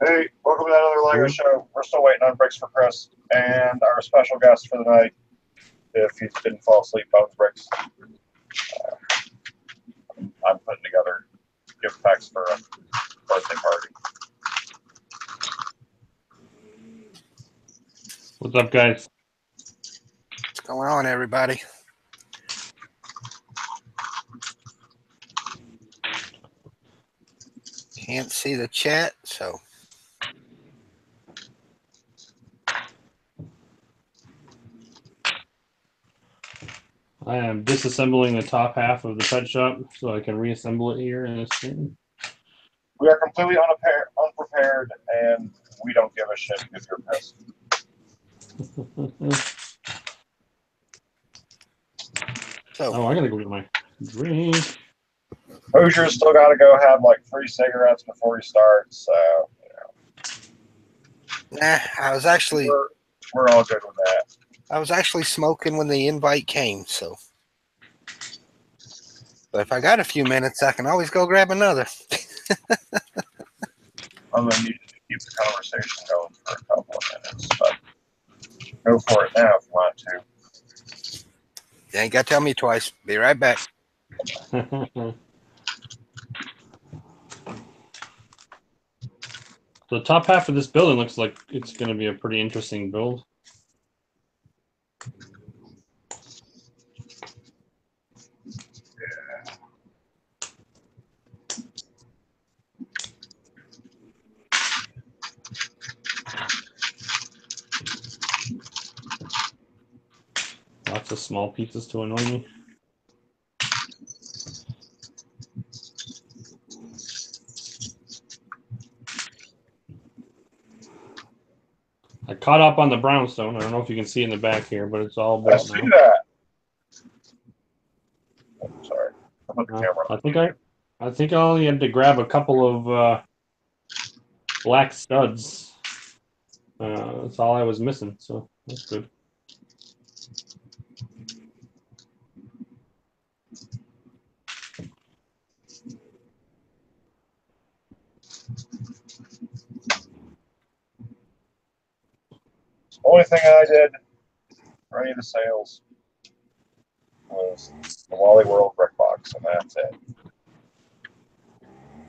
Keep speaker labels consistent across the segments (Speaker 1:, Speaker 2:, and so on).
Speaker 1: Hey, welcome to another LEGO show. We're still waiting on bricks for Chris, and our special guest for the night, if he didn't fall asleep, BubbaBricks. I'm putting together gift packs for a birthday party.
Speaker 2: What's up, guys?
Speaker 3: What's going on, everybody? Can't see the chat, so.
Speaker 2: I am disassembling the top half of the pet shop so I can reassemble it here in this screen.
Speaker 1: We are completely unprepared, and we don't give a shit if you're pissed.
Speaker 2: Oh, I gotta go get my drink.
Speaker 1: Hoosier's still got to go have like 3 cigarettes before he starts, so, you know.
Speaker 3: Nah, I was actually.
Speaker 1: We're all good with that.
Speaker 3: I was actually smoking when the invite came, so. But if I got a few minutes, I can always go grab another.
Speaker 1: I'm going to need to keep the conversation going for a couple of minutes, but go for it now if you want to.
Speaker 3: You ain't got to tell me twice. Be right back.
Speaker 2: The top half of this building looks like it's going to be a pretty interesting build. Lots of small pieces to annoy me. I caught up on the brownstone. I don't know if you can see in the back here, but it's all built now.
Speaker 1: I see that. Oh, sorry. I put the camera on.
Speaker 2: I think I only had to grab a couple of black studs. That's all I was missing, so that's good.
Speaker 1: The only thing I did for any of the sales was the Wally World brick box, and that's it.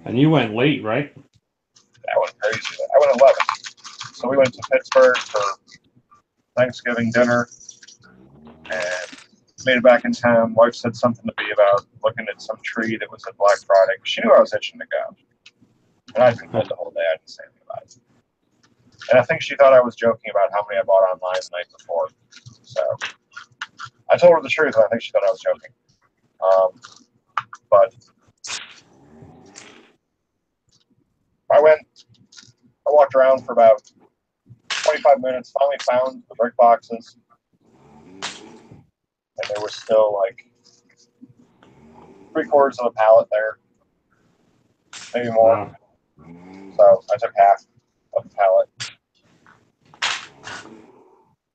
Speaker 2: And you went late, right?
Speaker 1: That went crazy. I went 11. So we went to Pittsburgh for Thanksgiving dinner and made it back in town. Wife said something to me about looking at some tree that was at Black Friday. She knew I was itching to go. And I'd been good the whole day. I didn't say anything about it. And I think she thought I was joking about how many I bought online the night before. So I told her the truth, and I think she thought I was joking. But I walked around for about 25 minutes, finally found the brick boxes. And there was still like 3/4 of a pallet there, maybe more.
Speaker 2: Wow.
Speaker 1: So I took half of the pallet.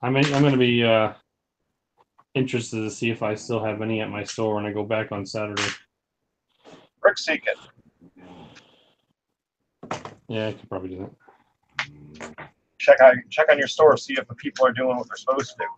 Speaker 2: I'm going to be interested to see if I still have any at my store when I go back on Saturday.
Speaker 1: Brick Seek it.
Speaker 2: Yeah, I could probably do that.
Speaker 1: Check on your store, see if the people are doing what they're supposed to do.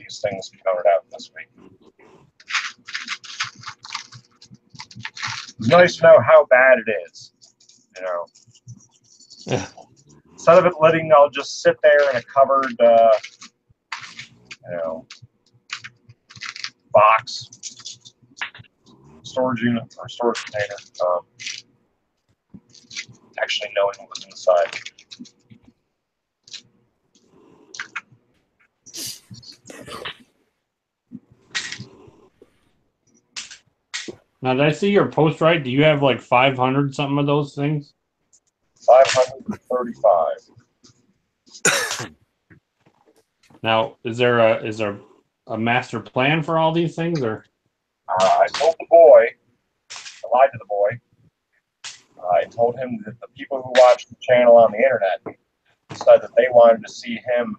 Speaker 1: these things counted out this week. It's nice to know how bad it is, you know.
Speaker 2: Yeah.
Speaker 1: Instead of it letting, I'll just sit there in a covered, you know, box, storage unit or storage container. Actually knowing what was inside.
Speaker 2: Now, did I see your post right? Do you have like 500 something of those things?
Speaker 1: 535.
Speaker 2: Now, is there a master plan for all these things, or?
Speaker 1: I told the boy, I lied to the boy. I told him that the people who watched the channel on the internet said that they wanted to see him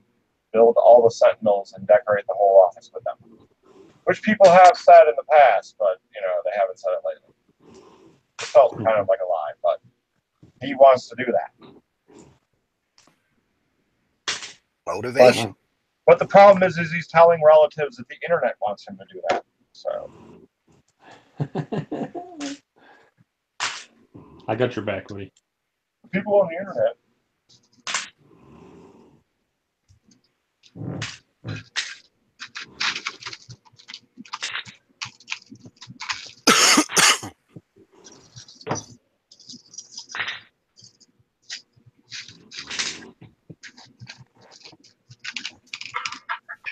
Speaker 1: build all the Sentinels and decorate the whole office with them. Which people have said in the past, but, you know, they haven't said it lately. It felt kind of like a lie, but he wants to do that.
Speaker 3: Motivation.
Speaker 1: But the problem is he's telling relatives that the internet wants him to do that. So
Speaker 2: I got your back, buddy.
Speaker 1: people on the internet.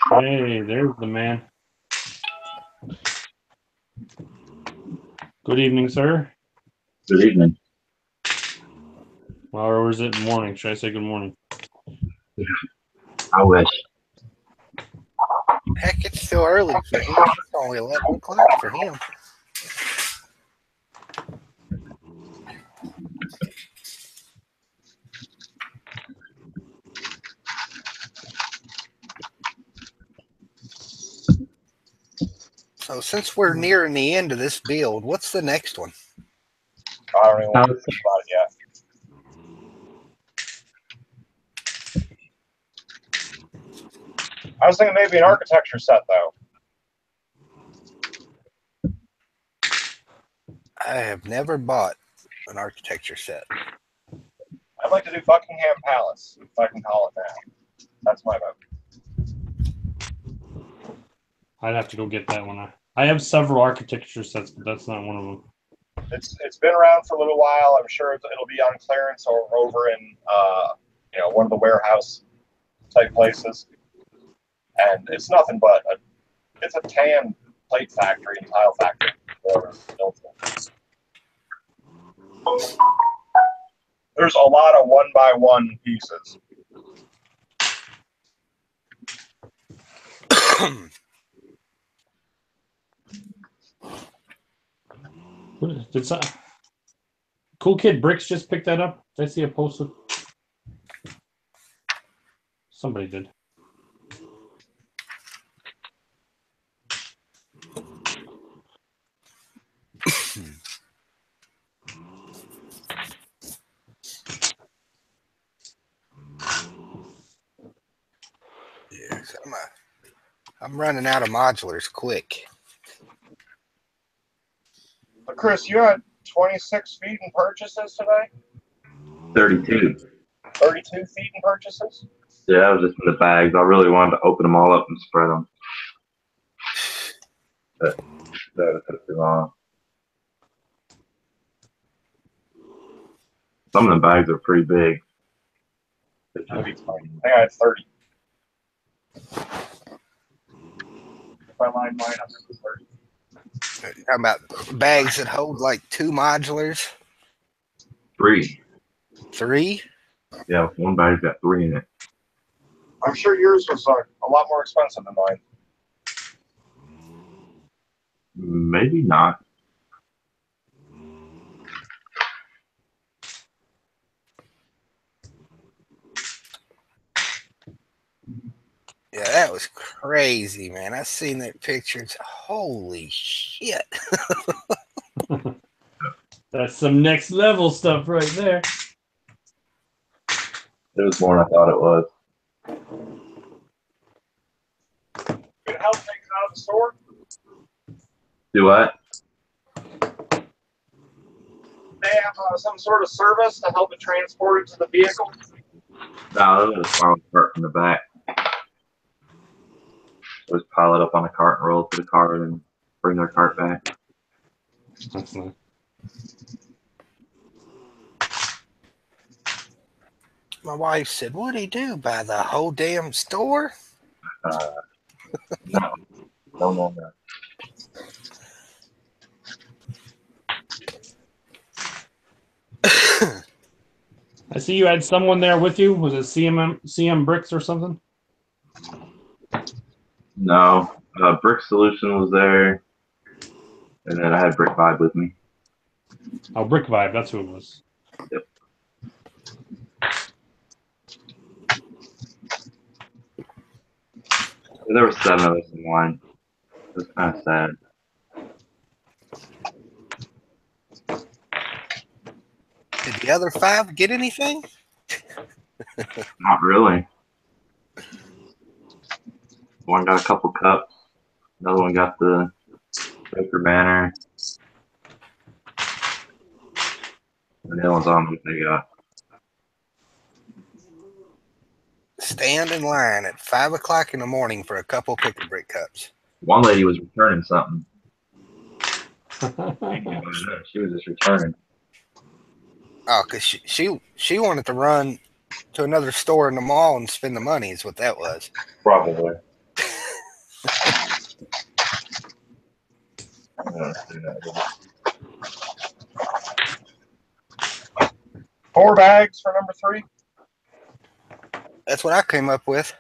Speaker 2: Hey, there's the man. Good evening, sir.
Speaker 4: Good evening.
Speaker 2: Well, or is it morning? Should I say good morning?
Speaker 4: I wish.
Speaker 3: Heck, it's still early for him. It's only 11 o'clock for him. So since we're nearing the end of this build, what's the next one?
Speaker 1: I don't even want to think about it yet. I was thinking maybe an architecture set, though.
Speaker 3: I have never bought an architecture set.
Speaker 1: I'd like to do Buckingham Palace, if I can call it that. That's my vote.
Speaker 2: I'd have to go get that one. I have several architecture sets, but that's not one of them.
Speaker 1: It's been around for a little while. I'm sure it'll be on clearance or over in you know, one of the warehouse type places. And it's nothing but it's a tan plate factory and tile factory. There's a lot of 1x1 pieces.
Speaker 2: Did some Cool Kid Bricks just pick that up? Did I see a post? Somebody did.
Speaker 3: Yes, I'm running out of modulars quick.
Speaker 1: But Chris, you had 26 feet in purchases today?
Speaker 4: 32.
Speaker 1: 32 feet in purchases?
Speaker 4: Yeah, I was just in the bags. I really wanted to open them all up and spread them. But that took too long. Some of the bags are pretty big.
Speaker 1: I think I had 30. If I lined mine up, it was 30.
Speaker 3: Talking about bags that hold like 2 modulars?
Speaker 4: 3.
Speaker 3: 3?
Speaker 4: Yeah, one bag's got 3 in it.
Speaker 1: I'm sure yours was a lot more expensive than mine.
Speaker 4: Maybe not.
Speaker 3: Yeah, that was crazy, man. I seen that pictures. Holy shit.
Speaker 2: That's some next level stuff right there.
Speaker 4: It was more than I thought it was.
Speaker 1: We help take it out of the store?
Speaker 4: Do what?
Speaker 1: They have some sort of service to help it transport it to the vehicle?
Speaker 4: No, they'll just borrow the cart from the back. So just pile it up on a cart and roll it to the car and bring their cart back.
Speaker 2: That's nice.
Speaker 3: My wife said, "What'd he do? Buy the whole damn store?"
Speaker 4: No.
Speaker 2: I see you had someone there with you. Was it CM Bricks or something?
Speaker 4: No. Brick Solution was there. And then I had Brick Vibe with me.
Speaker 2: Oh, Brick Vibe. That's who it was.
Speaker 4: Yep. There were 7 of us in line. It was kind of sad.
Speaker 3: Did the other 5 get anything?
Speaker 4: Not really. One got a couple cups. Another one got the Joker banner. And the other one's on what they got.
Speaker 3: Stand in line at 5 o'clock in the morning for a couple pick-a-brick cups.
Speaker 4: One lady was returning something. She was just returning.
Speaker 3: Oh, because she wanted to run to another store in the mall and spend the money is what that was.
Speaker 4: Probably.
Speaker 1: 4 bags for number 3.
Speaker 3: That's what I came up with.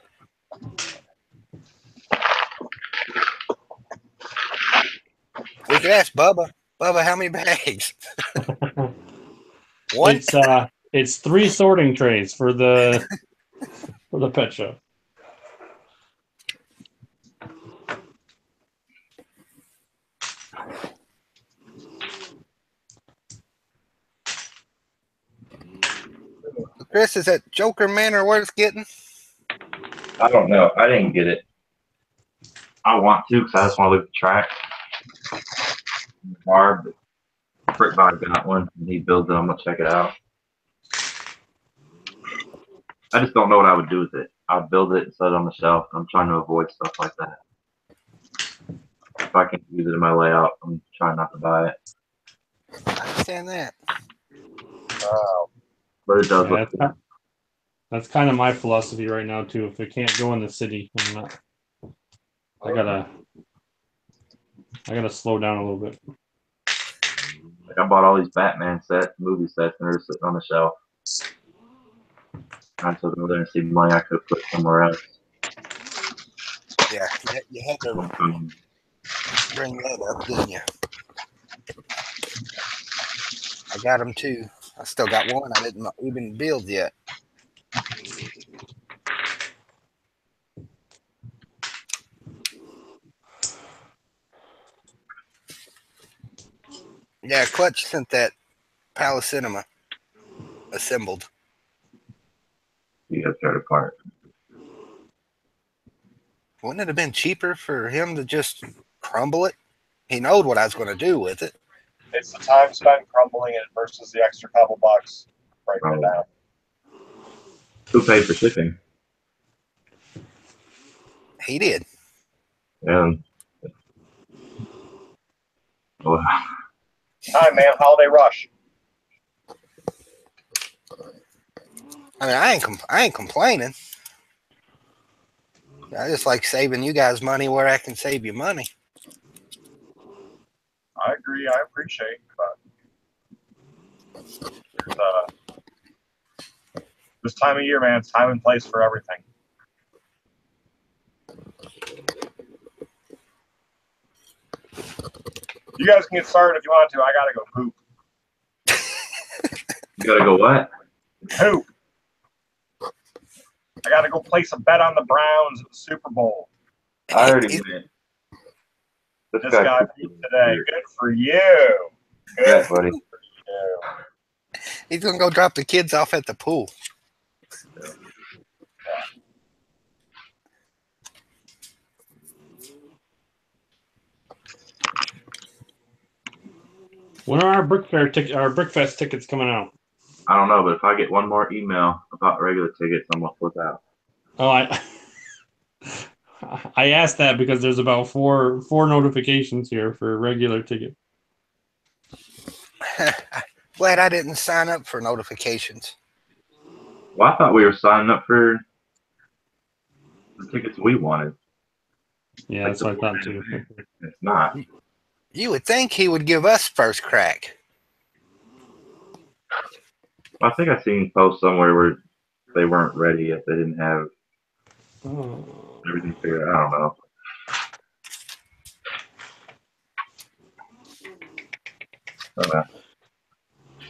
Speaker 3: We could ask Bubba. Bubba, how many bags? 1?
Speaker 2: It's 3 sorting trays for the pet show.
Speaker 3: Chris, is that Joker Manor worth getting?
Speaker 4: I don't know. I didn't get it. I want to because I just want to leave the track. But Brick Vibe got one and he builds it. I'm going to check it out. I just don't know what I would do with it. I'd build it and set it on the shelf. I'm trying to avoid stuff like that. If I can use it in my layout, I'm trying not to buy it.
Speaker 3: I understand that.
Speaker 1: Wow.
Speaker 4: But it does
Speaker 2: Yeah,
Speaker 4: look good.
Speaker 2: that's kind of my philosophy right now too. If it can't go in the city, I gotta slow down a little bit.
Speaker 4: Like I bought all these Batman sets, movie sets, and they're just sitting on the shelf. I took over there and see money I could have put somewhere else.
Speaker 3: Yeah, you had to bring that up, didn't you? I got them too. I still got one. I didn't even build yet. Yeah, Clutch sent that Palace Cinema assembled.
Speaker 4: You got to tear it apart.
Speaker 3: Wouldn't it have been cheaper for him to just crumble it? He knowed what I was going to do with it.
Speaker 1: It's the time spent crumbling it versus the extra couple bucks breaking it down.
Speaker 4: Who paid for shipping?
Speaker 3: He did.
Speaker 4: And well,
Speaker 1: Time, man. Holiday rush.
Speaker 3: I mean, I ain't complaining. I just like saving you guys money where I can save you money.
Speaker 1: I agree. I appreciate, but this time of year, man, it's time and place for everything. You guys can get started if you want to. I gotta go poop.
Speaker 4: you gotta go what?
Speaker 1: Poop. I gotta go place a bet on the Browns at the Super Bowl.
Speaker 4: I already went.
Speaker 1: This guy beat today. Good for you. Good
Speaker 4: Yeah,
Speaker 1: for
Speaker 4: buddy.
Speaker 1: you.
Speaker 3: He's going to go drop the kids off at the pool.
Speaker 2: When are our Brickfest tickets coming out?
Speaker 4: I don't know, but if I get one more email about regular tickets, I'm gonna flip out.
Speaker 2: Oh, I asked that because there's about four notifications here for regular ticket.
Speaker 3: Glad I didn't sign up for notifications.
Speaker 4: Well, I thought we were signing up for the tickets we wanted.
Speaker 2: Yeah, that's what I thought too.
Speaker 4: It's not.
Speaker 3: You would think he would give us first crack.
Speaker 4: I think I seen posts somewhere where they weren't ready yet. They didn't have everything figured out. I don't know.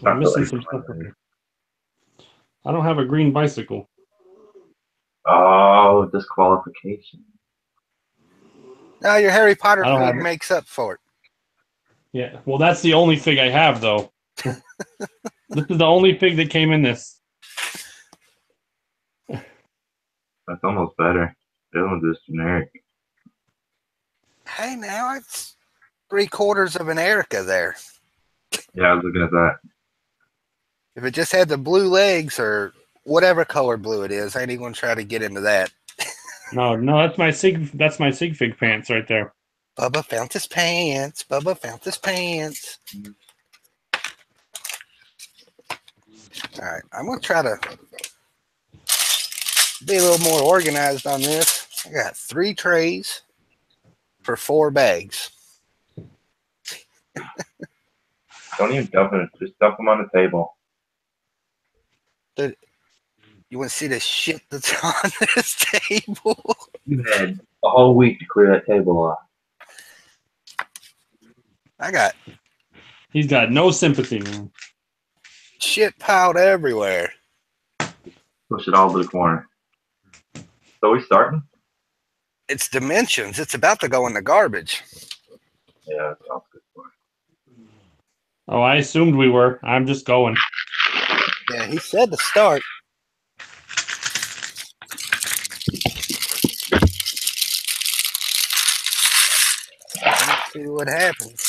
Speaker 2: I'm missing some stuff. I don't have a green bicycle.
Speaker 4: Oh, disqualification.
Speaker 3: No, your Harry Potter
Speaker 2: I don't
Speaker 3: fig
Speaker 2: have-
Speaker 3: makes up for it.
Speaker 2: Yeah, well, that's the only fig I have, though. This is the only fig that came in this.
Speaker 4: That's almost better. The other one's just generic.
Speaker 3: Hey, now it's 3/4 of an Erica there.
Speaker 4: Yeah, I was looking at that.
Speaker 3: If it just had the blue legs or whatever color blue it is, I ain't even gonna try to get into that.
Speaker 2: No, that's my sig fig pants right there.
Speaker 3: Bubba found his pants. Bubba found his pants. All right, I'm gonna try to be a little more organized on this. I got 3 trays for 4 bags.
Speaker 4: Don't even dump it. Just dump them on the table.
Speaker 3: You want to see the shit that's on this table?
Speaker 4: You had a whole week to clear that table off.
Speaker 2: He's got no sympathy, man.
Speaker 3: Shit piled everywhere.
Speaker 4: Push it all to the corner. So we starting?
Speaker 3: It's dimensions. It's about to go in the garbage.
Speaker 4: Yeah, that sounds good.
Speaker 2: Oh, I assumed we were. I'm just going.
Speaker 3: Yeah, he said to start. Let's see what happens.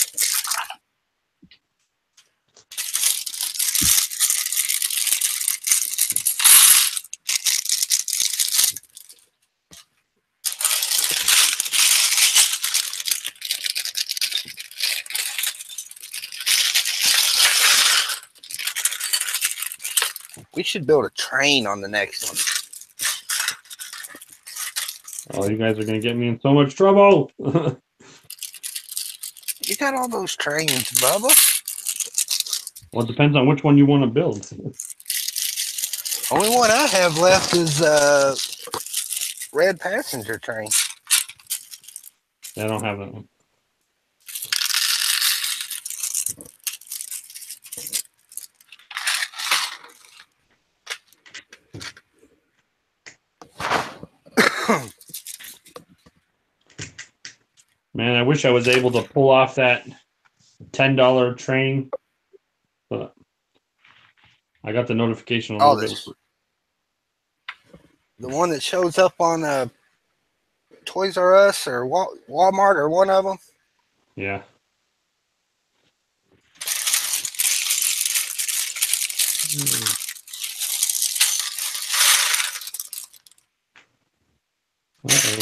Speaker 3: We should build a train on the next one.
Speaker 2: Oh, you guys are gonna get me in so much trouble.
Speaker 3: You got all those trains, Bubba.
Speaker 2: Well, it depends on which one you want to build.
Speaker 3: Only one I have left is red passenger train.
Speaker 2: I don't have that one. Man, I wish I was able to pull off that $10 train, but I got the notification a little bit.
Speaker 3: The one that shows up on Toys R Us or Walmart or one of them.
Speaker 2: Yeah. Uh-oh.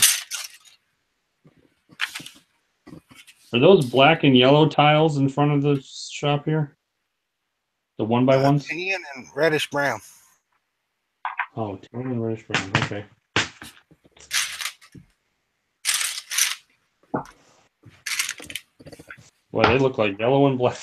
Speaker 2: Are those black and yellow tiles in front of the shop here? The 1x1s?
Speaker 3: Tan and reddish brown.
Speaker 2: Oh, tan and reddish brown. Okay. Well, they look like yellow and black.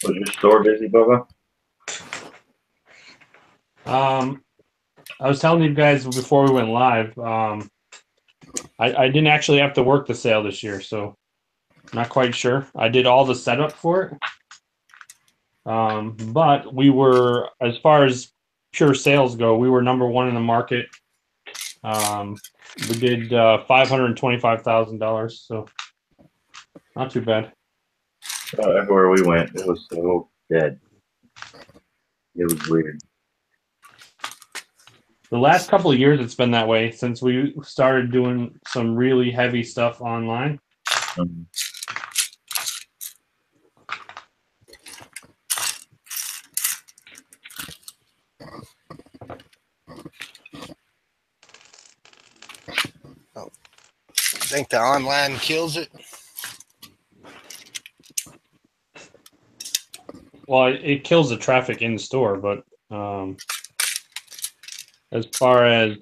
Speaker 4: Was your store busy, Bubba?
Speaker 2: I was telling you guys before we went live. I didn't actually have to work the sale this year, so not quite sure. I did all the setup for it. But we were, as far as pure sales go, we were number one in the market. We did $525,000, so not too bad.
Speaker 4: Everywhere we went, it was so dead. It was weird.
Speaker 2: The last couple of years, it's been that way since we started doing some really heavy stuff online.
Speaker 4: Mhm.
Speaker 3: Think the online kills it?
Speaker 2: Well, it kills the traffic in store, but as far as,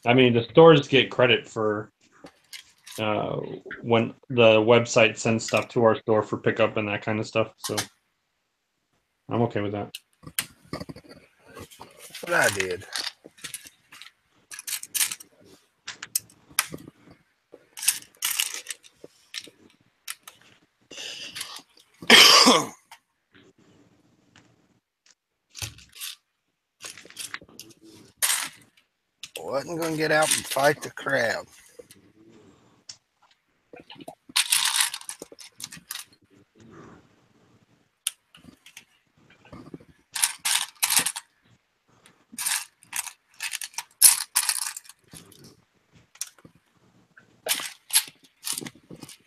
Speaker 2: I mean, the stores get credit for when the website sends stuff to our store for pickup and that kind of stuff. So I'm okay with that.
Speaker 3: That's what I did. Wasn't going to get out and fight the crowd.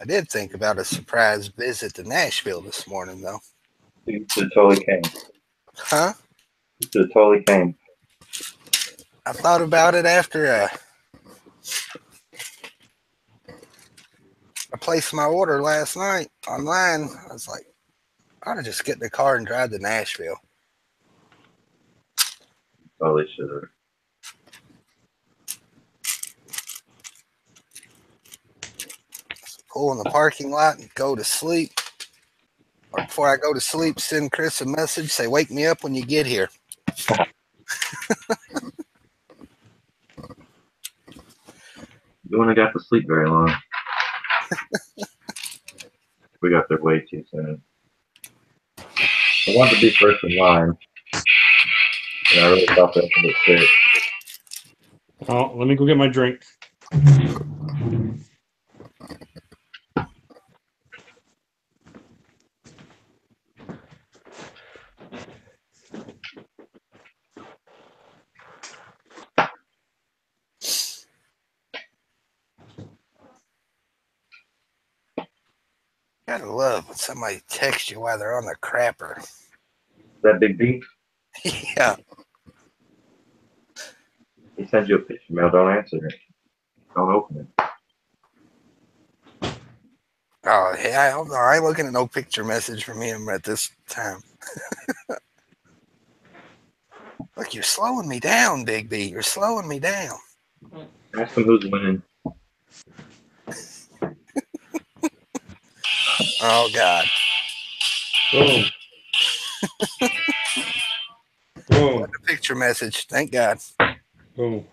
Speaker 3: I did think about a surprise visit to Nashville this morning, though.
Speaker 4: You should have totally came.
Speaker 3: Huh?
Speaker 4: You should have totally came.
Speaker 3: I thought about it after I placed my order last night online. I was like, I ought to just get in the car and drive to Nashville.
Speaker 4: Totally should have.
Speaker 3: Pull in the parking lot and go to sleep. Or before I go to sleep, send Chris a message, say, wake me up when you get here.
Speaker 4: You wouldn't have got to sleep very long. We got there way too soon. I wanted to be first in line. And I really thought that was it.
Speaker 2: Oh, let me go get my drink.
Speaker 3: Gotta love when somebody texts you while they're on the crapper.
Speaker 4: That big B,
Speaker 3: Yeah.
Speaker 4: he sends you a picture mail, don't answer it. Don't open it.
Speaker 3: Oh, yeah, I ain't looking at no picture message from him at this time. Look, you're slowing me down, Big B. You're slowing me down.
Speaker 4: Ask him who's winning.
Speaker 3: Oh, God.
Speaker 2: Boom. Boom.
Speaker 3: What a picture message. Thank God.
Speaker 2: Boom.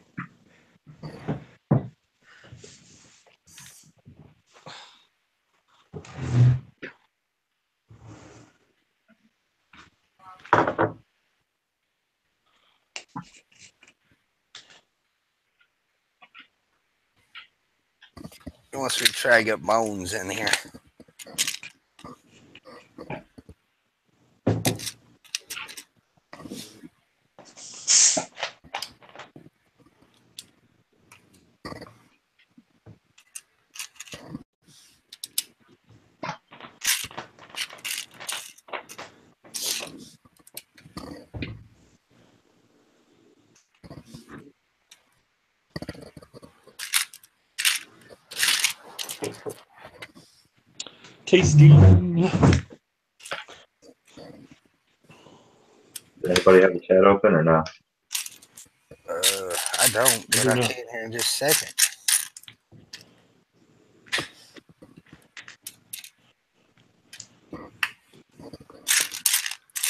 Speaker 3: He wants me to try to get Bones in here.
Speaker 2: Tasty.
Speaker 4: Does anybody have the chat open or not?
Speaker 3: I don't, but
Speaker 2: do
Speaker 3: I
Speaker 2: not.
Speaker 3: can here in just a second.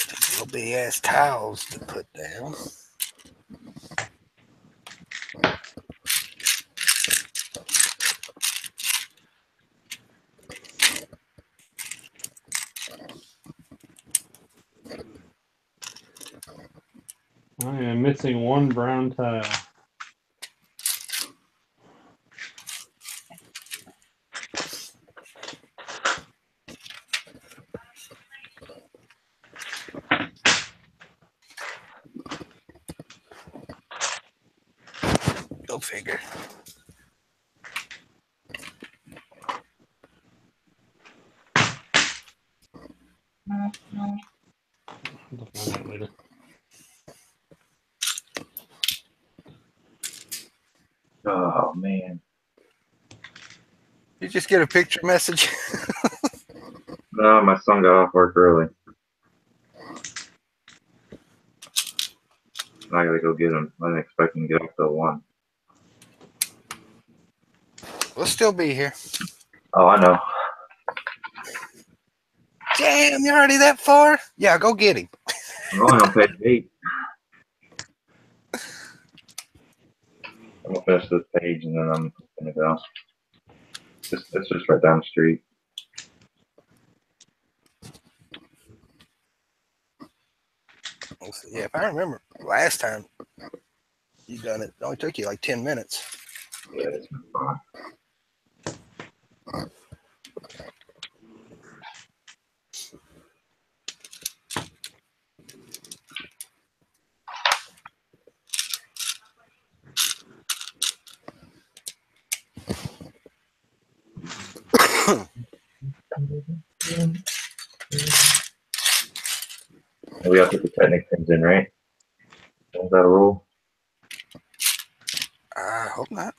Speaker 3: Take a little big ass towels to put down.
Speaker 2: I am missing one brown tile.
Speaker 3: Go figure.
Speaker 2: I'll find out later.
Speaker 4: Oh man.
Speaker 3: You just get a picture message.
Speaker 4: No, my son got off work early. I gotta go get him. I didn't expect him to get off till 1.
Speaker 3: We'll still be here.
Speaker 4: Oh, I know.
Speaker 3: Damn, you're already that far? Yeah, go get him.
Speaker 4: I'm only on page 8. I'm gonna finish this page and then I'm gonna go. It's just right down the street.
Speaker 3: Yeah, if I remember last time you done it, it only took you like 10 minutes.
Speaker 4: Yeah, it's been fun. We have to put the Technic pins in, right? Is that a rule?
Speaker 3: I hope not.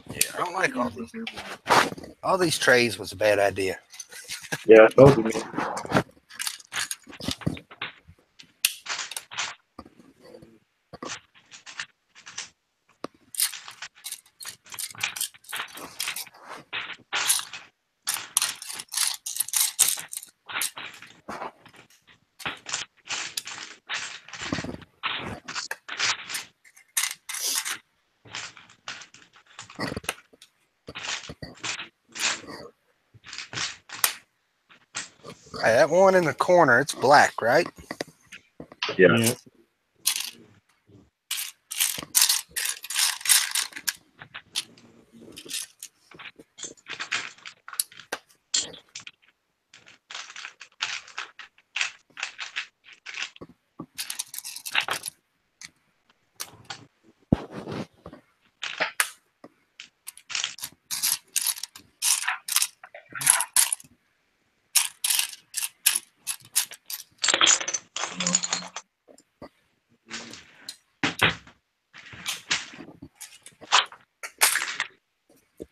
Speaker 3: Yeah, I don't like all these. All these trays was a bad idea.
Speaker 4: Yeah, I told you, man.
Speaker 3: Hey, that one in the corner, it's black, right?
Speaker 4: Yeah.
Speaker 2: Yeah.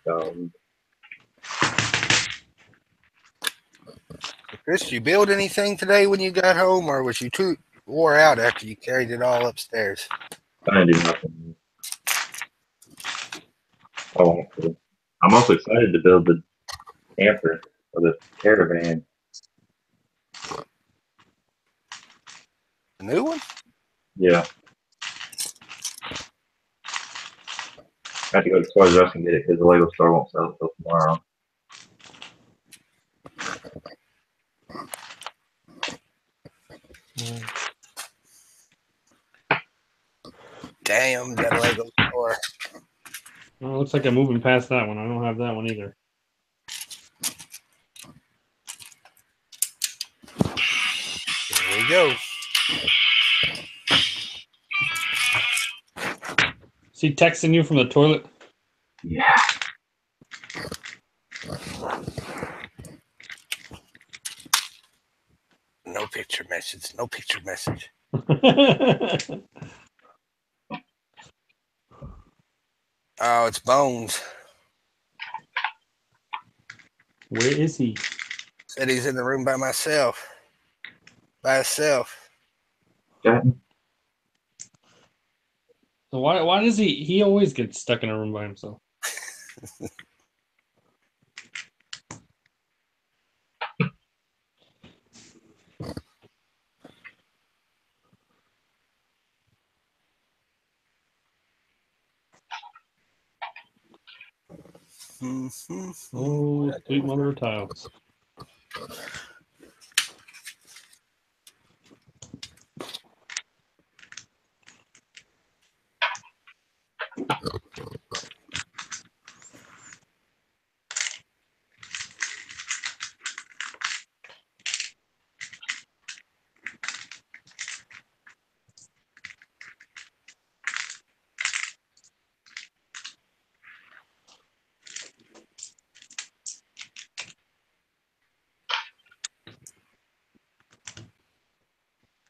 Speaker 4: Um,
Speaker 3: Chris, did you build anything today when you got home, or was you too wore out after you carried it all upstairs?
Speaker 4: I didn't do nothing. I want to. I'm also excited to build the camper or the caravan.
Speaker 3: The new one?
Speaker 4: Yeah. I have to go to Toys R Us and get it because the Lego store won't sell it till tomorrow.
Speaker 3: Damn, that Lego store.
Speaker 2: Well, it looks like I'm moving past that one. I don't have that one either.
Speaker 3: Here we go.
Speaker 2: Is he texting you from the toilet?
Speaker 4: Yeah.
Speaker 3: No picture message. No picture message. Oh, it's Bones.
Speaker 2: Where is he?
Speaker 3: Said he's in the room by myself. By himself.
Speaker 4: Yeah.
Speaker 2: So why does he always gets stuck in a room by himself? Oh, sweet mother of tiles.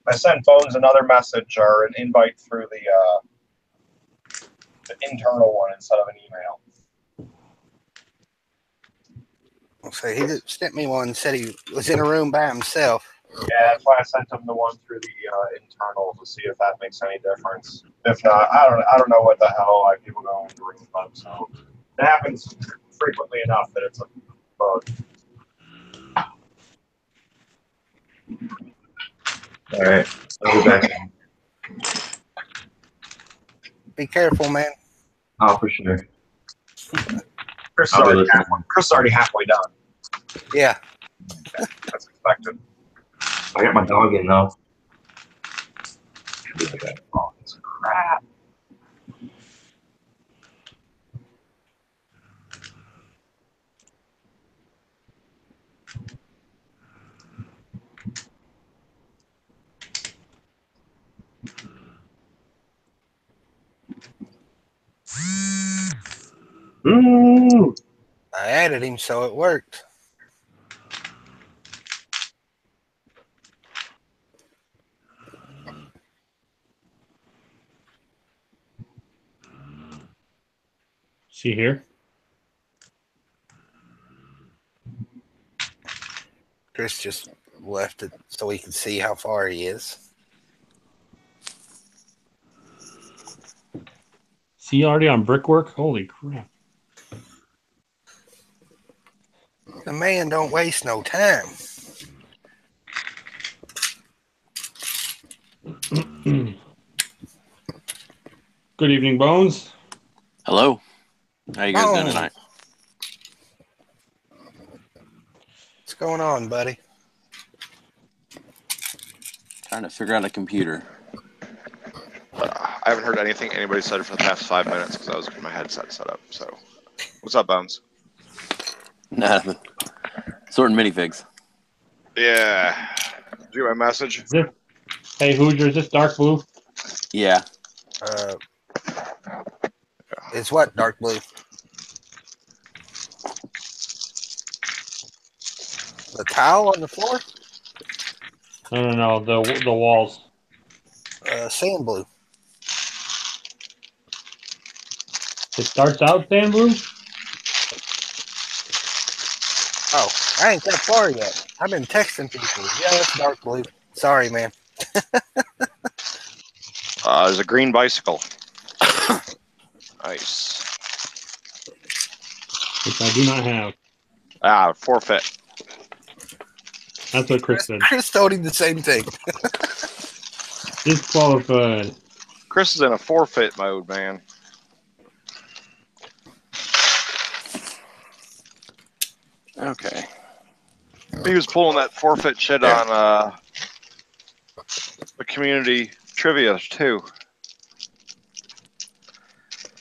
Speaker 1: I sent Bones another message or an invite through the internal one instead of an email.
Speaker 3: So he just sent me one. Said he was in a room by himself.
Speaker 1: Yeah, that's why I sent him the one through the internal to see if that makes any difference. If not, I don't know what the hell like people go into rooms by themselves. It happens frequently enough that it's a bug.
Speaker 4: All right. I'll be back.
Speaker 3: Be careful, man.
Speaker 4: Oh, for sure.
Speaker 1: Chris is
Speaker 4: I'll be
Speaker 1: already,
Speaker 4: listening.
Speaker 1: Chris is already halfway done.
Speaker 3: Yeah.
Speaker 1: That's expected.
Speaker 4: I got my dog in though.
Speaker 1: Oh, it's crap.
Speaker 3: I added him, so it worked.
Speaker 2: She here?
Speaker 3: Chris just left it so he could see how far he is.
Speaker 2: Is he already on brickwork? Holy crap.
Speaker 3: The man don't waste no time.
Speaker 2: Good evening, Bones.
Speaker 5: Hello. How you guys doing tonight?
Speaker 3: What's going on, buddy?
Speaker 5: Trying to figure out a computer.
Speaker 6: I haven't heard anything anybody said for the past 5 minutes because I was getting my headset set up. So, what's up, Bones?
Speaker 5: Nothing. Sorting minifigs.
Speaker 6: Yeah. Did you get my message?
Speaker 2: Hey, Hoosier, is this dark blue?
Speaker 5: Yeah.
Speaker 3: It's what, dark blue? The tile on the floor?
Speaker 2: No, the walls.
Speaker 3: Sand blue.
Speaker 2: It starts out sand blue?
Speaker 3: Oh, I ain't that far yet. I've been texting people. Yeah, it's dark blue. Sorry, man.
Speaker 6: There's a green bicycle. Nice.
Speaker 2: Which I do not have.
Speaker 6: Forfeit.
Speaker 2: That's what Chris said.
Speaker 3: Chris told him the same thing.
Speaker 2: Disqualified.
Speaker 6: Chris is in a forfeit mode, man.
Speaker 5: Okay.
Speaker 6: He was pulling that forfeit shit on the community trivia too.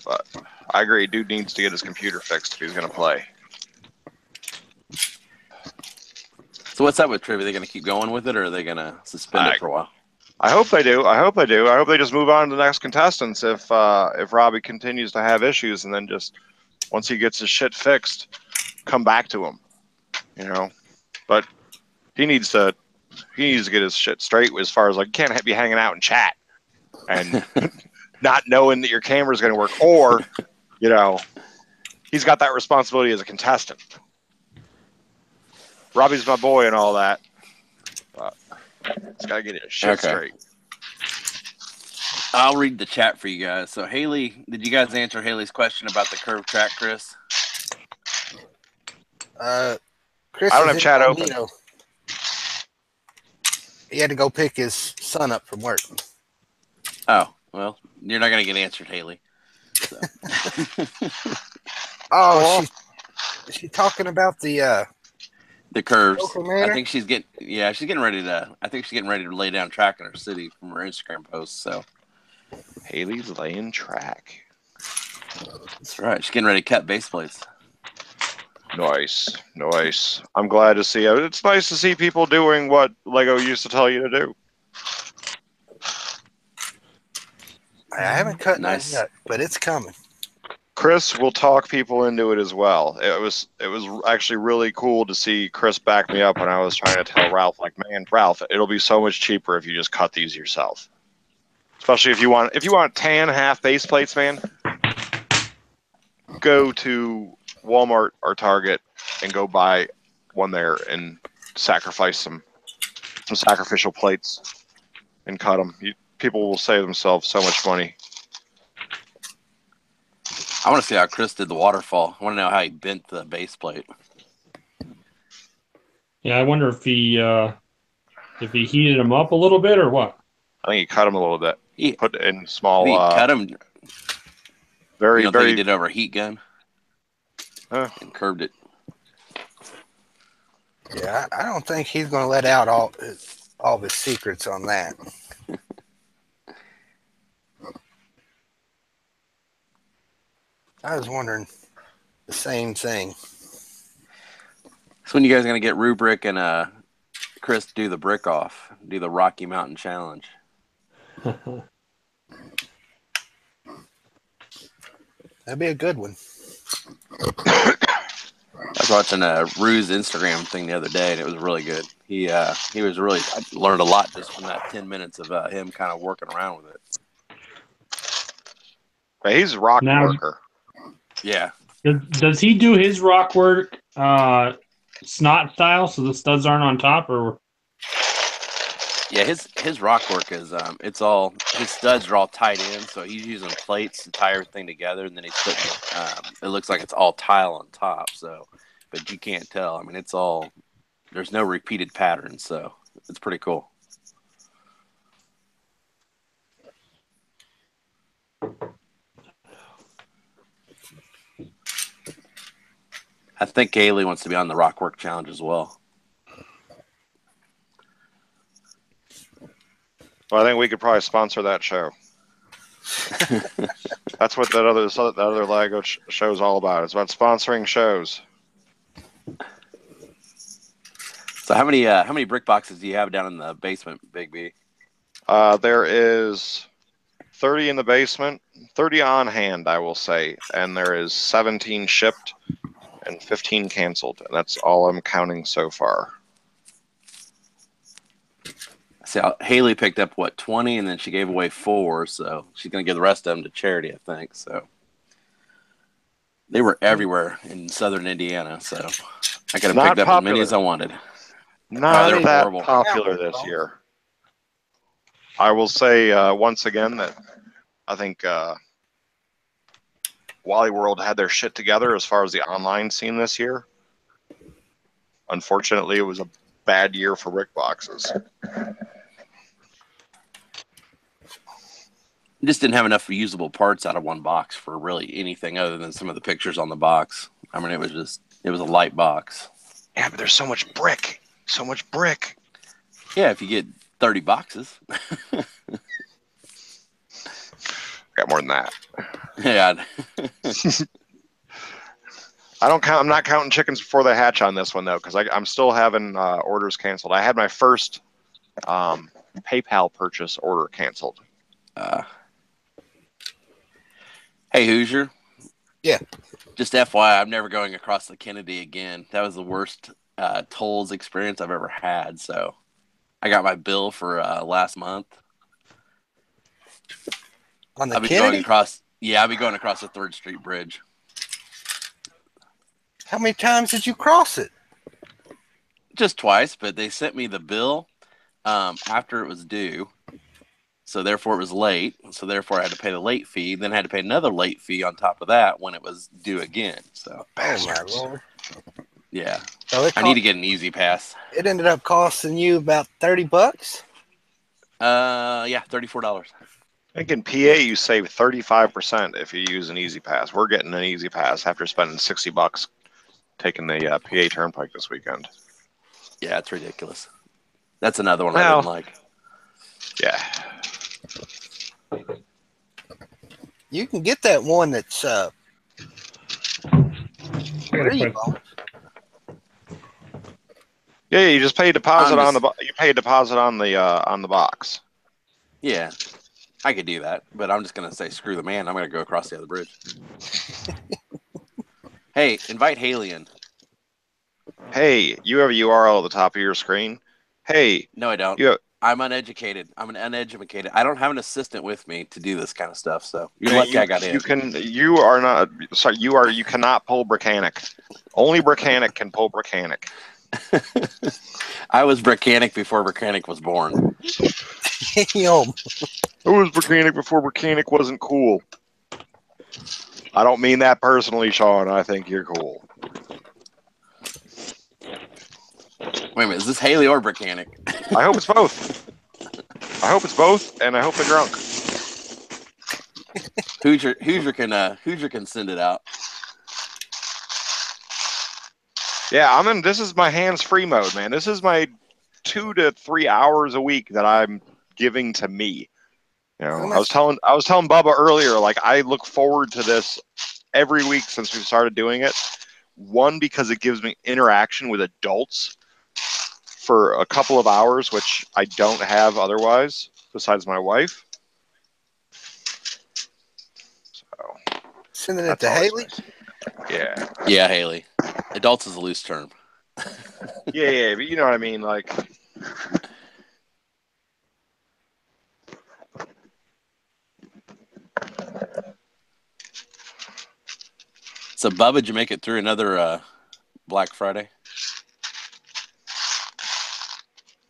Speaker 6: But I agree, dude needs to get his computer fixed if he's gonna play.
Speaker 5: So what's up with trivia? Are they going to keep going with it, or are they going to suspend it for a while?
Speaker 6: I hope they do. I hope they just move on to the next contestants if Robbie continues to have issues, and then just once he gets his shit fixed, come back to him. You know, but he needs to get his shit straight as far as like can't be hanging out and chat and not knowing that your camera's going to work, or You know, he's got that responsibility as a contestant. Robbie's my boy and all that. But he's got to get his shit straight.
Speaker 5: I'll read the chat for you guys. So, Haley, did you guys answer Haley's question about the curved track, Chris?
Speaker 3: Chris,
Speaker 6: I don't have chat open.
Speaker 3: He had to go pick his son up from work.
Speaker 5: Oh, well, you're not going to get answered, Haley. So.
Speaker 3: Oh, is she talking about the
Speaker 5: curves? I think she's getting ready to lay down track in her city from her Instagram post. So
Speaker 6: Haley's laying track.
Speaker 5: That's right. She's getting ready to cut base plates.
Speaker 6: Nice. I'm glad to see it. It's nice to see people doing what Lego used to tell you to do.
Speaker 3: I haven't cut nice yet, but it's coming.
Speaker 6: Chris will talk people into it as well. It was actually really cool to see Chris back me up when I was trying to tell Ralph, like, man, Ralph, it'll be so much cheaper if you just cut these yourself. Especially if you want tan half base plates, man. Go to Walmart or Target and go buy one there and sacrifice some sacrificial plates and cut them. People will save themselves so much money.
Speaker 5: I want to see how Chris did the waterfall. I want to know how he bent the base plate.
Speaker 2: Yeah, I wonder if he heated them up a little bit or what.
Speaker 6: I think he cut them a little bit. He put it in small.
Speaker 5: He cut them.
Speaker 6: Very.
Speaker 5: Think he did over a heat gun and curved it.
Speaker 3: Yeah, I don't think he's going to let out all of his secrets on that. I was wondering the same thing.
Speaker 5: So when you guys are going to get Rubric and Chris do the brick off, do the Rocky Mountain Challenge?
Speaker 3: That'd be a good one.
Speaker 5: I was watching Rue's Instagram thing the other day, and it was really good. He was really, I learned a lot just from that 10 minutes of him kind of working around with it.
Speaker 6: But he's a rock worker.
Speaker 5: Yeah.
Speaker 2: Does he do his rock work snot style, so the studs aren't on top, or?
Speaker 5: Yeah, his rock work is it's all, his studs are all tied in, so he's using plates to tie everything together, and then he's putting it looks like it's all tile on top, so, but you can't tell. I mean, it's all, there's no repeated patterns, so it's pretty cool. I think Kaylee wants to be on the rock work challenge as well.
Speaker 6: Well, I think we could probably sponsor that show. That's what that other Lego show is all about. It's about sponsoring shows.
Speaker 5: So how many brick boxes do you have down in the basement, Big B?
Speaker 6: There is 30 in the basement, 30 on hand, I will say, and there is 17 shipped and 15 canceled, and that's all I'm counting so far.
Speaker 5: See, Haley picked up 20, and then she gave away 4, so she's gonna give the rest of them to charity, I think. So they were everywhere in southern Indiana, so I could have picked up as many as I wanted.
Speaker 6: Not that popular this year. I will say once again that I think Wally World had their shit together as far as the online scene this year. Unfortunately, it was a bad year for brick boxes.
Speaker 5: Just didn't have enough usable parts out of one box for really anything other than some of the pictures on the box. I mean, it was a light box.
Speaker 6: Yeah, but there's so much brick. So much brick.
Speaker 5: Yeah, if you get 30 boxes.
Speaker 6: Got more than that.
Speaker 5: Yeah.
Speaker 6: I'm not counting chickens before they hatch on this one, though, because I'm still having orders canceled. I had my first PayPal purchase order canceled.
Speaker 5: Hey, Hoosier.
Speaker 3: Yeah.
Speaker 5: Just FYI, I'm never going across the Kennedy again. That was the worst tolls experience I've ever had. So I got my bill for last month.
Speaker 3: On the
Speaker 5: I've been
Speaker 3: Kennedy?
Speaker 5: going across. Yeah, I'll be going across the 3rd Street Bridge.
Speaker 3: How many times did you cross it?
Speaker 5: Just twice, but they sent me the bill after it was due. So therefore it was late. So therefore I had to pay the late fee. Then I had to pay another late fee on top of that when it was due again. So
Speaker 3: Oh my Lord.
Speaker 5: yeah.
Speaker 3: So
Speaker 5: I need to get an easy pass.
Speaker 3: It ended up costing you about $30.
Speaker 5: Yeah, $34.
Speaker 6: I think in PA you save 35% if you use an Easy Pass. We're getting an Easy Pass after spending $60 taking the PA Turnpike this weekend.
Speaker 5: Yeah, it's ridiculous. That's another one I
Speaker 6: Well,
Speaker 5: didn't like.
Speaker 6: Yeah.
Speaker 3: You can get that one that's free.
Speaker 6: Yeah, you just pay a deposit
Speaker 5: I'm
Speaker 6: on the box.
Speaker 5: Yeah, I could do that, but I'm just gonna say screw the man. I'm gonna go across the other bridge. Hey, invite Haley in.
Speaker 6: Hey, you have a URL at the top of your screen. Hey,
Speaker 5: No, I don't. I'm uneducated. I'm an uneducated. I don't have an assistant with me to do this kind of stuff. So you're lucky I got in.
Speaker 6: You cannot pull Brickanic. Only Brickanic can pull Brickanic.
Speaker 5: I was Brickanic before Brickanic was born.
Speaker 3: Damn.
Speaker 6: I was Brickanic before Brickanic wasn't cool. I don't mean that personally, Sean. I think you're cool.
Speaker 5: Wait a minute, is this Haley or Brickanic?
Speaker 6: I hope it's both. And I hope they're drunk.
Speaker 5: Hoosier can send it out.
Speaker 6: Yeah, this is my hands-free mode, man. This is my 2 to 3 hours a week that I'm giving to me. You know, I was telling Bubba earlier, like I look forward to this every week since we started doing it. One, because it gives me interaction with adults for a couple of hours, which I don't have otherwise, besides my wife. So
Speaker 3: sending it to Haley?
Speaker 6: Nice. Yeah.
Speaker 5: Yeah, Haley. Adults is a loose term.
Speaker 6: Yeah, but you know what I mean, like.
Speaker 5: So, Bubba, did you make it through another Black Friday?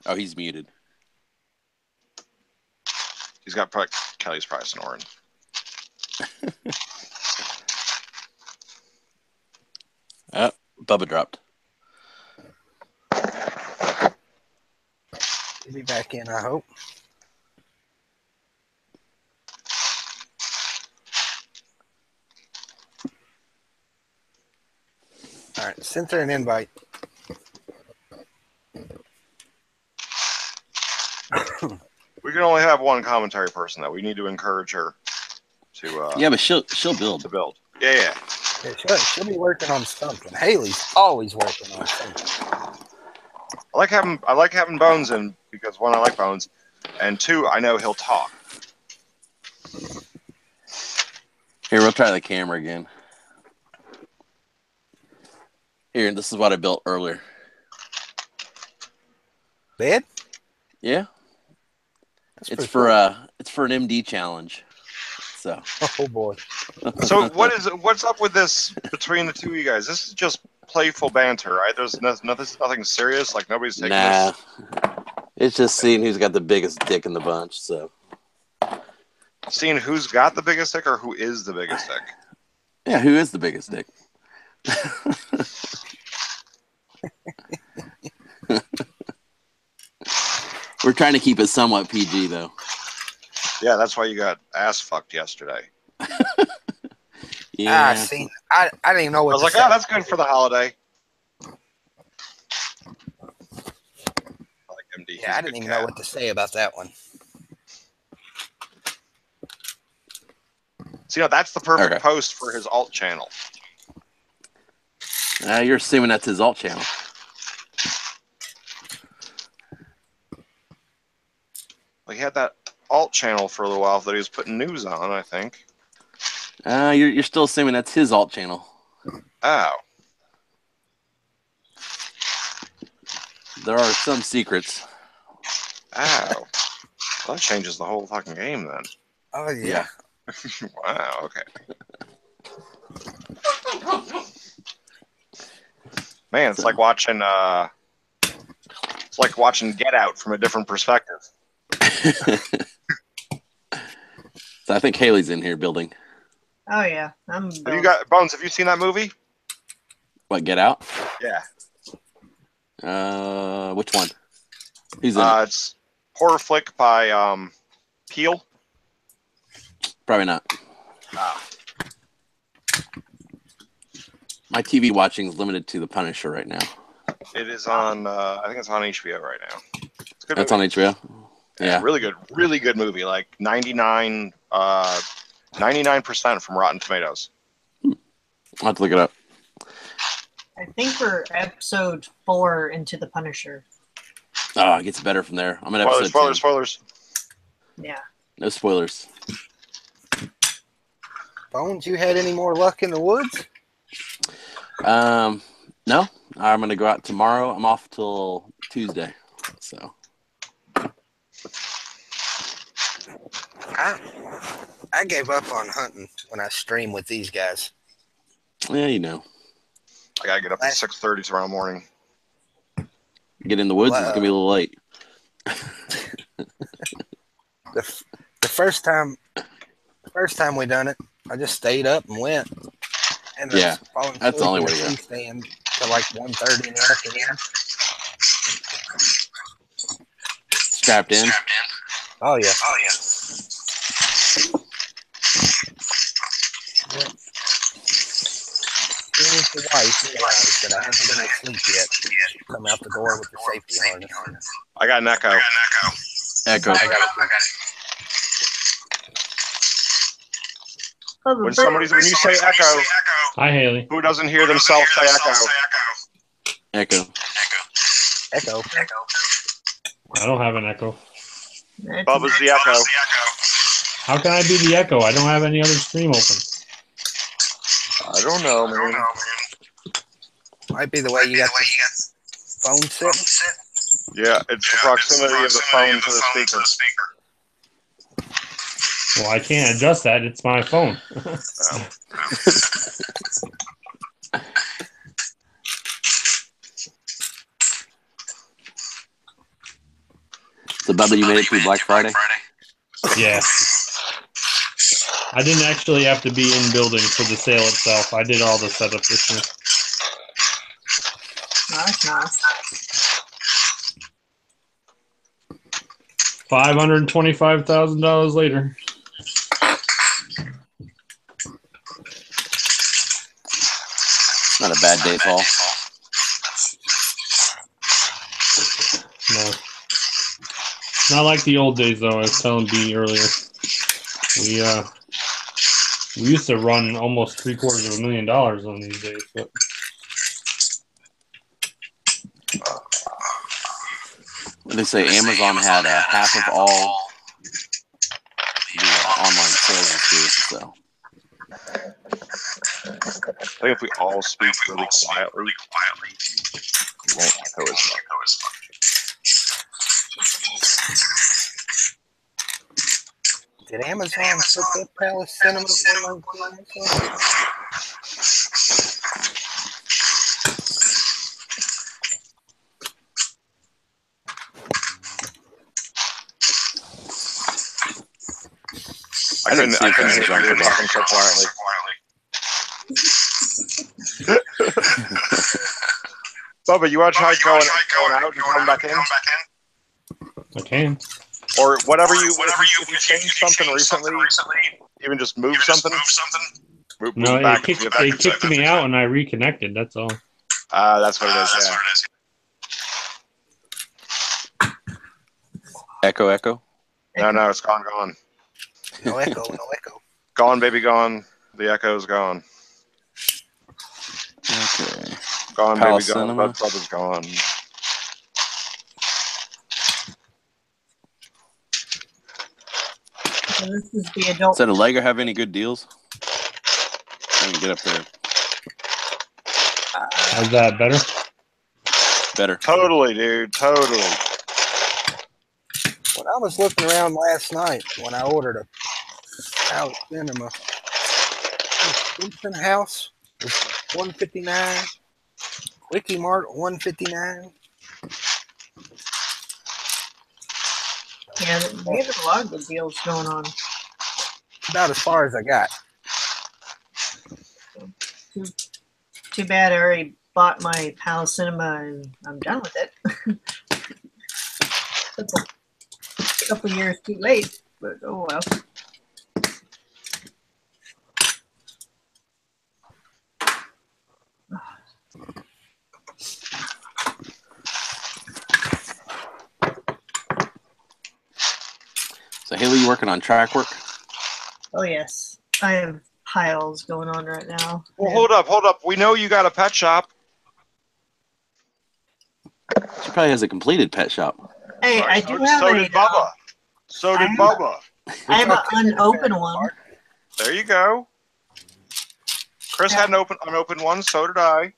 Speaker 5: Oh, he's muted.
Speaker 6: He's got Kelly's probably snoring.
Speaker 5: Oh, Bubba dropped.
Speaker 3: He'll be back in, I hope. All right, send her an invite.
Speaker 6: We can only have one commentary person, though. We need to encourage her to.
Speaker 5: Yeah, but she'll build.
Speaker 6: To build. Yeah.
Speaker 3: She'll be working on something. Haley's always working on something.
Speaker 6: I like having Bones in because one, I like Bones, and two, I know he'll talk.
Speaker 5: Here, we'll try the camera again. Here, this is what I built earlier.
Speaker 3: Bed?
Speaker 5: Yeah. It's for an MD challenge. So.
Speaker 3: Oh boy.
Speaker 6: So what's up with this between the two of you guys? This is just playful banter, right? There's nothing serious. Like nobody's taking this.
Speaker 5: It's just seeing who's got the biggest dick in the bunch. So.
Speaker 6: Seeing who's got the biggest dick or who is the biggest dick.
Speaker 5: Yeah, who is the biggest dick? We're trying to keep it somewhat PG, though.
Speaker 6: Yeah, that's why you got ass fucked yesterday.
Speaker 5: Yeah.
Speaker 3: I didn't even know what
Speaker 6: I was like, oh, that's good for the holiday. I like MD.
Speaker 3: Yeah, I didn't even know what to say about that one.
Speaker 6: So, that's the perfect post for his alt channel.
Speaker 5: You're assuming that's his alt channel.
Speaker 6: Well, he had that alt channel for a little while that he was putting news on, I think.
Speaker 5: You're still assuming that's his alt channel.
Speaker 6: Oh.
Speaker 5: There are some secrets.
Speaker 6: Oh. Well, that changes the whole fucking game then.
Speaker 3: Oh, yeah.
Speaker 6: Wow. Okay. Man, it's like watching. It's like watching Get Out from a different perspective.
Speaker 5: So I think Haley's in here building.
Speaker 7: Oh yeah, I'm.
Speaker 6: Have you got Bones? Have you seen that movie?
Speaker 5: What, Get Out?
Speaker 6: Yeah.
Speaker 5: Which one? Who's in it?
Speaker 6: It's horror flick by Peel.
Speaker 5: Probably not. My TV watching is limited to The Punisher right now.
Speaker 6: It is on. I think it's on HBO right now. It's a good.
Speaker 5: That's
Speaker 6: movie.
Speaker 5: on HBO. Yeah.
Speaker 6: Really good movie. Like 99% from Rotten Tomatoes.
Speaker 5: I'll have to look it up.
Speaker 7: I think we're episode 4 into The Punisher.
Speaker 5: Oh, it gets better from there. I'm at episode 10.
Speaker 6: Spoilers.
Speaker 7: Yeah.
Speaker 5: No spoilers.
Speaker 3: Bones, you had any more luck in the woods?
Speaker 5: No, I'm gonna go out tomorrow. I'm off till Tuesday, so.
Speaker 3: I gave up on hunting when I stream with these guys.
Speaker 5: Yeah, you know.
Speaker 6: I gotta get up at 6:30 tomorrow morning.
Speaker 5: Get in the woods. It's gonna be a little late.
Speaker 3: The first time we done it, I just stayed up and went. And
Speaker 5: Yeah, that's the only way to go.
Speaker 3: Stand till like 1:30 in the afternoon.
Speaker 5: Strapped in.
Speaker 3: Oh yeah. The wife realized that I haven't been asleep yet. Come out the door with the safety harness.
Speaker 6: I got an echo.
Speaker 5: Echo.
Speaker 3: I got it.
Speaker 7: Oh,
Speaker 6: When you say echo,
Speaker 2: Hi, Haley.
Speaker 6: who doesn't hear themselves say echo?
Speaker 5: Echo.
Speaker 2: I don't have an echo.
Speaker 6: Bubba's the echo.
Speaker 2: How can I be the echo? I don't have any other stream open.
Speaker 6: I don't know, man.
Speaker 3: Might be the way you got the phone sitting.
Speaker 6: Yeah, it's the proximity of the phone to the speaker.
Speaker 2: Well, I can't adjust that. It's my phone.
Speaker 5: So, Bubba, you made it through Black Friday?
Speaker 2: Yeah. I didn't actually have to be in building for the sale itself. I did all the setup this year.
Speaker 7: That's nice.
Speaker 2: $525,000 later.
Speaker 5: Not a bad day, Paul.
Speaker 2: No. Not like the old days, though. I was telling B earlier. We used to run almost $750,000 on these days, but
Speaker 5: They say Amazon had half of all the online sales this year, so.
Speaker 6: I think if we all speak really quietly, we won't echo as much.
Speaker 3: Did Amazon put that Palace Cinema on?
Speaker 6: I couldn't hear you talking so quietly. Bubba, you want to try going out and coming back in?
Speaker 2: I can.
Speaker 6: Or whatever if you changed something recently, even just move something. Move
Speaker 2: No,
Speaker 6: back
Speaker 2: it kicked me out and I reconnected. That's all.
Speaker 6: That's what it is, yeah.
Speaker 5: Echo.
Speaker 6: No, it's gone.
Speaker 3: No echo.
Speaker 6: Gone, baby, gone. The echo's gone.
Speaker 5: Okay.
Speaker 6: Gone,
Speaker 5: Palace
Speaker 6: baby, gone.
Speaker 5: Cinema.
Speaker 6: Bubba's gone.
Speaker 7: So this is the adult.
Speaker 5: So, did Lego have any good deals? I can get up there.
Speaker 2: How's that better?
Speaker 5: Better.
Speaker 6: Totally, dude. Totally.
Speaker 3: When I was looking around last night, when I ordered a Palace Cinema. Winston House was $159. Quickie Mart $159.
Speaker 7: Yeah, they have a lot of good deals going on.
Speaker 3: About as far as I got.
Speaker 7: Too bad I already bought my Palace Cinema and I'm done with it. That's a couple years too late, but oh well.
Speaker 5: So Haley, you working on track work?
Speaker 7: Oh yes, I have piles going on right now.
Speaker 6: Well, hold up. We know you got a pet shop.
Speaker 5: She probably has a completed pet shop.
Speaker 7: Hey, I do have
Speaker 6: so
Speaker 7: a.
Speaker 6: did Bubba. So did Bubba.
Speaker 7: I have an unopened one.
Speaker 6: There you go. Chris had an unopened one. So did I.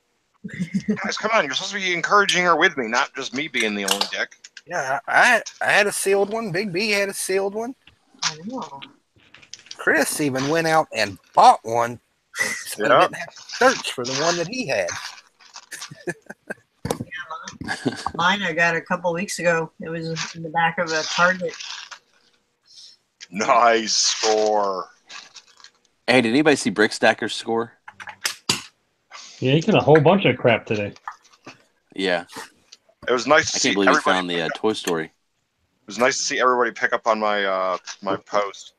Speaker 6: Guys, come on! You're supposed to be encouraging her with me, not just me being the only dick.
Speaker 3: Yeah, I had a sealed one. Big B had a sealed one.
Speaker 7: I know.
Speaker 3: Chris even went out and bought one so he
Speaker 6: Yeah.
Speaker 3: didn't have to search for the one that he had.
Speaker 7: Mine I got a couple weeks ago. It was in the back of a Target.
Speaker 6: Nice score.
Speaker 5: Hey, did anybody see Brick Stacker's score?
Speaker 2: Yeah, he got a whole bunch of crap today.
Speaker 5: Yeah,
Speaker 6: It was nice to
Speaker 5: I
Speaker 6: see
Speaker 5: can't believe he
Speaker 6: everybody.
Speaker 5: found the Toy Story.
Speaker 6: It was nice to see everybody pick up on my my post.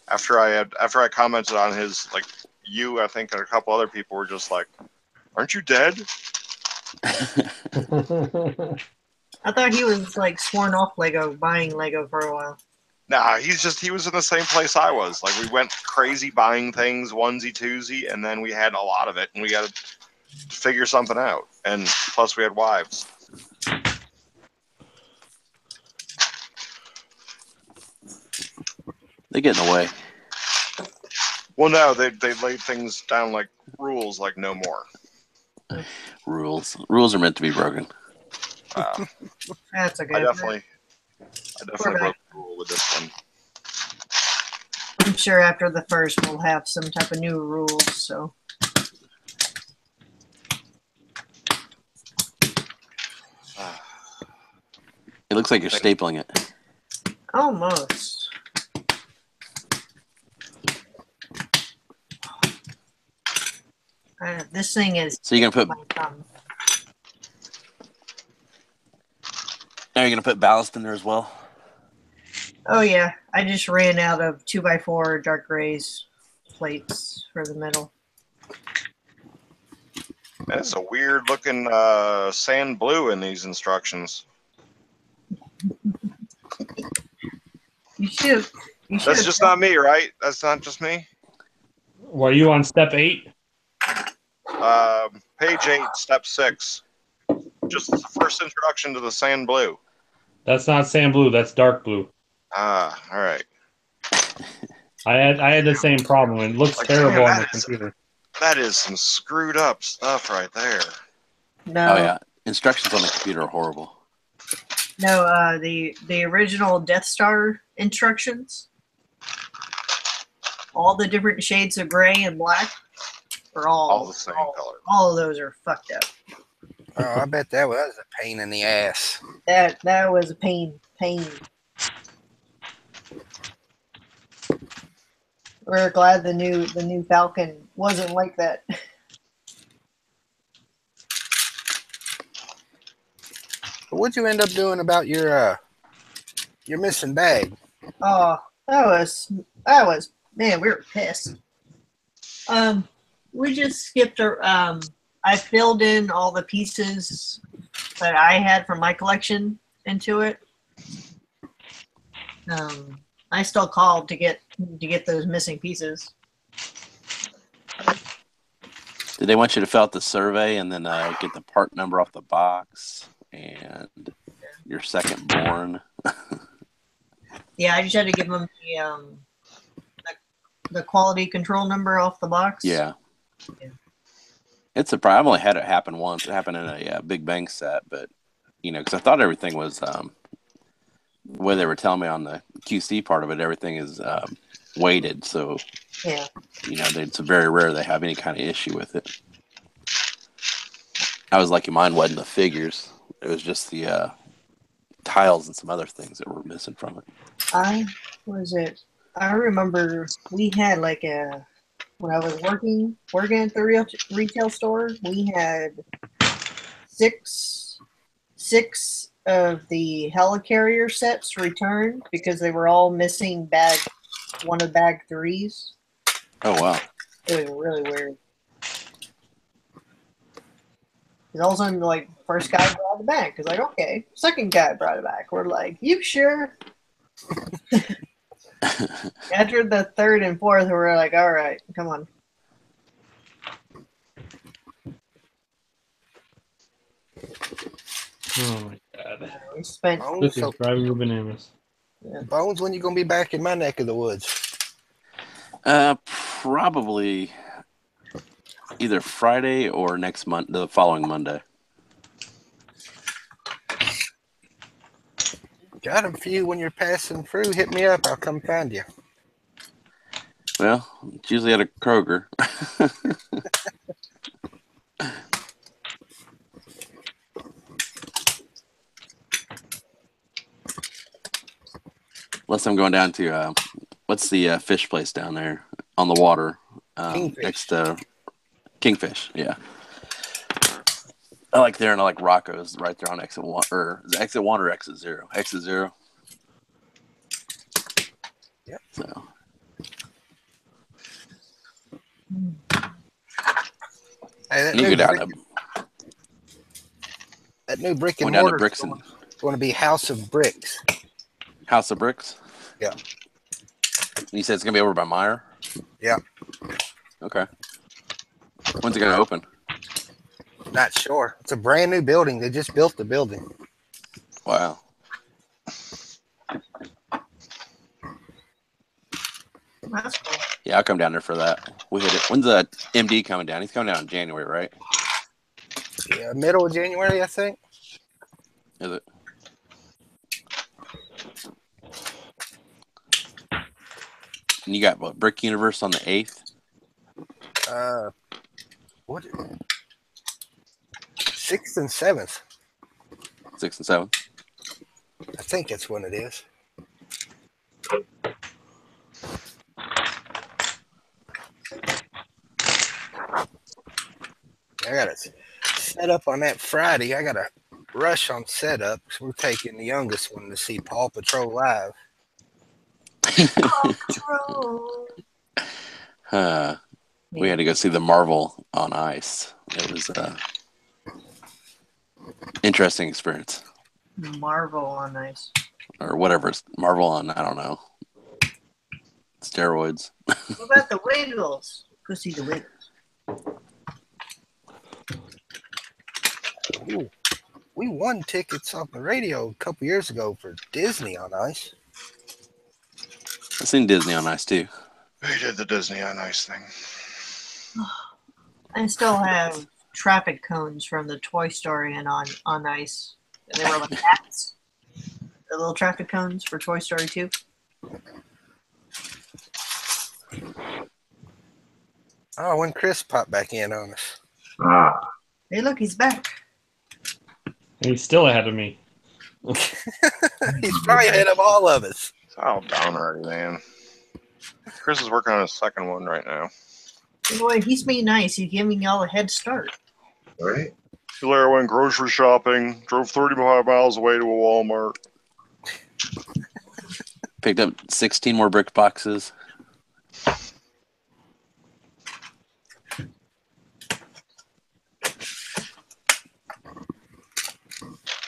Speaker 6: After I commented on his, like, you, I think, and a couple other people were just like, "Aren't you dead?"
Speaker 7: I thought he was like sworn off Lego, buying Lego for a while.
Speaker 6: Nah, he was in the same place I was. Like, we went crazy buying things, onesie, twosie, and then we had a lot of it, and we got to figure something out. And plus, we had wives.
Speaker 5: They get in the way.
Speaker 6: Well, no, they laid things down like rules, like no more.
Speaker 5: Rules are meant to be broken.
Speaker 7: That's okay.
Speaker 6: I definitely broke the rule with this one.
Speaker 7: I'm sure after the first we'll have some type of new rules. So
Speaker 5: It looks like you're stapling it.
Speaker 7: almost. This thing is.
Speaker 5: So you're gonna put
Speaker 7: my thumb.
Speaker 5: Now you're gonna put ballast in there as well.
Speaker 7: Oh yeah, I just ran out of 2x4 dark grays plates for the middle.
Speaker 6: That's a weird looking sand blue in these instructions.
Speaker 7: You should.
Speaker 6: That's just not me, right? That's not just me.
Speaker 2: Were you on step 8?
Speaker 6: Page 8, step 6. Just the first introduction to the sand blue.
Speaker 2: That's not sand blue. That's dark blue.
Speaker 6: Ah, all right.
Speaker 2: I had the same problem. It looks
Speaker 6: Like,
Speaker 2: terrible
Speaker 6: man,
Speaker 2: on the computer.
Speaker 6: That is some screwed up stuff right there.
Speaker 7: No.
Speaker 5: Oh yeah, instructions on the computer are horrible.
Speaker 7: No, the original Death Star instructions, all the different shades of gray and black are
Speaker 6: All the same color.
Speaker 7: All of those are fucked up.
Speaker 3: Oh, I bet that was a pain in the ass.
Speaker 7: That was a pain. We're glad the new Falcon wasn't like that.
Speaker 3: What'd you end up doing about your missing bag?
Speaker 7: Oh, that was man, we were pissed. We just skipped. I filled in all the pieces that I had from my collection into it. I still called to get those missing pieces.
Speaker 5: Did they want you to fill out the survey and then get the part number off the box and your second born?
Speaker 7: Yeah, I just had to give them the quality control number off the box.
Speaker 5: Yeah.
Speaker 7: Yeah.
Speaker 5: It's a problem. I've only had it happen once. It happened in a Big Bang set, but because I thought everything was the way they were telling me on the QC part of it, everything is weighted. So,
Speaker 7: Yeah.
Speaker 5: It's very rare they have any kind of issue with it. I was lucky mine wasn't the figures. It was just the tiles and some other things that were missing from it.
Speaker 7: I remember we had when I was working at the retail store, we had six of the helicarrier sets returned because they were all missing one of bag 3s.
Speaker 5: Oh, wow.
Speaker 7: It was really weird. Because all of a sudden, first guy brought it back. It's like, okay. Second guy brought it back. We're like, you sure? After the third and fourth, we're like, all right, come on.
Speaker 2: Oh my god.
Speaker 7: We spent.
Speaker 2: This is driving me bananas.
Speaker 7: Yeah.
Speaker 3: Bones, when you gonna be back in my neck of the woods?
Speaker 5: Probably either Friday or next month, the following Monday.
Speaker 3: Got a few when you're passing through. Hit me up. I'll come find you.
Speaker 5: Well, it's usually at a Kroger. Unless I'm going down to what's the fish place down there on the water next to Kingfish? Yeah, I like there, and I like Rocco's right there on exit 1, or is it exit 1 or exit 0? Exit 0.
Speaker 3: Yep.
Speaker 5: So.
Speaker 3: Hey,
Speaker 5: You go down
Speaker 3: that new brick and
Speaker 5: down to
Speaker 3: mortar
Speaker 5: Bricks
Speaker 3: is going to be House of Bricks.
Speaker 5: House of Bricks?
Speaker 3: Yeah.
Speaker 5: You said it's going to be over by Meyer?
Speaker 3: Yeah.
Speaker 5: Okay. When's it going to open?
Speaker 3: Not sure. It's a brand new building. They just built the building.
Speaker 5: Wow.
Speaker 7: That's cool.
Speaker 5: Yeah, I'll come down there for that. We hit it. When's the MD coming down? He's coming down in January, right?
Speaker 3: Yeah, middle of January, I think.
Speaker 5: Is it? And you got what, Brick Universe on the 8th?
Speaker 3: What? 6th and 7th.
Speaker 5: 6th and 7th?
Speaker 3: I think that's when it is. I got it set up on that Friday. I got to rush on setup because we're taking the youngest one to see Paw Patrol live.
Speaker 5: We had to go see the Marvel on Ice. It was interesting experience.
Speaker 7: Marvel on Ice.
Speaker 5: Or whatever. It's Marvel on, I don't know. Steroids.
Speaker 7: What about the Wiggles? Go see the Wiggles.
Speaker 3: Ooh, we won tickets off the radio a couple years ago for Disney on Ice.
Speaker 5: I've seen Disney on Ice too.
Speaker 6: We did the Disney on Ice thing.
Speaker 7: I still have traffic cones from the Toy Story and on Ice. They were like hats. The little traffic cones for Toy Story 2.
Speaker 3: Oh, when Chris popped back in on us.
Speaker 7: Hey, look, he's back.
Speaker 2: He's still ahead of me.
Speaker 3: He's probably ahead of all of us.
Speaker 6: It's all down already, man. Chris is working on his second one right now.
Speaker 7: Boy, he's being nice. He's giving y'all a head start.
Speaker 6: Right. Hilaire went grocery shopping, drove 35 miles away to a Walmart.
Speaker 5: Picked up 16 more brick boxes.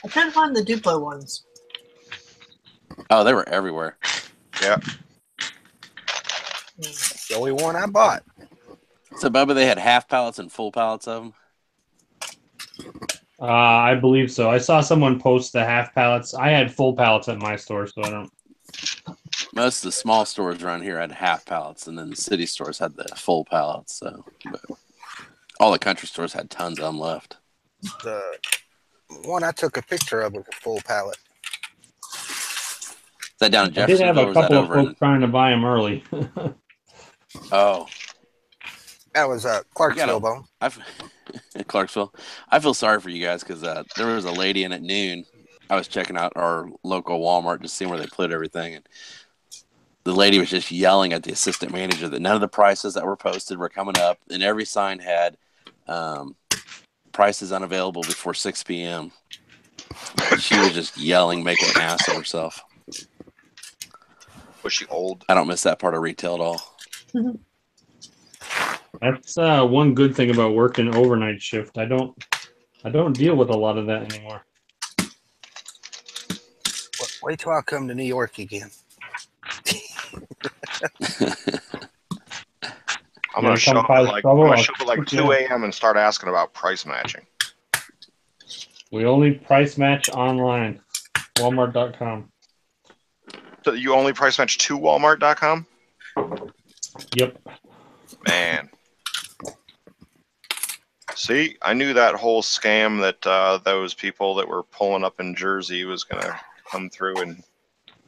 Speaker 7: I couldn't find the Duplo ones.
Speaker 5: Oh, they were everywhere.
Speaker 6: Yeah.
Speaker 3: The only one I bought.
Speaker 5: So, Bubba, they had half pallets and full pallets of them?
Speaker 2: I believe so. I saw someone post the half pallets. I had full pallets at my store, so I don't.
Speaker 5: Most of the small stores around here had half pallets, and then the city stores had the full pallets. So, but all the country stores had tons of them left.
Speaker 3: The one I took a picture of was a full pallet.
Speaker 5: Is that down in
Speaker 2: I did have
Speaker 5: Jeffersonville,
Speaker 2: a
Speaker 5: or is that
Speaker 2: couple of
Speaker 5: over
Speaker 2: folks
Speaker 5: in?
Speaker 2: trying to buy them early.
Speaker 5: Oh,
Speaker 3: That was Clarksville, Bone.
Speaker 5: in Clarksville. I feel sorry for you guys because there was a lady in at noon. I was checking out our local Walmart, just seeing where they put everything, and the lady was just yelling at the assistant manager that none of the prices that were posted were coming up, and every sign had prices unavailable before 6 p.m. She was just yelling, making an ass of herself.
Speaker 6: Was she old?
Speaker 5: I don't miss that part of retail at all.
Speaker 2: That's one good thing about working overnight shift. I don't deal with a lot of that anymore.
Speaker 3: Wait till I come to New York again.
Speaker 6: I'm gonna show up at like 2
Speaker 2: Yeah.
Speaker 6: a.m. and start asking about price matching.
Speaker 2: We only price match online. Walmart.com.
Speaker 6: So you only price match to Walmart.com?
Speaker 2: Yep.
Speaker 6: Man. See, I knew that whole scam that those people that were pulling up in Jersey was gonna come through and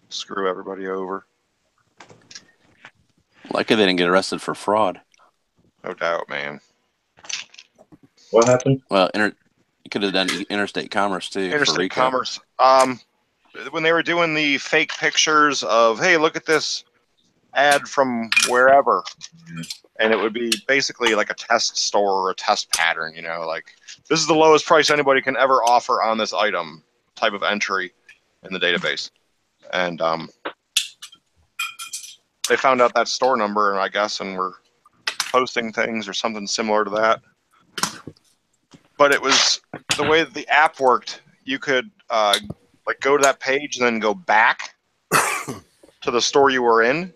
Speaker 6: screw everybody over.
Speaker 5: Lucky they didn't get arrested for fraud.
Speaker 6: No doubt, man.
Speaker 2: What happened?
Speaker 5: Well, you could have done interstate commerce too. For
Speaker 6: Interstate
Speaker 5: RICO.
Speaker 6: commerce. When they were doing the fake pictures of, hey, look at this ad from wherever, and it would be basically like a test store or a test pattern, you know, like this is the lowest price anybody can ever offer on this item type of entry in the database. And they found out that store number, I guess, and were posting things or something similar to that. But it was the way that the app worked. You could like go to that page and then go back to the store you were in,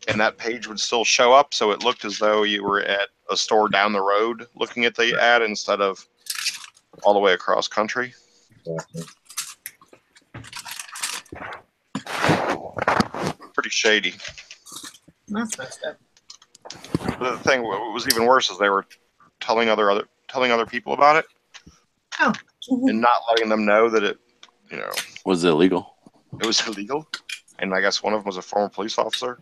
Speaker 6: and that page would still show up. So it looked as though you were at a store down the road looking at the ad instead of all the way across country. Pretty shady.
Speaker 7: That's messed up.
Speaker 6: But the thing what was even worse is they were telling other people about it.
Speaker 7: Oh.
Speaker 6: And not letting them know that it, you know,
Speaker 5: Was it illegal?
Speaker 6: it was illegal. And I guess one of them was a former police officer.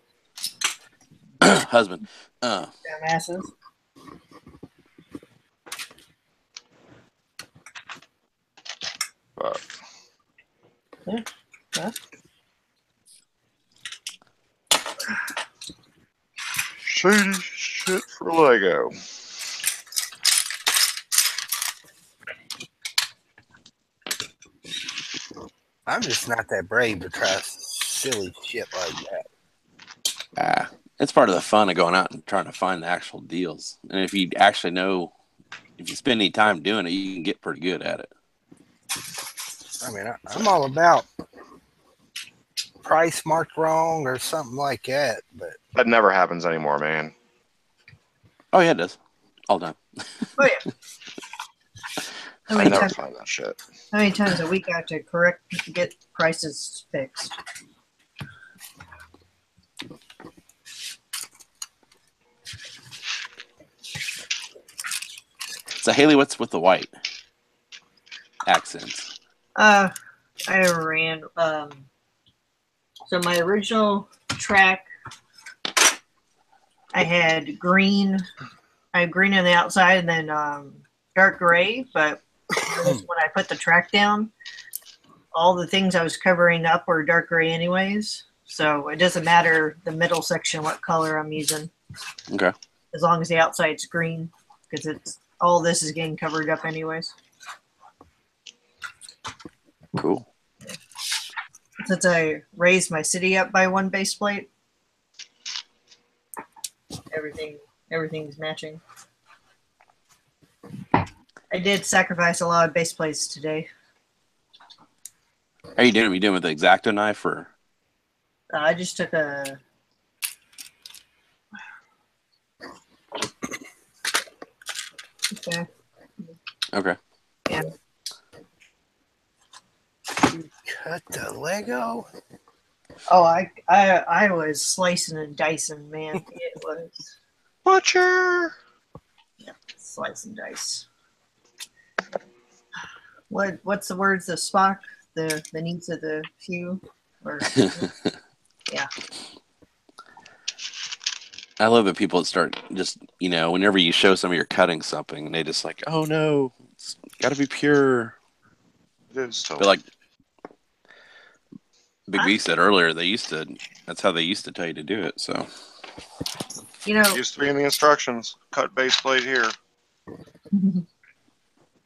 Speaker 5: Husband.
Speaker 7: Dumbasses.
Speaker 6: But
Speaker 7: Yeah. Huh?
Speaker 6: shady shit for Lego.
Speaker 3: I'm just not that brave to try silly shit like that.
Speaker 5: It's part of the fun of going out and trying to find the actual deals. And if you actually know, if you spend any time doing it, you can get pretty good at it.
Speaker 3: I mean, I'm all about price marked wrong or something like that, but
Speaker 6: That never happens anymore, man.
Speaker 5: Oh yeah, it does. All the time.
Speaker 7: Oh yeah. How
Speaker 6: I
Speaker 7: many,
Speaker 6: never
Speaker 7: times,
Speaker 6: find that shit.
Speaker 7: how many times a week I have to get prices fixed?
Speaker 5: So Haley, what's with the white accents?
Speaker 7: I ran. So my original track, I had green. I had green on the outside and then dark gray. But when I put the track down, all the things I was covering up were dark gray anyways. So it doesn't matter the middle section what color I'm using.
Speaker 5: Okay.
Speaker 7: As long as the outside's green, because it's all this is getting covered up anyways.
Speaker 5: Cool.
Speaker 7: Since I raised my city up by one base plate, everything's matching. I did sacrifice a lot of base plates today.
Speaker 5: How are you doing? Are you doing with the X-Acto knife or?
Speaker 7: I just took a. Okay.
Speaker 5: Okay.
Speaker 7: Yeah.
Speaker 3: cut the Lego.
Speaker 7: Oh, I was slicing and dicing, man. It was
Speaker 6: Butcher.
Speaker 7: slice and dice. What's the words? The Spock, the needs of the few. Or, yeah.
Speaker 5: I love the people that start just, whenever you show somebody you're cutting something, and they just like, oh no, it's got to be pure.
Speaker 6: It is so.
Speaker 5: But like Big B said earlier, that's how they used to tell you to do it. So,
Speaker 6: It used to be in the instructions. Cut base plate here.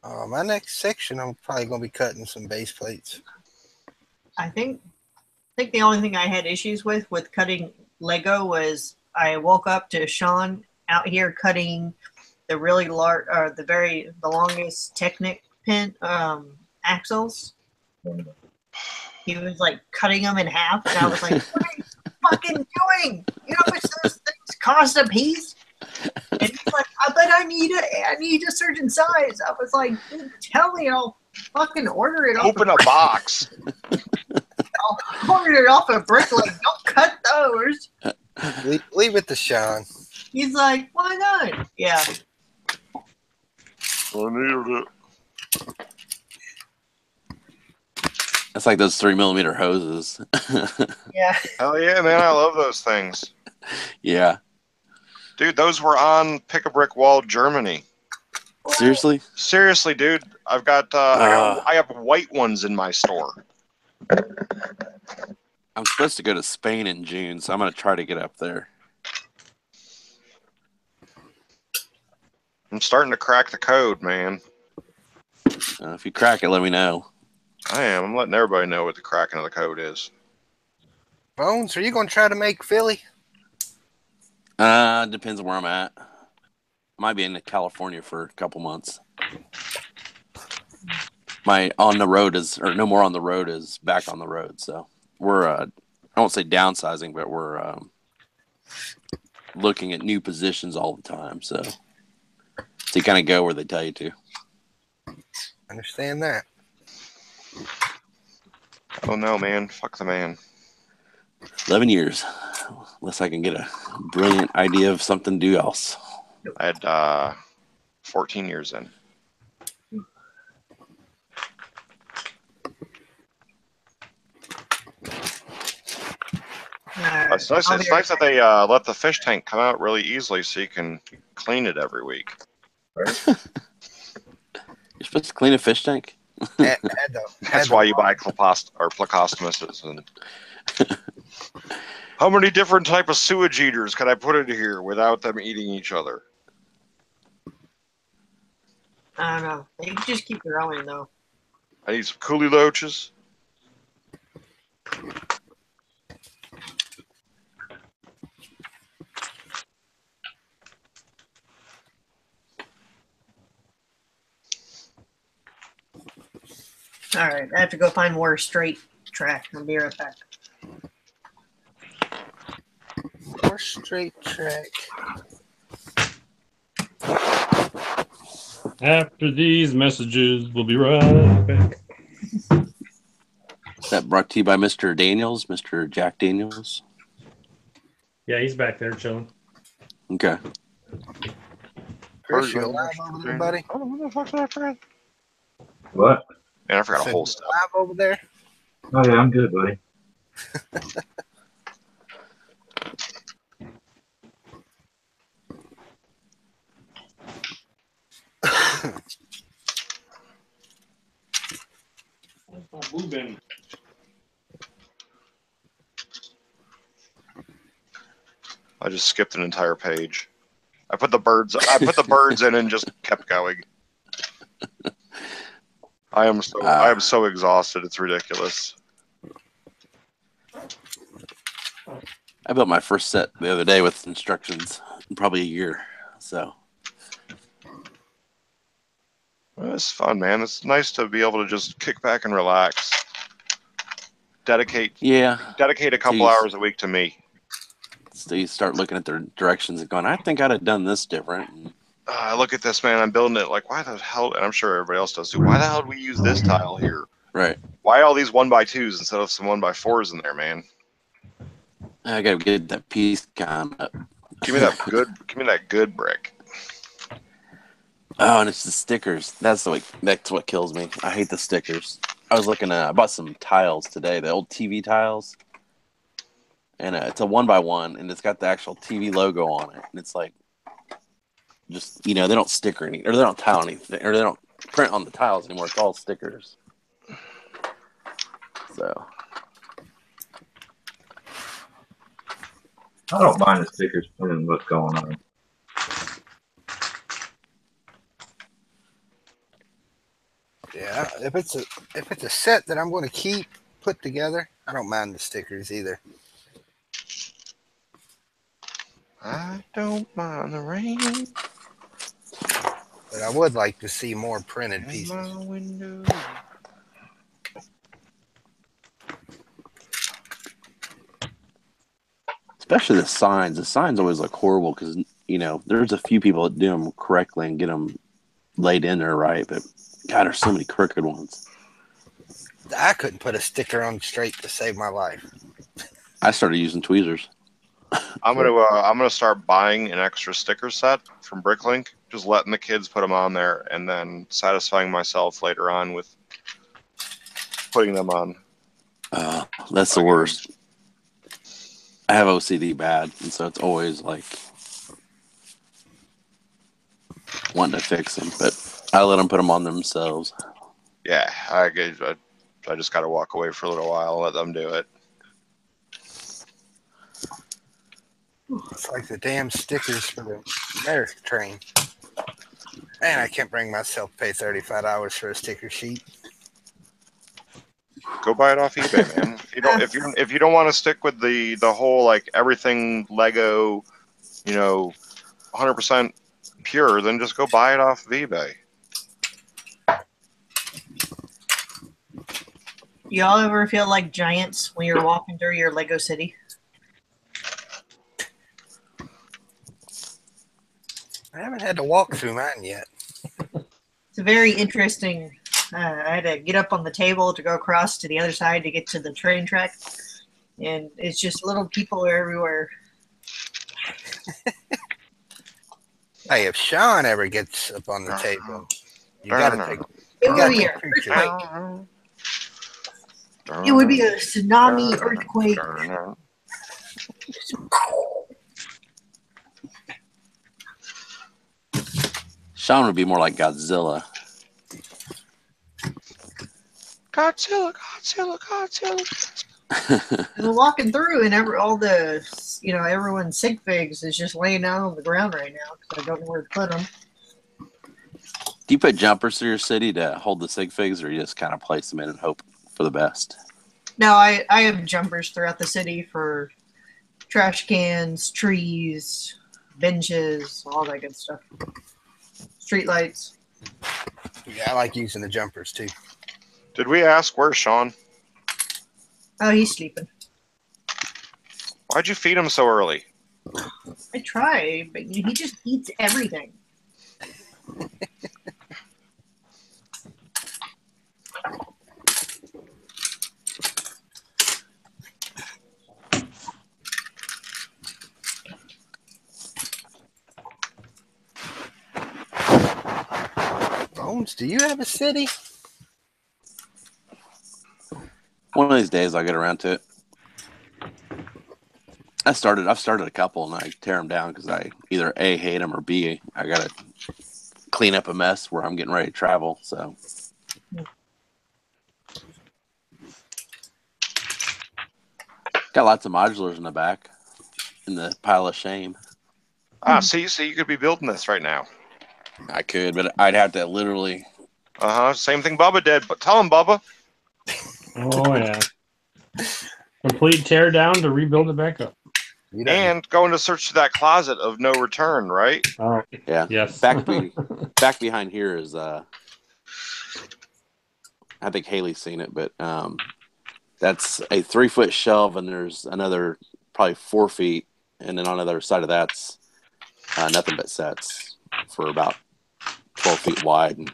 Speaker 3: My next section, I'm probably going to be cutting some base plates.
Speaker 7: I think the only thing I had issues with cutting Lego was I woke up to Sean out here cutting the really large, or the longest Technic pin axles. He was like cutting them in half, and I was like, "What are you fucking doing? You know how much those things cost a piece?" And he's like, "But I need a certain size." I was like, "Dude, tell me, I'll fucking order it."
Speaker 6: Open a box.
Speaker 7: I'll order it off a brick. Like, don't cut those.
Speaker 3: Leave it to Sean.
Speaker 7: He's like, "Why not?" Yeah.
Speaker 6: I needed it.
Speaker 5: that's like those 3mm hoses.
Speaker 7: Yeah.
Speaker 6: Hell yeah, man! I love those things.
Speaker 5: Yeah.
Speaker 6: Dude, those were on Pick a Brick Wall, Germany.
Speaker 5: Seriously?
Speaker 6: Seriously, dude. I've got I have white ones in my store.
Speaker 5: I'm supposed to go to Spain in June, so I'm going to try to get up there.
Speaker 6: I'm starting to crack the code, man.
Speaker 5: If you crack it, let me know.
Speaker 6: I am. I'm letting everybody know what the cracking of the code is.
Speaker 3: Bones, are you going to try to make Philly?
Speaker 5: Depends on where I'm at. I might be in California for a couple months. My on the road no more on the road is back on the road. So we're, I won't say downsizing, but we're looking at new positions all the time. So you kind of go where they tell you to.
Speaker 3: Understand that.
Speaker 6: Oh no, man. Fuck the man.
Speaker 5: 11 years. Unless I can get a brilliant idea of something to do else.
Speaker 6: I had 14 years in. It's nice that they let the fish tank come out really easily so you can clean it every week.
Speaker 5: You're supposed to clean a fish tank?
Speaker 6: That's why you buy plecostomuses. And how many different type of sewage eaters can I put in here without them eating each other?
Speaker 7: I don't know. They can just keep growing, though.
Speaker 6: I need some coolie loaches.
Speaker 7: All right, I have to go find more straight track. I'll be right back.
Speaker 3: More straight track.
Speaker 2: After these messages, we'll be right back.
Speaker 5: Is that brought to you by Mr. Daniels, Mr. Jack Daniels?
Speaker 2: Yeah, he's back there chilling.
Speaker 5: Okay.
Speaker 3: Chris, you alive over there, buddy?
Speaker 6: Oh, what the fuck's that, friend?
Speaker 4: What?
Speaker 6: Man, I forgot a whole stuff.
Speaker 3: Alive over there?
Speaker 4: Oh yeah, I'm good, buddy.
Speaker 2: Moving.
Speaker 6: I just skipped an entire page. I put the birds in and just kept going. I am so exhausted, it's ridiculous.
Speaker 5: I built my first set the other day with instructions in probably a year. So
Speaker 6: Well, it's fun, man. It's nice to be able to just kick back and relax. Dedicate a couple hours a week to me.
Speaker 5: So you start looking at their directions and going, I think I'd have done this different.
Speaker 6: I look at this, man. I'm building it like, why the hell? And I'm sure everybody else does too. Why the hell do we use this tile here?
Speaker 5: Right.
Speaker 6: Why all these 1x2s instead of some 1x4s in there, man?
Speaker 5: I gotta get that piece kind up.
Speaker 6: Give me that good. Give me that good brick.
Speaker 5: Oh, and it's the stickers. That's what kills me. I hate the stickers. I was looking at. I bought some tiles today, the old TV tiles, and it's a 1x1, and it's got the actual TV logo on it, and it's like, just they don't sticker any, or they don't tile anything, or they don't print on the tiles anymore. It's all stickers. So
Speaker 4: I don't mind the stickers printing what's going on.
Speaker 3: Yeah, if it's a set that I'm going to keep put together, I don't mind the stickers either.
Speaker 6: I don't mind the rain
Speaker 3: But I would like to see more printed
Speaker 6: in
Speaker 3: pieces.
Speaker 6: my window.
Speaker 5: especially the signs. The signs always look horrible because there's a few people that do them correctly and get them laid in there right, but God, there's so many crooked ones.
Speaker 3: I couldn't put a sticker on straight to save my life.
Speaker 5: I started using tweezers.
Speaker 6: I'm gonna start buying an extra sticker set from Bricklink, just letting the kids put them on there, and then satisfying myself later on with putting them on.
Speaker 5: That's the worst. I have OCD bad, and so it's always like wanting to fix them, but I let them put them on themselves.
Speaker 6: Yeah, I just got to walk away for a little while and let them do it.
Speaker 3: It's like the damn stickers for the America train. Man, I can't bring myself to pay $35 for a sticker sheet.
Speaker 6: Go buy it off eBay, man. If you don't want to stick with the whole like everything Lego, 100% pure, then just go buy it off of eBay.
Speaker 7: Y'all ever feel like giants when you're walking through your Lego city?
Speaker 3: I haven't had to walk through mine yet.
Speaker 7: It's a very interesting. I had to get up on the table to go across to the other side to get to the train track, and it's just little people everywhere.
Speaker 3: Hey, if Sean ever gets up on the table, you got to take.
Speaker 7: It would be an earthquake. It would be a tsunami earthquake.
Speaker 5: Sean would be more like Godzilla.
Speaker 6: Godzilla.
Speaker 7: We're walking through, and everyone's sig figs is just laying down on the ground right now because I don't know where to put them.
Speaker 5: Do you put jumpers through your city to hold the sig figs, or you just kind of place them in and hope for the best?
Speaker 7: No, I have jumpers throughout the city for trash cans, trees, benches, all that good stuff. Street lights.
Speaker 3: Yeah, I like using the jumpers too.
Speaker 6: Did we ask where's Sean?
Speaker 7: Oh, he's sleeping.
Speaker 6: Why'd you feed him so early?
Speaker 7: I try, but he just eats everything.
Speaker 3: Bones, do you have a city?
Speaker 5: One of these days I'll get around to it. I've started a couple and I tear them down because I either A, hate them, or B, I got to clean up a mess where I'm getting ready to travel. So got lots of modulars in the back in the pile of shame.
Speaker 6: See, you could be building this right now.
Speaker 5: I could, but I'd have to literally.
Speaker 6: Same thing Bubba did, but tell him, Bubba.
Speaker 2: Oh yeah. Complete tear down to rebuild it back up.
Speaker 6: And go into search to that closet of no return, right?
Speaker 2: Oh
Speaker 5: Yeah.
Speaker 2: yes.
Speaker 5: Back behind here is I think Haley's seen it, but that's a 3-foot shelf, and there's another probably 4 feet, and then on the other side of that's nothing but sets for about 12 feet wide and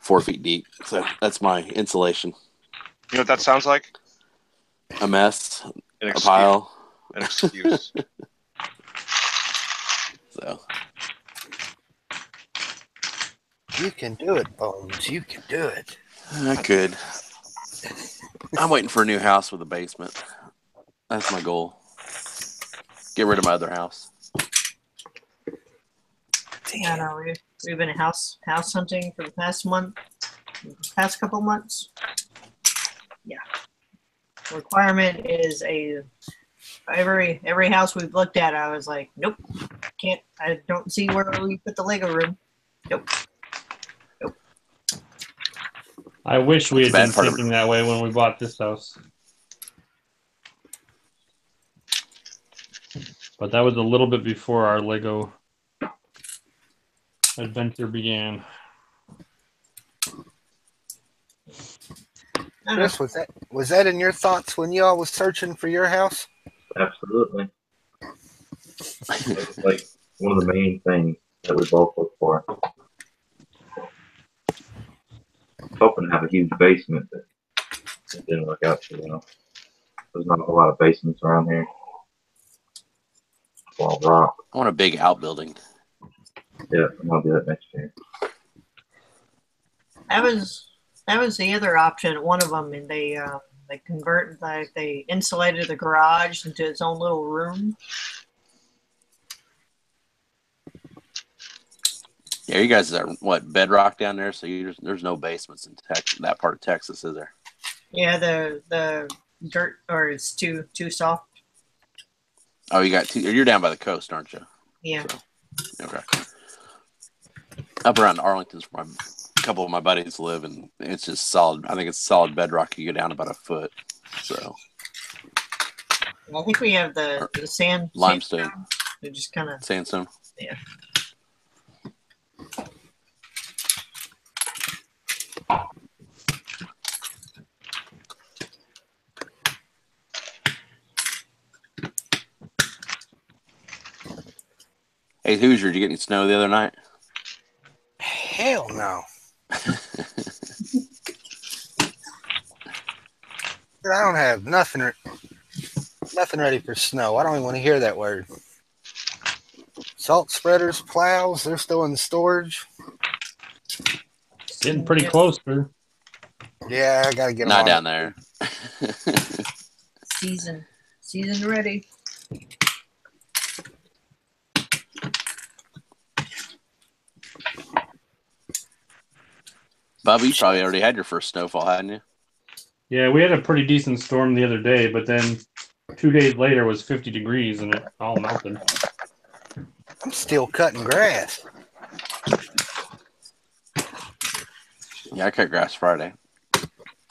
Speaker 5: 4 feet deep. So that's my insulation.
Speaker 6: You know what that sounds like?
Speaker 5: A mess,
Speaker 6: An
Speaker 5: a
Speaker 6: excuse.
Speaker 5: pile.
Speaker 6: An excuse.
Speaker 5: So
Speaker 3: You can do it, Bones. You can do it.
Speaker 5: I could. I'm waiting for a new house with a basement. That's my goal. Get rid of my other house.
Speaker 7: Yeah, no, we've been house hunting for the past couple months. Yeah. Requirement is every house we've looked at, I was like, nope, can't. I don't see where we put the Lego room. Nope.
Speaker 2: I wish we had
Speaker 5: Bad
Speaker 2: been
Speaker 5: part of
Speaker 2: thinking that way when we bought this house. But that was a little bit before our Lego adventure began.
Speaker 3: Chris, was that in your thoughts when y'all was searching for your house?
Speaker 4: Absolutely. It was like one of the main things that we both look for. I was hoping to have a huge basement, but it didn't work out too well. There's not a whole lot of basements around here. It's all rock.
Speaker 5: I want a big outbuilding.
Speaker 4: Yeah, I'm gonna do that next year.
Speaker 7: That was the other option. One of them, and they insulated the garage into its own little room.
Speaker 5: Yeah, you guys are what, bedrock down there? So there's no basements in that part of Texas, is there?
Speaker 7: Yeah, the dirt, or it's too soft.
Speaker 5: Oh, you're down by the coast, aren't you?
Speaker 7: Yeah.
Speaker 5: So, okay. Up around Arlington's where a couple of my buddies live, and it's just solid. I think it's solid bedrock. You go down about a foot. So
Speaker 7: I think we have the sand
Speaker 5: limestone.
Speaker 7: They just kind of
Speaker 5: Sandstone.
Speaker 7: Yeah.
Speaker 5: Hey, Hoosier, did you get any snow the other night?
Speaker 3: Hell no. I don't have nothing ready for snow. I don't even want to hear that word. Salt spreaders, plows, they're still in storage.
Speaker 2: Getting pretty close, man.
Speaker 3: Yeah, I gotta get them
Speaker 5: Not
Speaker 3: on.
Speaker 5: down there.
Speaker 7: season ready.
Speaker 5: Bubba, you probably already had your first snowfall, hadn't you?
Speaker 2: Yeah, we had a pretty decent storm the other day, but then 2 days later it was 50 degrees and it all melted.
Speaker 3: I'm still cutting grass.
Speaker 5: Yeah, I cut grass Friday.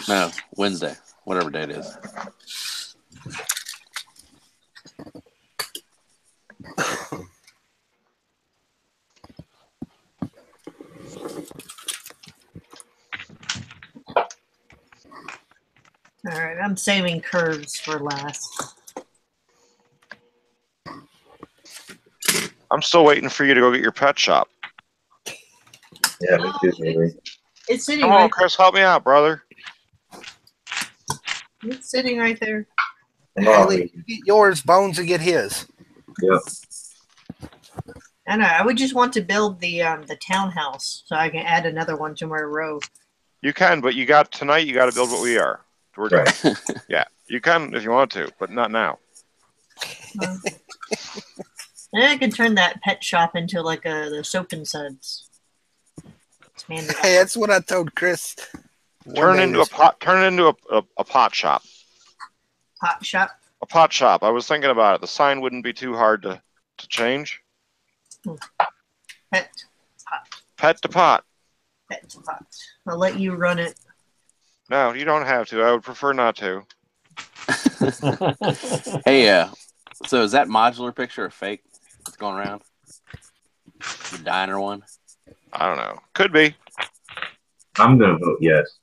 Speaker 5: No, Wednesday, whatever day it is.
Speaker 7: All right, I'm saving curves for last.
Speaker 6: I'm still waiting for you to go get your pet shop.
Speaker 4: Yeah, me too, maybe.
Speaker 7: It's sitting
Speaker 6: Come on,
Speaker 7: right.
Speaker 6: Chris, help me out, brother.
Speaker 7: It's sitting right there.
Speaker 3: Haley, you get yours, Bones will get his.
Speaker 4: Yep.
Speaker 7: I know. I would just want to build the townhouse so I can add another one to my row.
Speaker 6: You can, but you got to build what we are. We're done.
Speaker 4: Right.
Speaker 6: Yeah, you can if you want to, but not now.
Speaker 7: Then I can turn that pet shop into like the soap and suds. Expand it
Speaker 3: Hey,
Speaker 7: out.
Speaker 3: that's what I told Chris.
Speaker 6: Turn it into a pot shop.
Speaker 7: Pot shop.
Speaker 6: A pot shop. I was thinking about it. The sign wouldn't be too hard to change.
Speaker 7: Pet
Speaker 6: Pet to pot.
Speaker 7: Pet to pot. I'll let you run it.
Speaker 6: No, you don't have to. I would prefer not to.
Speaker 5: Hey, so is that modular picture a fake that's going around? The diner one?
Speaker 6: I don't know. Could be.
Speaker 4: I'm gonna vote yes.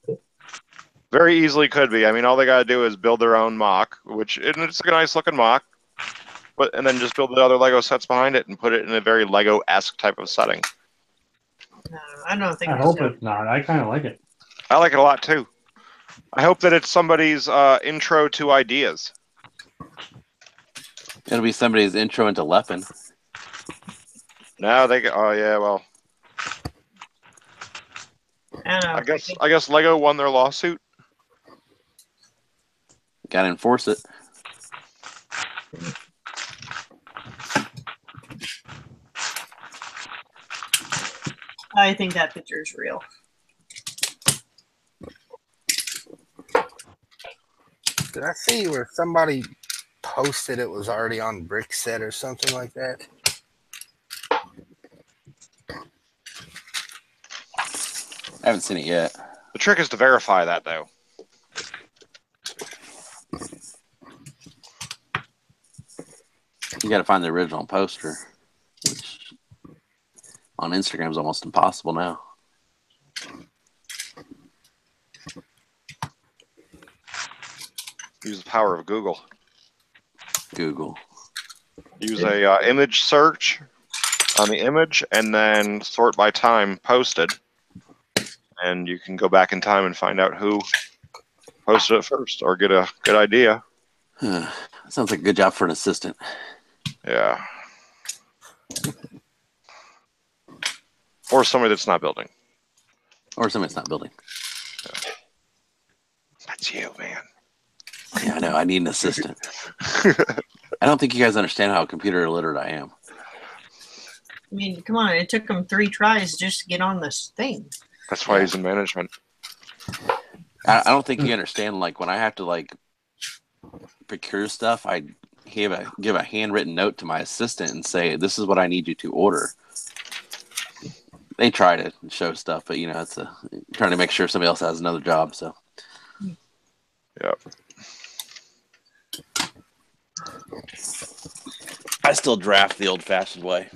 Speaker 6: Very easily could be. I mean, all they gotta do is build their own mock, and it's a nice looking mock, and then just build the other Lego sets behind it and put it in a very Lego-esque type of setting.
Speaker 7: No, I don't think.
Speaker 2: I hope it's not. I kind of like it.
Speaker 6: I like it a lot too. I hope that it's somebody's intro to ideas.
Speaker 5: It'll be somebody's intro into Leppin.
Speaker 6: Now they go. Oh yeah, well,
Speaker 7: I don't know.
Speaker 6: I guess Lego won their lawsuit.
Speaker 5: Got to enforce it.
Speaker 7: I think that picture is real.
Speaker 3: Did I see where somebody posted it was already on brick set or something like that?
Speaker 5: I haven't seen it yet.
Speaker 6: The trick is to verify that, though.
Speaker 5: You got to find the original poster, which on Instagram is almost impossible now.
Speaker 6: Use the power of Google.
Speaker 5: Google.
Speaker 6: Use a image search on the image and then sort by time posted. And you can go back in time and find out who posted it first or get a good idea.
Speaker 5: Sounds like a good job for an assistant.
Speaker 6: Yeah. Or somebody that's not building.
Speaker 5: Or somebody's not building.
Speaker 6: Yeah. That's you, man.
Speaker 5: Yeah, I know. I need an assistant. I don't think you guys understand how computer illiterate I am.
Speaker 7: I mean, come on, it took him 3 tries just to get on this thing.
Speaker 6: That's why he's in management.
Speaker 5: I don't think you understand. Like when I have to like procure stuff, I give a handwritten note to my assistant and say, "This is what I need you to order." They try to show stuff, but it's trying to make sure somebody else has another job. So,
Speaker 6: Yep.
Speaker 5: I still draft the old-fashioned way.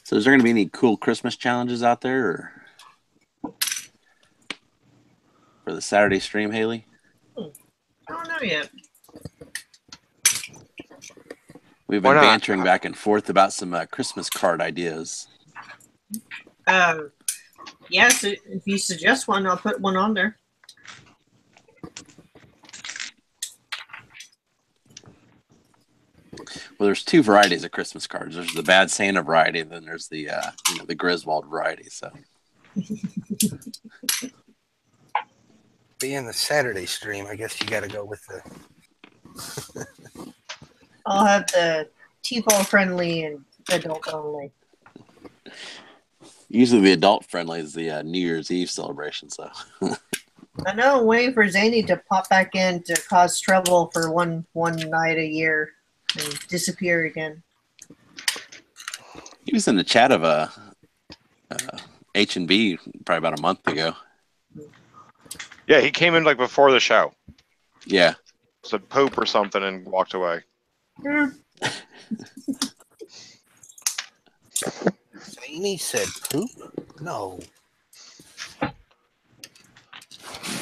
Speaker 5: So is there going to be any cool Christmas challenges out there for the Saturday stream, Haley?
Speaker 7: I don't know yet.
Speaker 5: We've been bantering back and forth about some Christmas card ideas.
Speaker 7: Yes, if you suggest one, I'll put one on there.
Speaker 5: Well, there's 2 varieties of Christmas cards. There's the Bad Santa variety, and then there's the the Griswold variety. So,
Speaker 3: Being the Saturday stream, I guess you got to go with the.
Speaker 7: I'll have the TFOL friendly and adult only.
Speaker 5: Usually the adult friendly is the New Year's Eve celebration. So,
Speaker 7: I know I'm waiting for Zany to pop back in to cause trouble for one night a year and disappear again.
Speaker 5: he was in the chat of H&B probably about a month ago.
Speaker 6: Yeah, he came in like before the show.
Speaker 5: Yeah.
Speaker 6: Said poop or something and walked away.
Speaker 3: Zany said poop? No.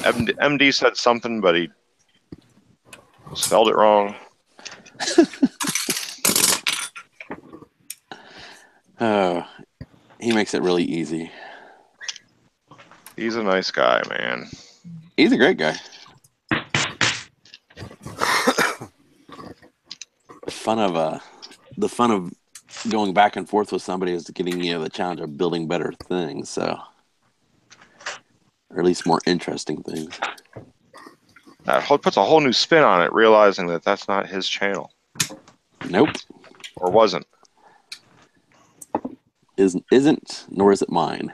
Speaker 6: MD said something, but he spelled it wrong.
Speaker 5: Oh, he makes it really easy.
Speaker 6: He's a nice guy, man.
Speaker 5: He's a great guy. The fun of going back and forth with somebody is getting the challenge of building better things. So, or at least more interesting things.
Speaker 6: That puts a whole new spin on it, realizing that that's not his channel.
Speaker 5: Nope.
Speaker 6: Or wasn't.
Speaker 5: Isn't, nor is it mine.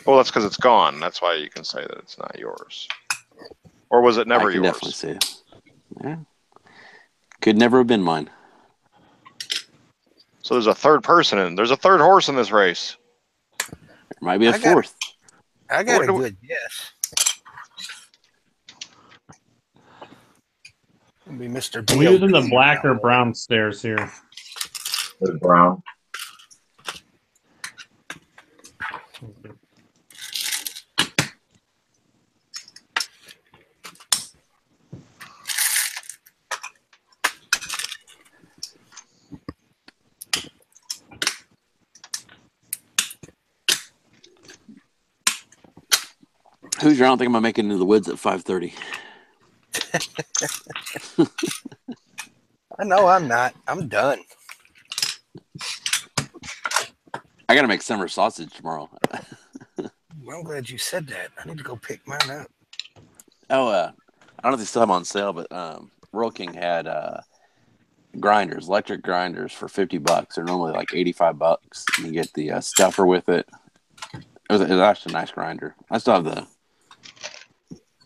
Speaker 6: Well, that's because it's gone. That's why you can say that it's not yours. Or was it never
Speaker 5: I can
Speaker 6: yours?
Speaker 5: definitely say it. Yeah. Could never have been mine.
Speaker 6: So there's a third person in. There's a third horse in this race.
Speaker 5: There might be a fourth.
Speaker 3: I got a good guess. It'll be Mr.
Speaker 2: Are we using the black or brown stairs here?
Speaker 4: It's brown.
Speaker 5: Hoosier, I don't think I'm gonna make it into the woods at 5:30.
Speaker 3: I know I'm not. I'm done.
Speaker 5: I gotta make summer sausage tomorrow.
Speaker 3: Well, I'm glad you said that. I need to go pick mine up.
Speaker 5: Oh, I don't know if they still have them on sale, but Rural King had grinders, electric grinders for $50. They're normally like $85. You get the stuffer with it. It was actually a nice grinder. I still have the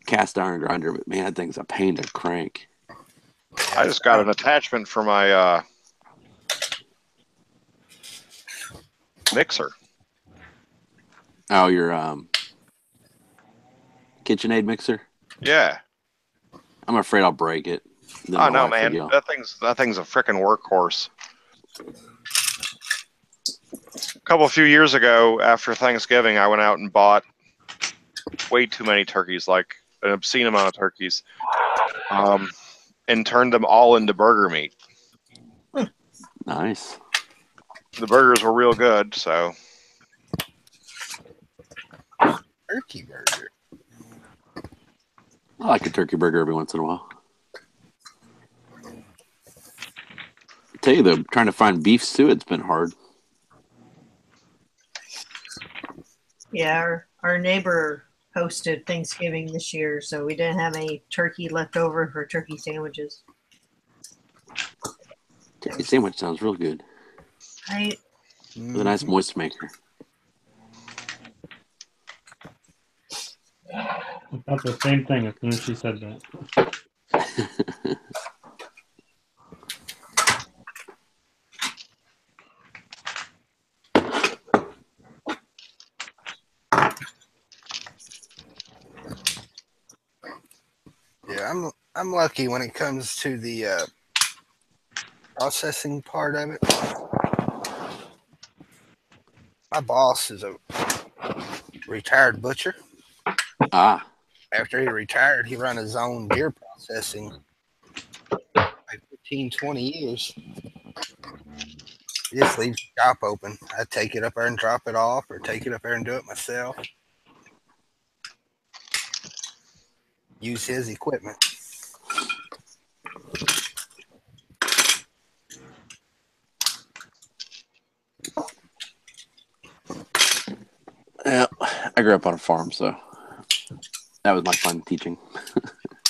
Speaker 5: cast iron grinder, but man, that thing's a pain to crank.
Speaker 6: I just got an attachment for my mixer.
Speaker 5: Oh, your KitchenAid mixer?
Speaker 6: Yeah.
Speaker 5: I'm afraid I'll break it. Then
Speaker 6: Oh
Speaker 5: my
Speaker 6: no,
Speaker 5: wife
Speaker 6: man,
Speaker 5: will yell.
Speaker 6: that thing's a freaking workhorse. A few years ago, after Thanksgiving, I went out and bought way too many turkeys, like an obscene amount of turkeys, and turned them all into burger meat.
Speaker 5: Nice.
Speaker 6: The burgers were real good, so.
Speaker 3: Turkey burger.
Speaker 5: I like a turkey burger every once in a while. I tell you though, trying to find beef suet's been hard.
Speaker 7: Yeah, our neighbor hosted Thanksgiving this year, so we didn't have any turkey left over for turkey sandwiches.
Speaker 5: Turkey sandwich sounds real good.
Speaker 7: Right?
Speaker 5: With a nice moist maker.
Speaker 2: I thought the same thing as soon as she said that.
Speaker 3: Yeah, I'm lucky when it comes to the processing part of it. My boss is a retired butcher.
Speaker 5: Ah.
Speaker 3: After he retired, he ran his own deer processing like 15, 20 years. He just leaves the shop open. I take it up there and drop it off, or take it up there and do it myself. Use his equipment.
Speaker 5: Yeah, I grew up on a farm, so that was my fun teaching.
Speaker 3: Don't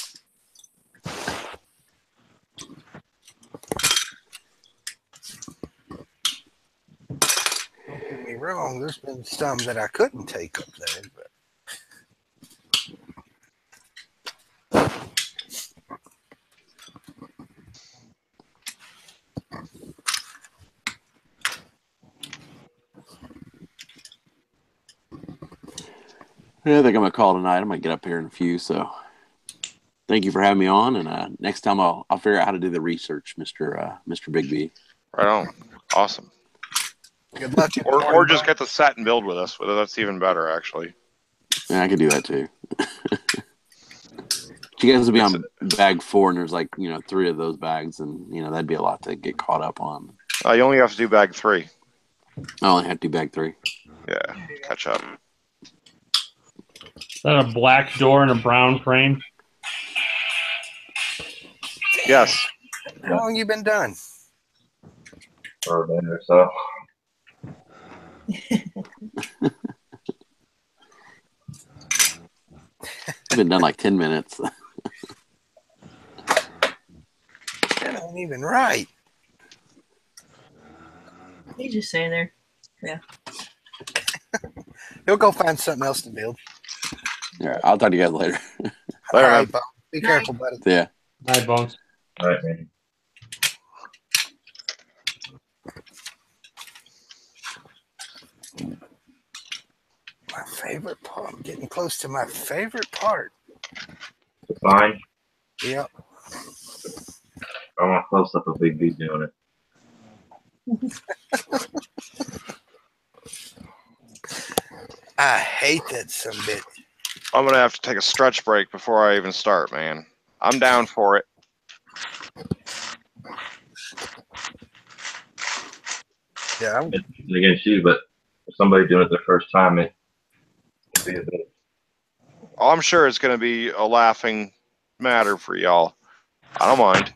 Speaker 3: get me wrong, there's been some that I couldn't take up there, but
Speaker 5: Yeah, I think I'm gonna call tonight. I'm gonna get up here in a few. So, thank you for having me on. And next time I'll figure out how to do the research, Mr. Big B.
Speaker 6: Right on. Awesome.
Speaker 3: good luck.
Speaker 6: Or just get the set and build with us. That's even better, actually.
Speaker 5: Yeah, I could do that too. You guys will be on bag 4, and there's like 3 of those bags, and that'd be a lot to get caught up on.
Speaker 6: You only have to do bag 3.
Speaker 5: I only have to do bag 3.
Speaker 6: Yeah, catch up.
Speaker 2: Is that a black door and a brown frame?
Speaker 6: Yes.
Speaker 3: How long you been done?
Speaker 4: For a minute or so.
Speaker 5: I've been done like 10 minutes.
Speaker 3: That ain't even right.
Speaker 7: He's just saying there. Yeah.
Speaker 3: He'll go find something else to build.
Speaker 5: All right, I'll talk to you guys later.
Speaker 3: All right, Bob. Be careful, buddy.
Speaker 5: Yeah.
Speaker 2: Bye, Bones.
Speaker 4: All right, man.
Speaker 3: My favorite part. I'm getting close to my favorite part.
Speaker 4: Fine.
Speaker 3: Yep.
Speaker 4: I want close up of Big B doing it.
Speaker 3: I hate that some bitch.
Speaker 6: I'm going to have to take a stretch break before I even start, man. I'm down for it.
Speaker 3: Yeah.
Speaker 4: It's against you, but for somebody doing it the first time, it can be a bit.
Speaker 6: I'm sure it's going to be a laughing matter for y'all. I don't mind.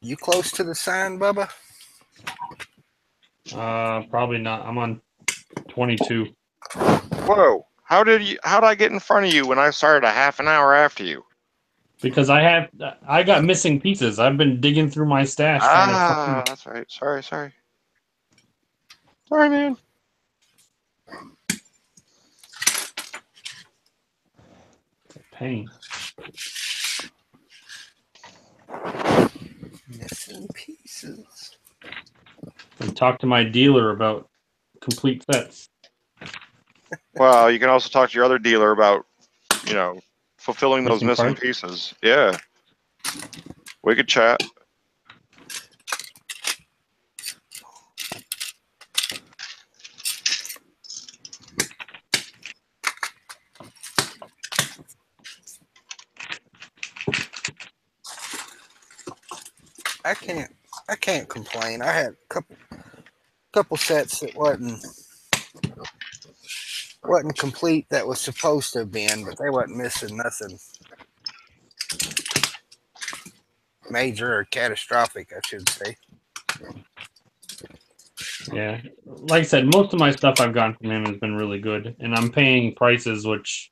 Speaker 3: You close to the sign, Bubba?
Speaker 2: Probably not. I'm on 22.
Speaker 6: Whoa! How did I get in front of you when I started a half an hour after you?
Speaker 2: Because I got missing pieces. I've been digging through my stash trying to find
Speaker 6: That's right. Sorry, man.
Speaker 2: paint.
Speaker 3: Missing pieces.
Speaker 2: And talk to my dealer about complete sets.
Speaker 6: Well, you can also talk to your other dealer about, fulfilling those
Speaker 2: Missing
Speaker 6: missing
Speaker 2: parts?
Speaker 6: pieces. Yeah. We could chat.
Speaker 3: I can't complain. I had a couple sets that wasn't complete that was supposed to have been, but they wasn't missing nothing major or catastrophic, I should say.
Speaker 2: Yeah. Like I said, most of my stuff I've gotten from him has been really good. And I'm paying prices which,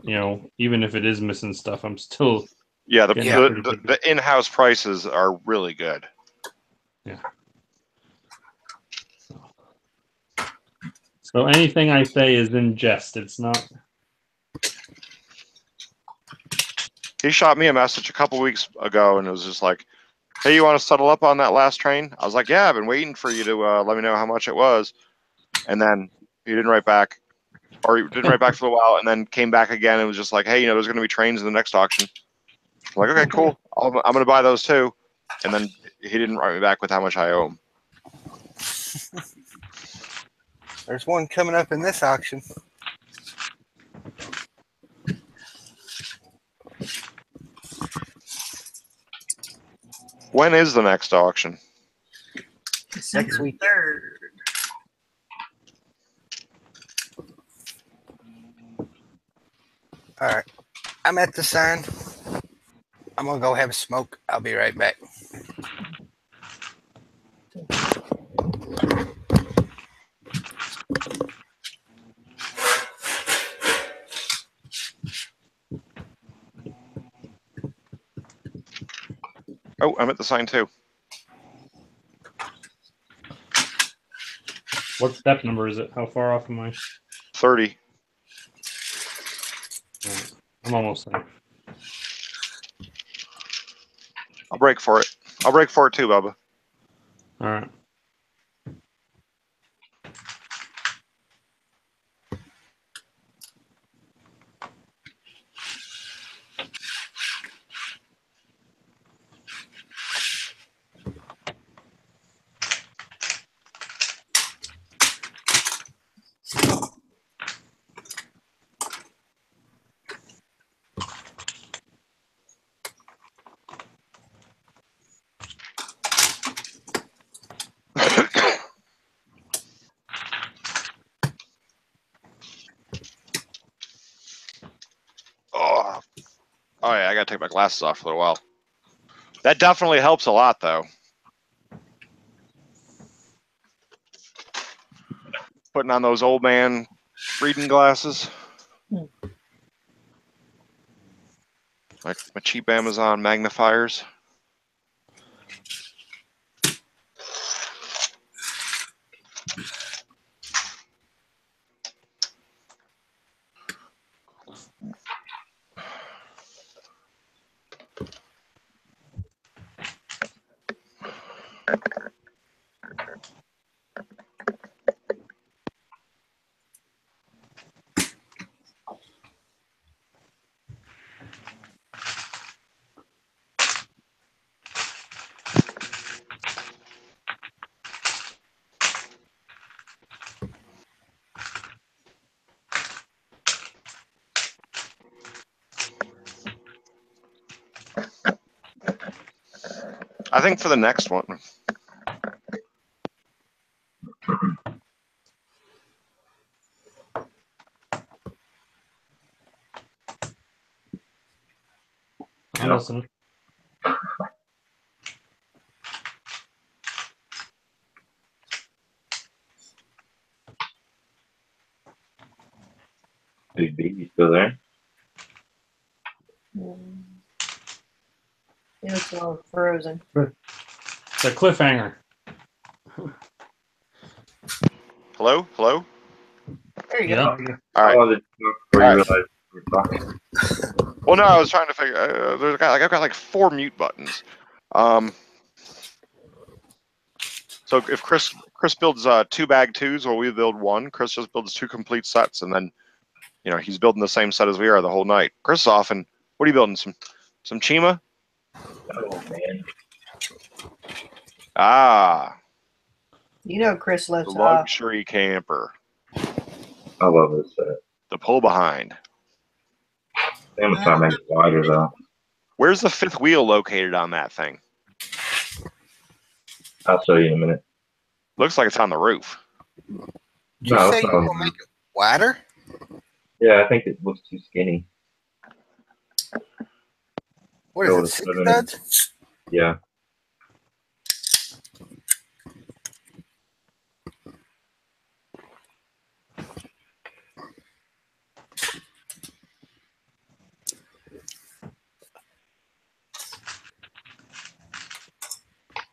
Speaker 2: even if it is missing stuff, I'm still
Speaker 6: Yeah,
Speaker 2: getting pretty good.
Speaker 6: the in-house prices are really good.
Speaker 2: Yeah. So anything I say is in jest. It's not.
Speaker 6: He shot me a message a couple weeks ago, and it was just like, "Hey, you want to settle up on that last train?" I was like, "Yeah, I've been waiting for you to let me know how much it was." And then he didn't write back, or he didn't write back for a while, and then came back again and was just like, "Hey, there's going to be trains in the next auction." I'm like, "Okay, cool. I'm going to buy those too." And then he didn't write me back with how much I owe him.
Speaker 3: There's one coming up in this auction.
Speaker 6: When is the next auction?
Speaker 7: December
Speaker 3: week.
Speaker 7: 3rd.
Speaker 3: All right. I'm at the sign. I'm going to go have a smoke. I'll be right back.
Speaker 6: Oh, I'm at the sign too.
Speaker 2: What step number is it? How far off am I?
Speaker 6: 30.
Speaker 2: I'm almost there.
Speaker 6: I'll break for it. I'll break for it too, Bubba.
Speaker 2: All right.
Speaker 6: Oh yeah, I gotta take my glasses off for a little while. That definitely helps a lot, though. Putting on those old man reading glasses. Like my cheap Amazon magnifiers. I think for the next one.
Speaker 2: I'm
Speaker 4: Yep.
Speaker 2: listening.
Speaker 4: Big B, you still there?
Speaker 7: It was all frozen.
Speaker 2: It's a cliffhanger.
Speaker 6: Hello? Hello?
Speaker 7: There you
Speaker 2: Yeah.
Speaker 7: go.
Speaker 6: All right.
Speaker 4: Oh, before you
Speaker 6: All right.
Speaker 4: realize we're talking.
Speaker 6: Well, no, I was trying to figure. I've got like 4 mute buttons. So if Chris builds 2 bag 2s, while we build 1, Chris just builds 2 complete sets, and then he's building the same set as we are the whole night. Chris is often. What are you building? Some Chima?
Speaker 4: Oh man.
Speaker 6: Ah,
Speaker 7: You know Chris
Speaker 6: the
Speaker 7: lives
Speaker 6: luxury camper,
Speaker 4: I love this set.
Speaker 6: the pull behind.
Speaker 4: I'm gonna try to make it wider though.
Speaker 6: Where's the 5th wheel located on that thing?
Speaker 4: I'll show you in a minute.
Speaker 6: Looks like it's on the roof.
Speaker 3: Did
Speaker 4: No,
Speaker 3: you
Speaker 4: it's
Speaker 3: say
Speaker 4: not
Speaker 3: you're
Speaker 4: on
Speaker 3: gonna
Speaker 4: the
Speaker 3: make it wider?
Speaker 4: Yeah, I think it looks too skinny.
Speaker 3: What
Speaker 4: Go
Speaker 3: is it,
Speaker 4: with
Speaker 3: 6
Speaker 4: 7
Speaker 3: studs?
Speaker 4: Yeah.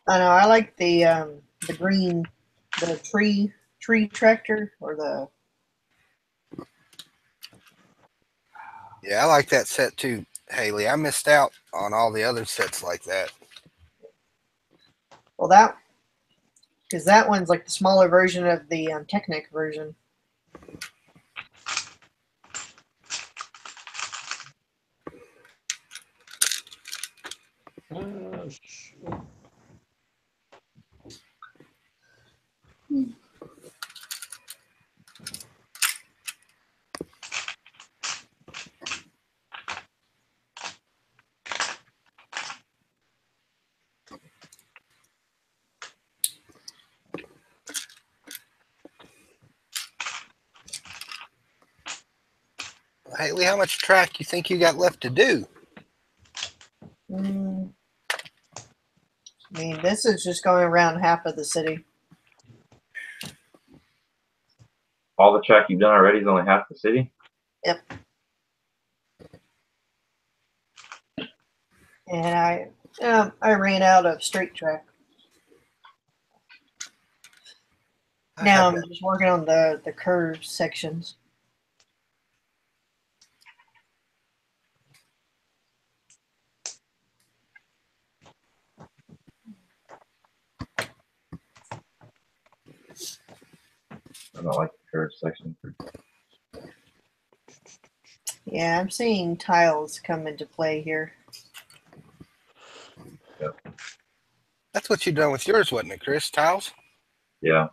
Speaker 7: I know. I like the green, the tree tractor or the.
Speaker 3: Yeah, I like that set too, Haley. I missed out on all the other sets like that.
Speaker 7: Well, because that one's like the smaller version of the Technic version.
Speaker 3: Haley, how much track you think you got left to do?
Speaker 7: I mean, this is just going around half of the city.
Speaker 4: All the track you've done already is only half the city?
Speaker 7: Yep. And I ran out of straight track. Now I'm just working on the curved sections.
Speaker 4: I don't like the curved section.
Speaker 7: Yeah, I'm seeing tiles come into play here.
Speaker 4: Yep.
Speaker 3: That's what you done with yours, wasn't it, Chris? Tiles?
Speaker 4: Yeah.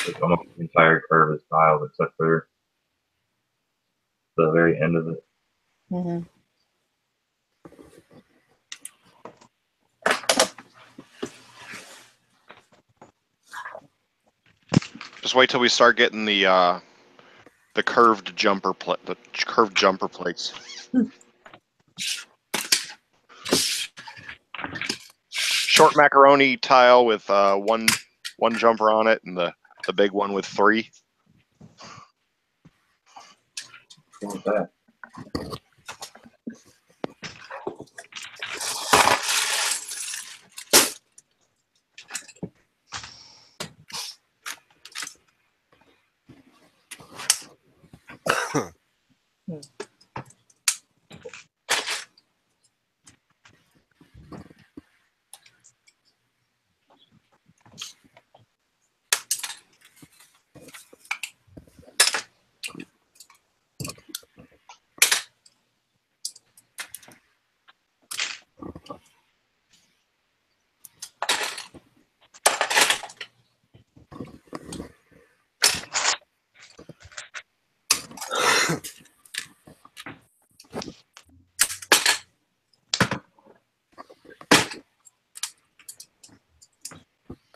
Speaker 4: It's almost the entire curve is tiled except for the very end of it.
Speaker 7: Mm-hmm.
Speaker 6: Just wait till we start getting the curved jumper plates. Short macaroni tile with one jumper on it, and the big one with 3.
Speaker 4: What was that?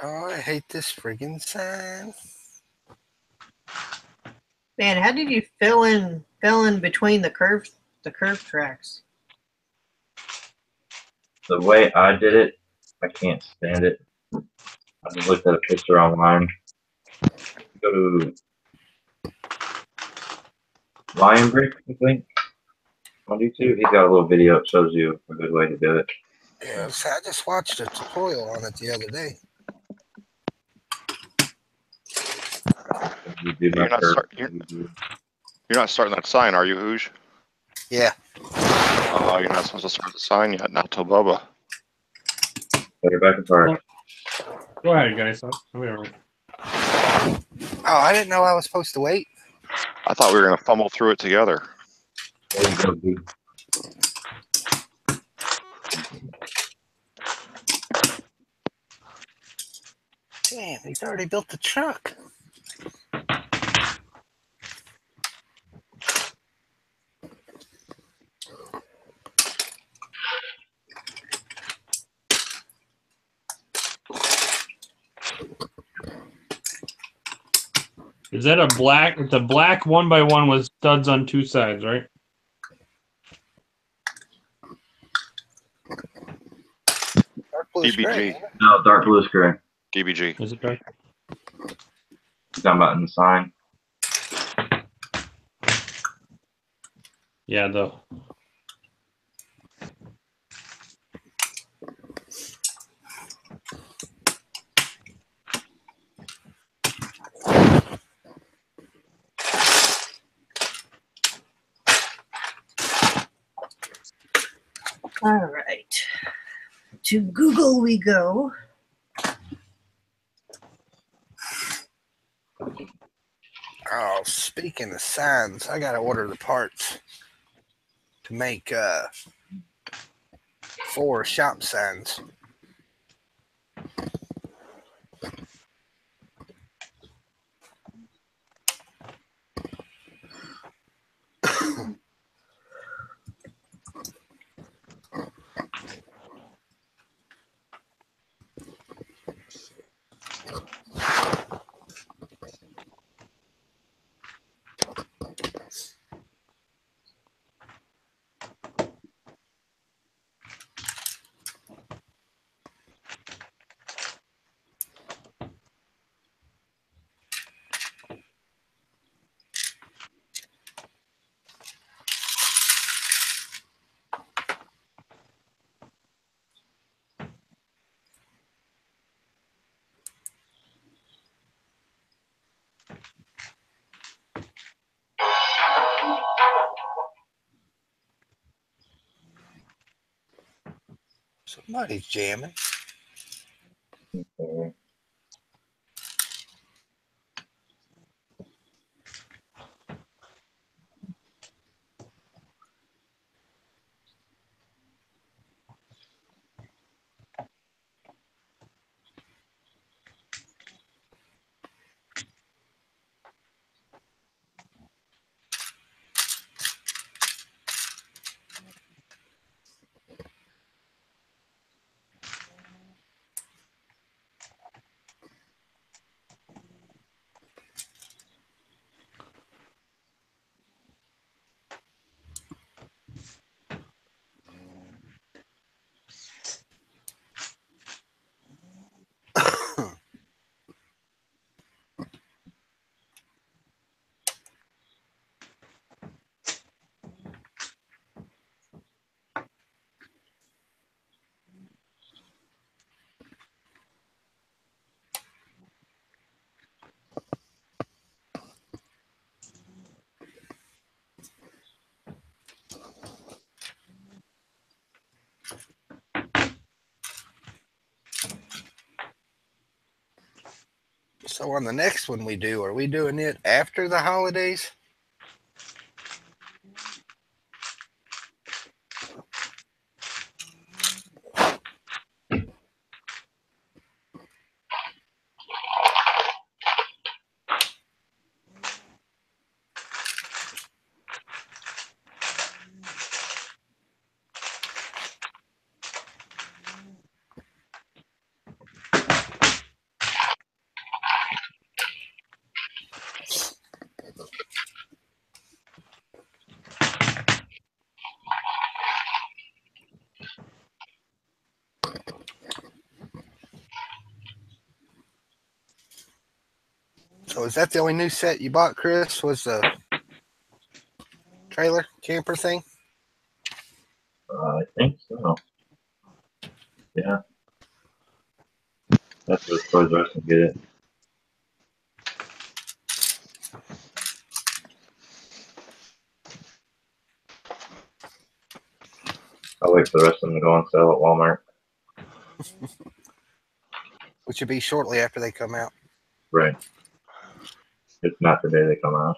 Speaker 3: Oh, I hate this friggin' sign.
Speaker 7: Man, how did you fill in between the curve tracks?
Speaker 4: The way I did it, I can't stand it. I just looked at a picture online. Go to BubbaBricks, I think, on YouTube. He's got a little video that shows you a good way to do it.
Speaker 3: Yeah, so I just watched a tutorial on it the other day.
Speaker 4: You do
Speaker 6: You're
Speaker 4: my
Speaker 6: not,
Speaker 4: curve.
Speaker 6: you're not starting that sign, are you, Hooj?
Speaker 3: Yeah.
Speaker 6: Oh, you're not supposed to start the sign yet. Not till Bubba.
Speaker 4: Put it back apart.
Speaker 2: Go ahead, guys. I'll be all right.
Speaker 3: Oh, I didn't know I was supposed to wait.
Speaker 6: I thought we were gonna fumble through it together.
Speaker 4: There you go, dude.
Speaker 3: Damn, he's already built the truck.
Speaker 2: Is that a black? It's a black 1x1 with studs on two sides, right?
Speaker 3: Dark blue's
Speaker 6: DBG.
Speaker 3: great.
Speaker 4: No, dark blue is gray.
Speaker 6: DBG.
Speaker 2: Is it dark?
Speaker 4: You talking about in the sign?
Speaker 2: Yeah, the
Speaker 7: All right. To Google we go.
Speaker 3: Oh, speaking of signs, I gotta order the parts to make 4 shop signs. Somebody's jamming.
Speaker 4: Okay.
Speaker 3: So on the next one we do, are we doing it after the holidays? So is that the only new set you bought, Chris? Was the trailer camper thing?
Speaker 4: I think so. Yeah. That's what Toys R Us can get it. I'll wait for the rest of them to go on sale at Walmart.
Speaker 3: Which would be shortly after they come out.
Speaker 4: Right. It's not the day they come out.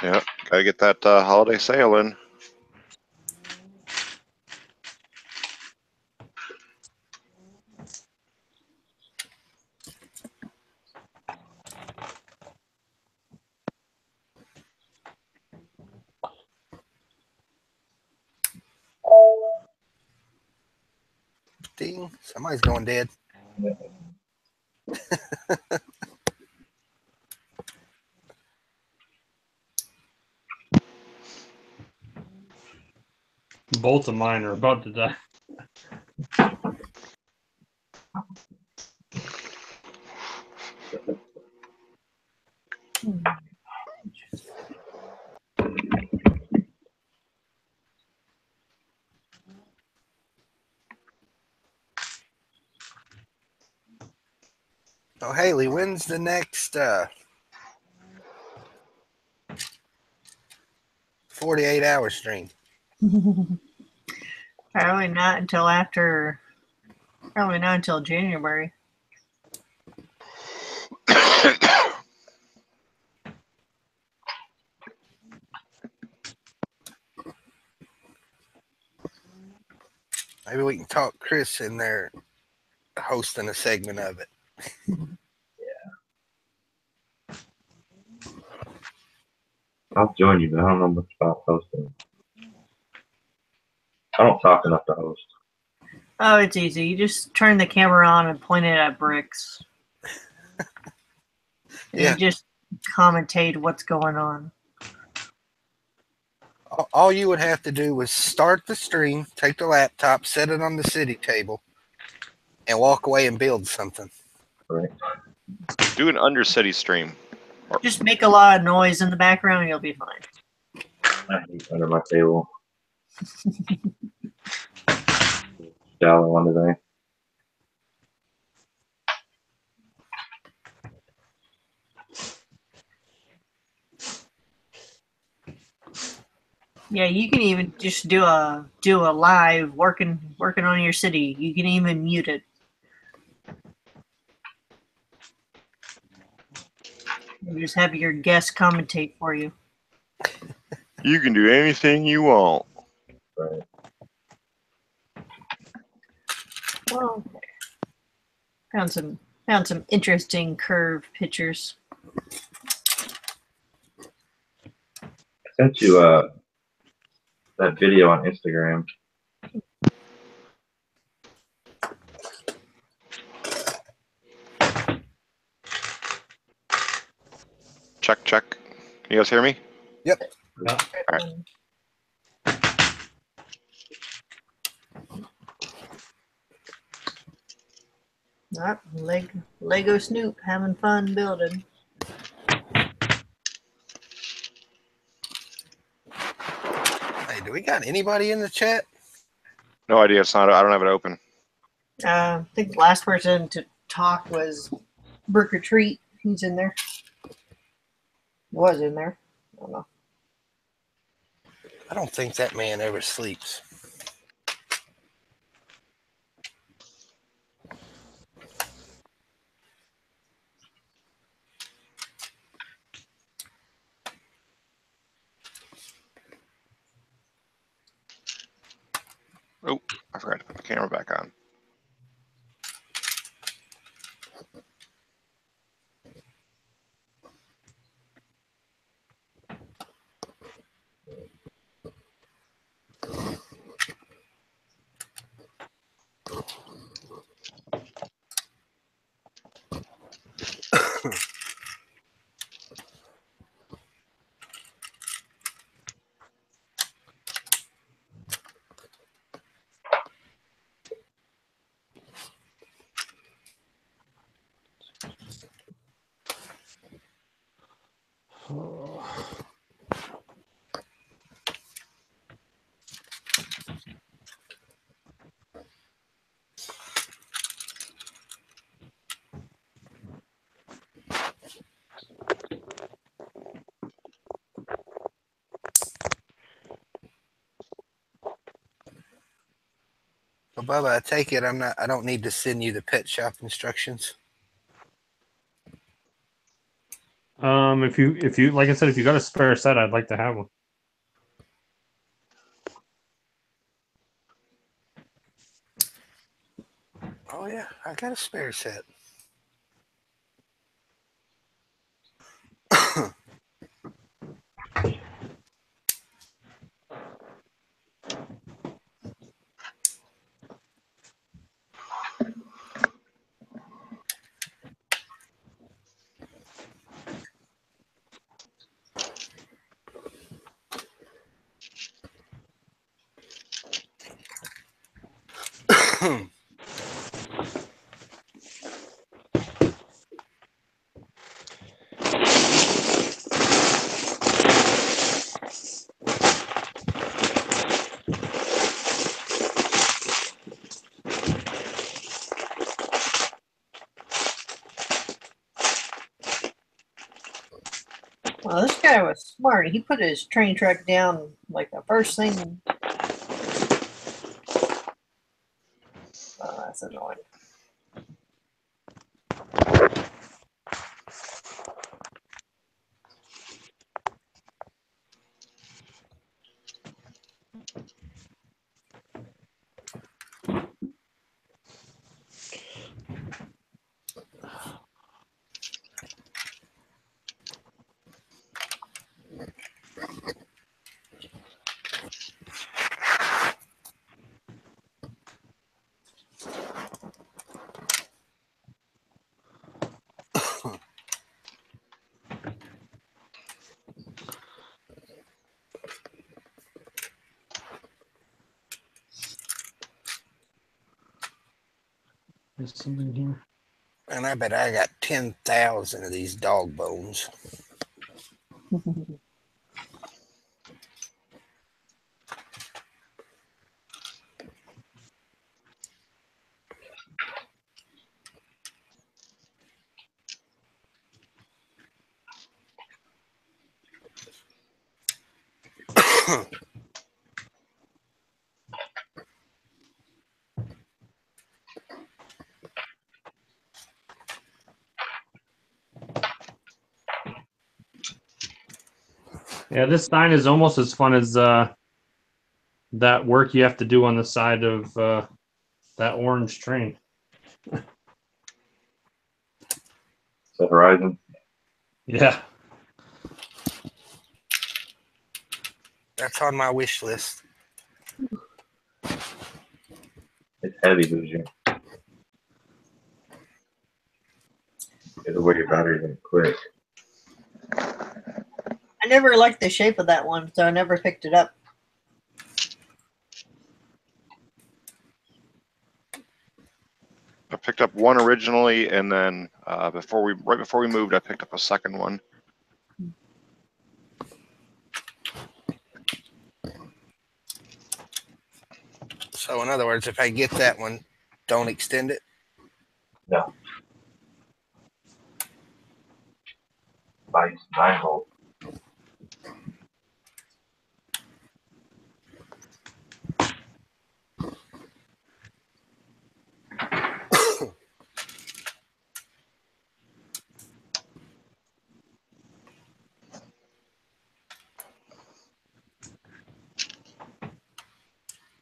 Speaker 6: Yeah, gotta get that holiday sale in.
Speaker 3: Ding. Somebody's going dead.
Speaker 2: Both of mine are about to die.
Speaker 3: Oh, Haley, when's the next 48-hour stream?
Speaker 7: Probably not until January.
Speaker 3: Maybe we can talk Chris in there hosting a segment of it.
Speaker 4: I'll join you, but I don't know much about hosting. I don't talk enough to host.
Speaker 7: Oh, it's easy. You just turn the camera on and point it at Bricks.
Speaker 3: Yeah.
Speaker 7: You just commentate what's going on.
Speaker 3: All you would have to do was start the stream, take the laptop, set it on the city table, and walk away and build something.
Speaker 4: Right.
Speaker 6: Do an Undercity stream.
Speaker 7: Just make a lot of noise in the background and you'll be fine.
Speaker 4: I hate under my table. Shallow one today.
Speaker 7: Yeah, you can even just do a live working on your city. You can even mute it. You just have your guest commentate for you.
Speaker 6: You can do anything you want.
Speaker 4: Right.
Speaker 7: Well, found some interesting curve pictures.
Speaker 4: I sent you that video on Instagram.
Speaker 6: Check, check. Can you guys hear me?
Speaker 3: Yep.
Speaker 2: Yeah.
Speaker 6: All right.
Speaker 7: Lego Snoop having fun building.
Speaker 3: Hey, do we got anybody in the chat?
Speaker 6: No idea. It's not. I don't have it open.
Speaker 7: I think the last person to talk was Brick or Treat. He's in there. Was in there. I don't know.
Speaker 3: I don't think that man ever sleeps.
Speaker 6: Oh, I forgot to put the camera back on.
Speaker 3: Well, Bubba, I take it I don't need to send you the pet shop instructions.
Speaker 2: If you like I said, if you got a spare set, I'd like to have one.
Speaker 3: Oh yeah, I got a spare set.
Speaker 7: Well, this guy was smart. He put his train track down like the first thing. Oh, that's annoying.
Speaker 2: There's something here.
Speaker 3: And I bet I got 10,000 of these dog bones.
Speaker 2: Yeah, this sign is almost as fun as that work you have to do on the side of that orange train.
Speaker 4: So Horizon.
Speaker 2: Yeah.
Speaker 3: That's on my wish list.
Speaker 4: It's heavy, Hoosier. It'll wear your batteries in quick.
Speaker 7: I never liked the shape of that one, so I never picked it up.
Speaker 6: I picked up one originally, and then right before we moved, I picked up a second one.
Speaker 3: So in other words, if I get that one, don't extend it.
Speaker 4: No. Buy you some 9-volt.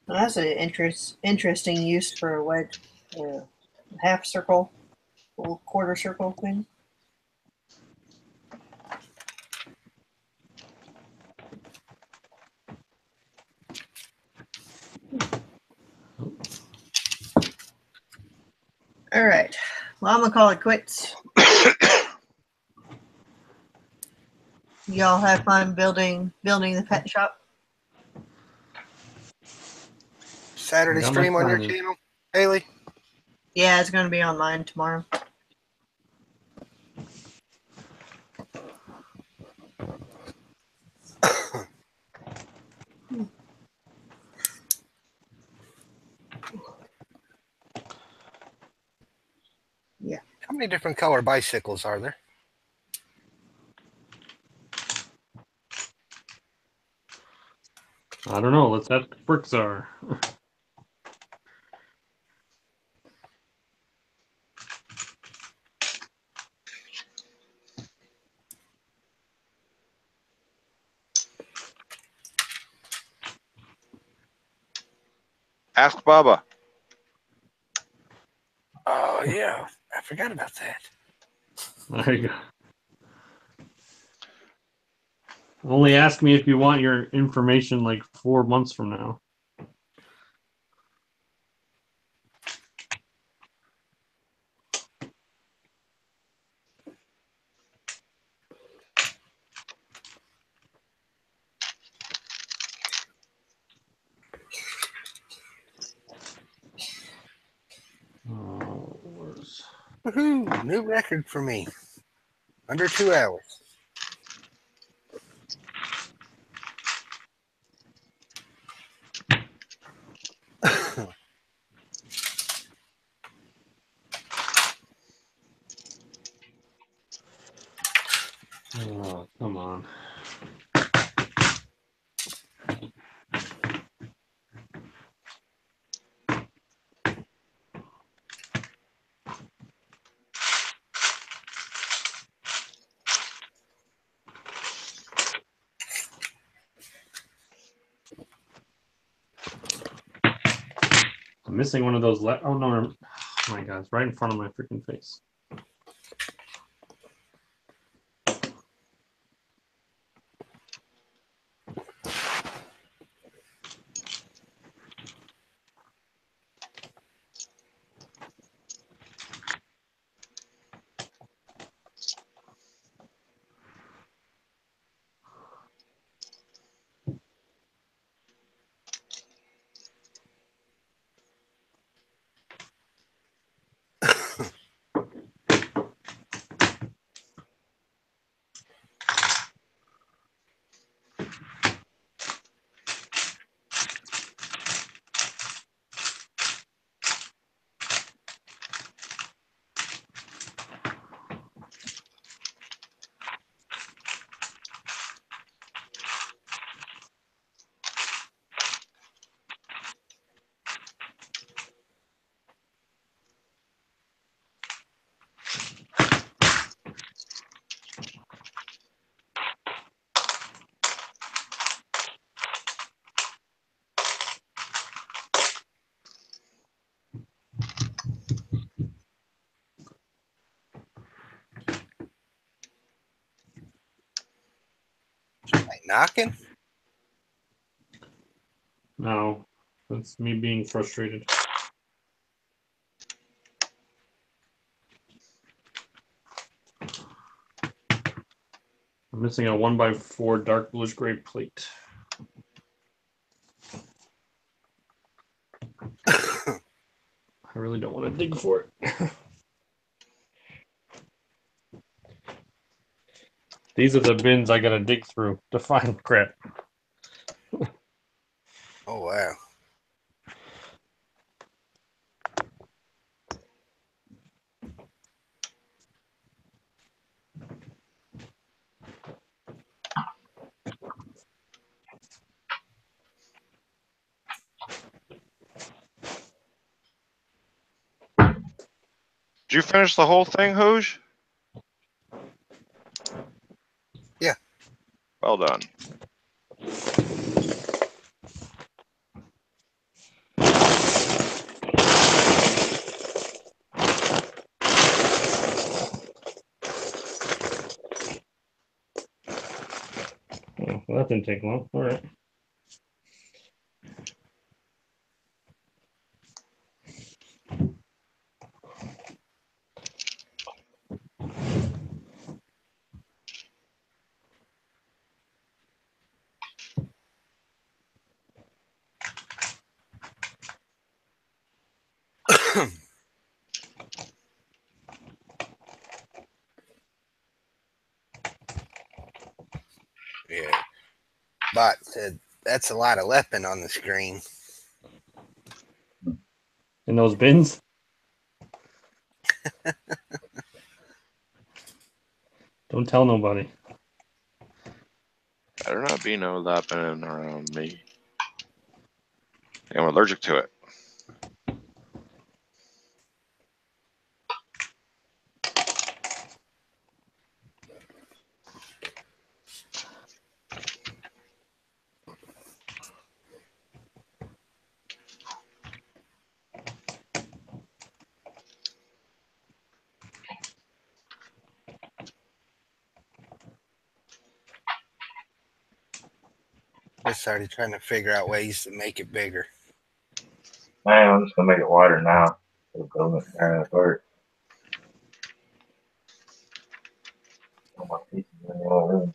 Speaker 7: Well, that's an interesting use for a wedge, half circle, little quarter circle thing. All right. Well, I'm gonna call it quits. Y'all have fun building the pet shop.
Speaker 3: Saturday
Speaker 2: Got my
Speaker 3: stream on your
Speaker 2: plan.
Speaker 3: channel, Haley?
Speaker 7: Yeah, it's gonna be online tomorrow. Yeah.
Speaker 3: How many different color bicycles are there?
Speaker 2: I don't know. Let's ask Bricks are.
Speaker 6: Ask Bubba.
Speaker 3: Oh yeah, I forgot about that.
Speaker 2: There you go. Only ask me if you want your information like 4 months from now.
Speaker 3: Woohoo! New record for me. Under 2 hours.
Speaker 2: Oh, come on. I'm missing one of those. Oh no! Oh my God! It's right in front of my freaking face.
Speaker 3: Like knocking?
Speaker 2: No, that's me being frustrated. I'm missing a 1x4 dark bluish gray plate. I really don't want to dig for it. These are the bins I gotta dig through to find crap.
Speaker 3: Oh wow.
Speaker 6: Did you finish the whole thing, Hooge?
Speaker 3: Yeah.
Speaker 6: Well done.
Speaker 2: Oh, well, that didn't take long. All right.
Speaker 3: Yeah. Bot said that's a lot of lepping on the screen.
Speaker 2: In those bins? Don't tell nobody.
Speaker 6: Better not be no lapping around me. I'm allergic to it.
Speaker 3: Just started trying to figure out ways to make it bigger.
Speaker 4: Man, I'm just gonna make it wider now. It'll go in there at work. All my pieces in the other room.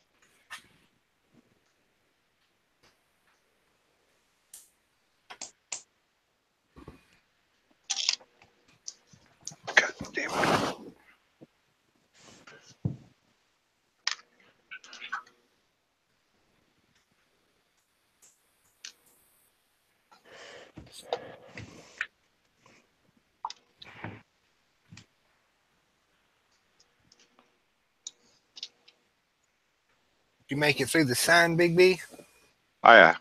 Speaker 6: God damn it.
Speaker 3: You make it through the sign, Big B?
Speaker 6: Oh, yeah.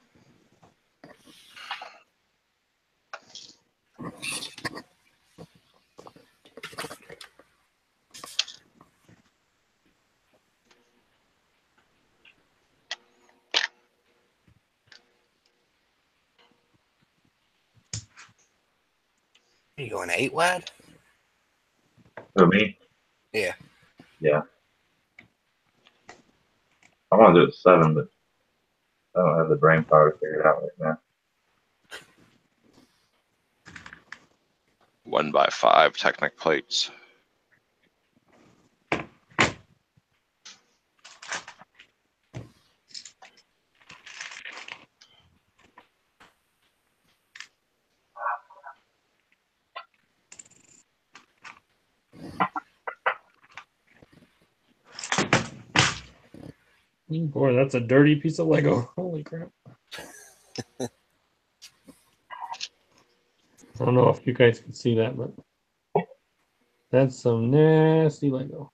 Speaker 3: Are you going 8 wide?
Speaker 4: For me?
Speaker 3: Yeah.
Speaker 4: Yeah. I want to do it 7, but I don't have the brain power to figure it out right now.
Speaker 6: 1x5 Technic plates.
Speaker 2: Boy, that's a dirty piece of Lego. Holy crap. I don't know if you guys can see that, but that's some nasty Lego.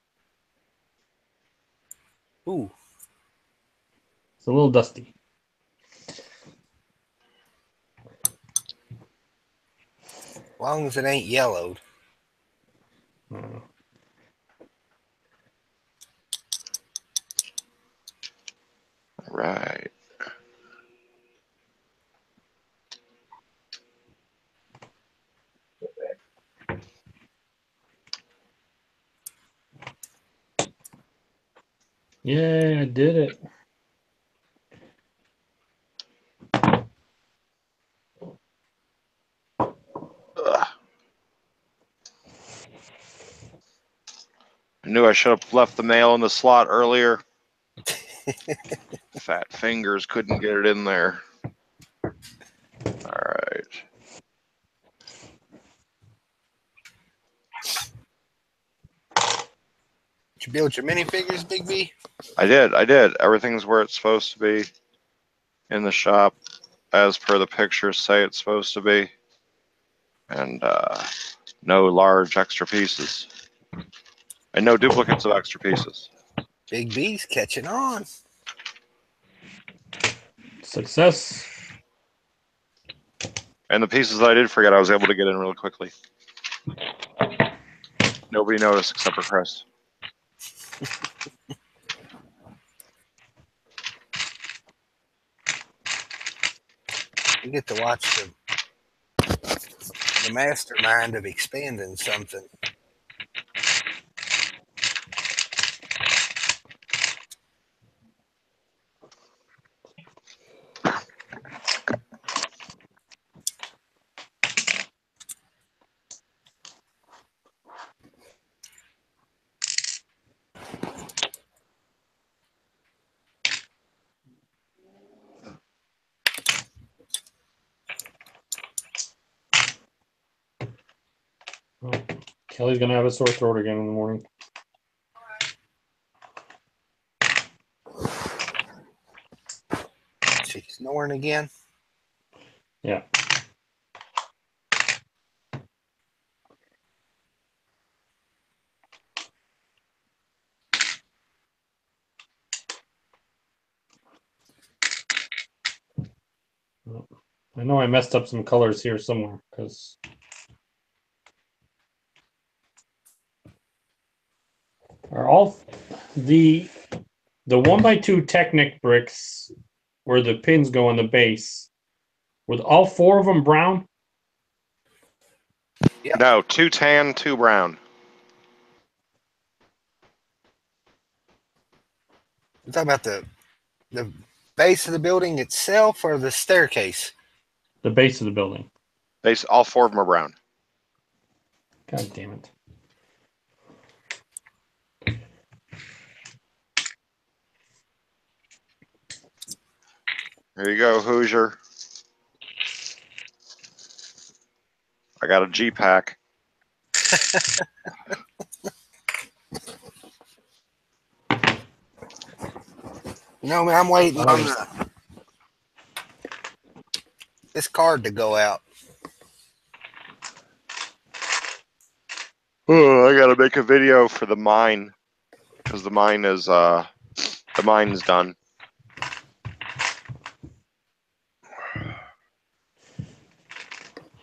Speaker 3: Ooh.
Speaker 2: It's a little dusty.
Speaker 3: As long as it ain't yellowed.
Speaker 6: Right.
Speaker 2: Yay, I did it.
Speaker 6: Ugh. I knew I should have left the nail in the slot earlier. Fat fingers couldn't get it in there. All right.
Speaker 3: Did you build your minifigures, Big B?
Speaker 6: I did. Everything's where it's supposed to be in the shop, as per the pictures say it's supposed to be. And no large extra pieces. And no duplicates of extra pieces.
Speaker 3: Big B's catching on.
Speaker 2: Success.
Speaker 6: And the pieces that I did forget, I was able to get in really quickly. Nobody noticed except for Chris.
Speaker 3: You get to watch the mastermind of expanding something.
Speaker 2: Oh, Kelly's gonna have a sore throat again in the morning.
Speaker 3: She's snoring again.
Speaker 2: Yeah. I know I messed up some colors here somewhere because are all the 1x2 Technic bricks where the pins go on the base, with all 4 of them brown?
Speaker 3: Yep.
Speaker 6: No, 2 tan, 2 brown.
Speaker 3: We're talking about the base of the building itself or the staircase?
Speaker 2: The base of the building.
Speaker 6: All 4 of them are brown.
Speaker 2: God damn it.
Speaker 6: Here you go, Hoosier. I got a G-Pack.
Speaker 3: Man, I'm waiting on this card to go out.
Speaker 6: Oh, I gotta make a video for the mine because the mine is done.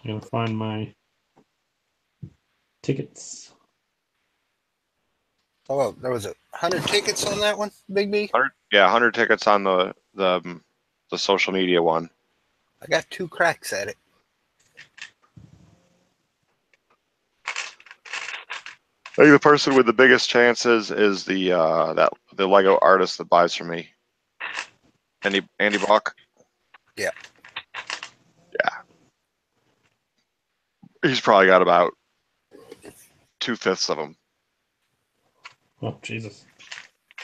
Speaker 2: I'll find my tickets.
Speaker 3: Oh, there was 100 tickets on that one, Big B.
Speaker 6: 100 tickets on the social media one.
Speaker 3: I got 2 cracks at it.
Speaker 6: I think the person with the biggest chances is the Lego artist that buys from me. Andy Buck.
Speaker 3: Yeah.
Speaker 6: Yeah. He's probably got about 2/5 of them.
Speaker 2: Oh, Jesus.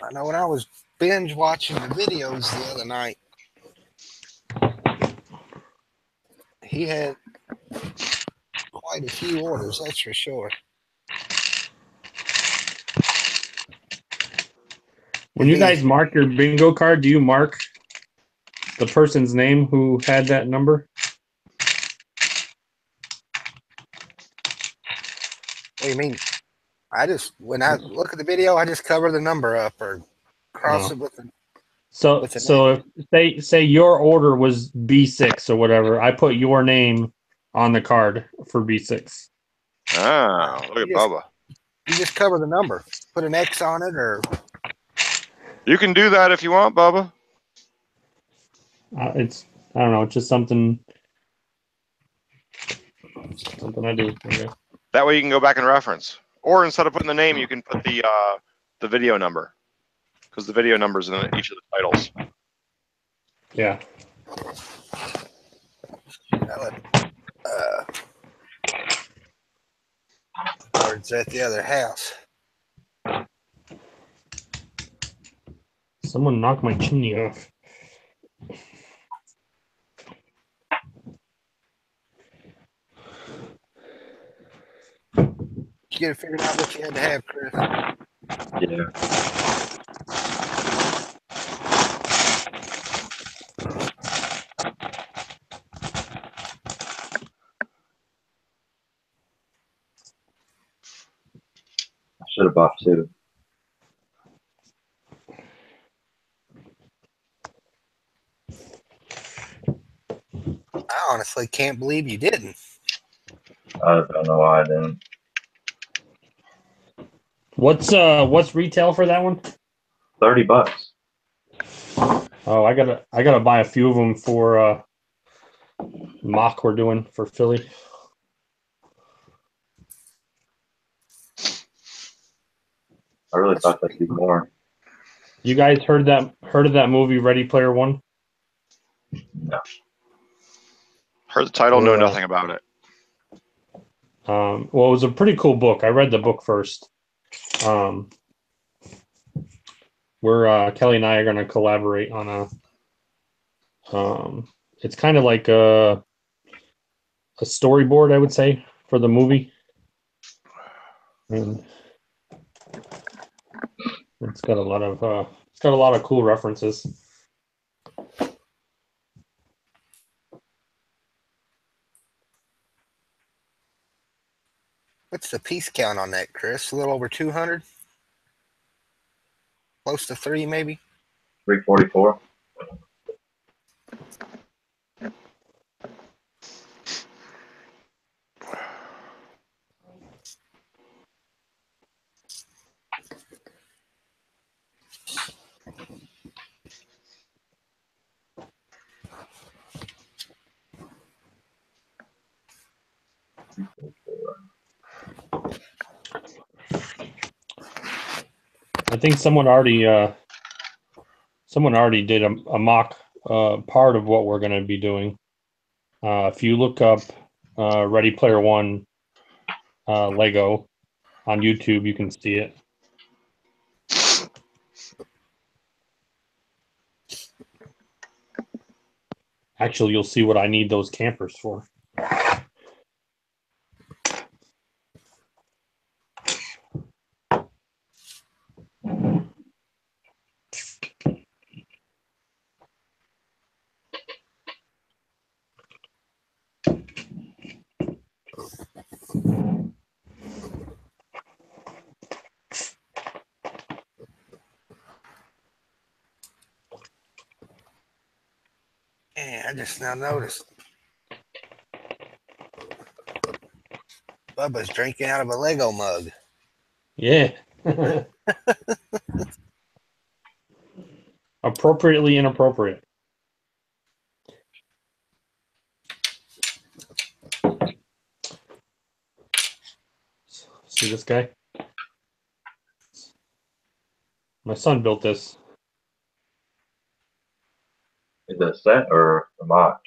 Speaker 3: I know when I was binge watching the videos the other night, he had quite a few orders, that's for sure.
Speaker 2: When you guys mark your bingo card, do you mark the person's name who had that number?
Speaker 3: What do you mean? When I look at the video, I just cover the number up or cross it with the.
Speaker 2: So if say your order was B6 or whatever, I put your name on the card for B6.
Speaker 6: Ah, look at Bubba.
Speaker 3: You just cover the number, put an X on it, or.
Speaker 6: You can do that if you want, Bubba.
Speaker 2: I don't know, it's just something I do. Okay.
Speaker 6: That way you can go back and reference. Or instead of putting the name, you can put the video number. Because the video number is in each of the titles.
Speaker 2: Yeah.
Speaker 3: Or it's at the other house.
Speaker 2: Someone knocked my chimney off.
Speaker 3: You get to figure out what you had to have, Chris.
Speaker 4: Yeah. I should have bought 2.
Speaker 3: I honestly can't believe you didn't.
Speaker 4: I don't know why I didn't.
Speaker 2: What's retail for that one?
Speaker 4: $30.
Speaker 2: Oh, I gotta buy a few of them for mock we're doing for Philly.
Speaker 4: I really thought that'd be more.
Speaker 2: You guys heard of that movie Ready Player One?
Speaker 4: No.
Speaker 6: Heard the title, know nothing about it.
Speaker 2: Well, it was a pretty cool book. I read the book first. Where Kelly and I are going to collaborate on a. It's kind of like a storyboard, I would say, for the movie. And it's got a lot of cool references.
Speaker 3: What's the piece count on that, Chris? A little over 200? Close to 3, maybe?
Speaker 4: 344.
Speaker 2: I think someone already did a mock part of what we're going to be doing. If you look up Ready Player One Lego on YouTube, you can see it. Actually, you'll see what I need those campers for.
Speaker 3: Yeah, I just now noticed. Bubba's drinking out of a Lego mug.
Speaker 2: Yeah. Appropriately inappropriate. See this guy? My son built this.
Speaker 4: Is it a set or a mock?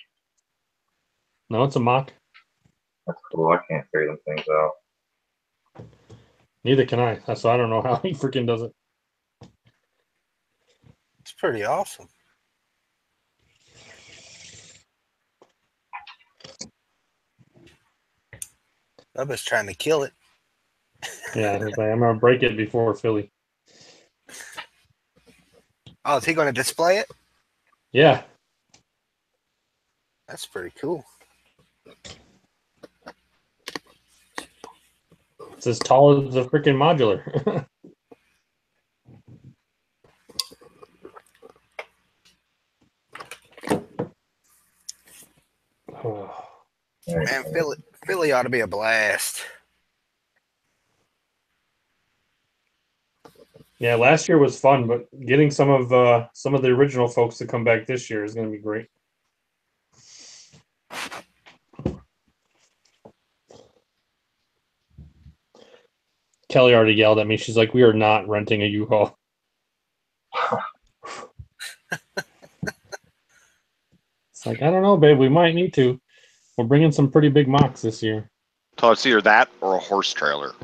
Speaker 2: No, it's a mock.
Speaker 4: That's cool. I can't figure them things out.
Speaker 2: Neither can I. So I don't know how he freaking does it.
Speaker 3: It's pretty awesome. Bubba's trying to kill it.
Speaker 2: Yeah, he's like, I'm gonna break it before Philly.
Speaker 3: Oh, is he going to display it?
Speaker 2: Yeah.
Speaker 3: That's pretty cool.
Speaker 2: It's as tall as the freaking modular.
Speaker 3: Man, Philly ought to be a blast.
Speaker 2: Yeah, last year was fun, but getting some of the original folks to come back this year is going to be great. Kelly already yelled at me. She's like, "We are not renting a U-Haul." It's like, I don't know, babe. We might need to. We're bringing some pretty big mocks this year.
Speaker 6: So it's either that or a horse trailer.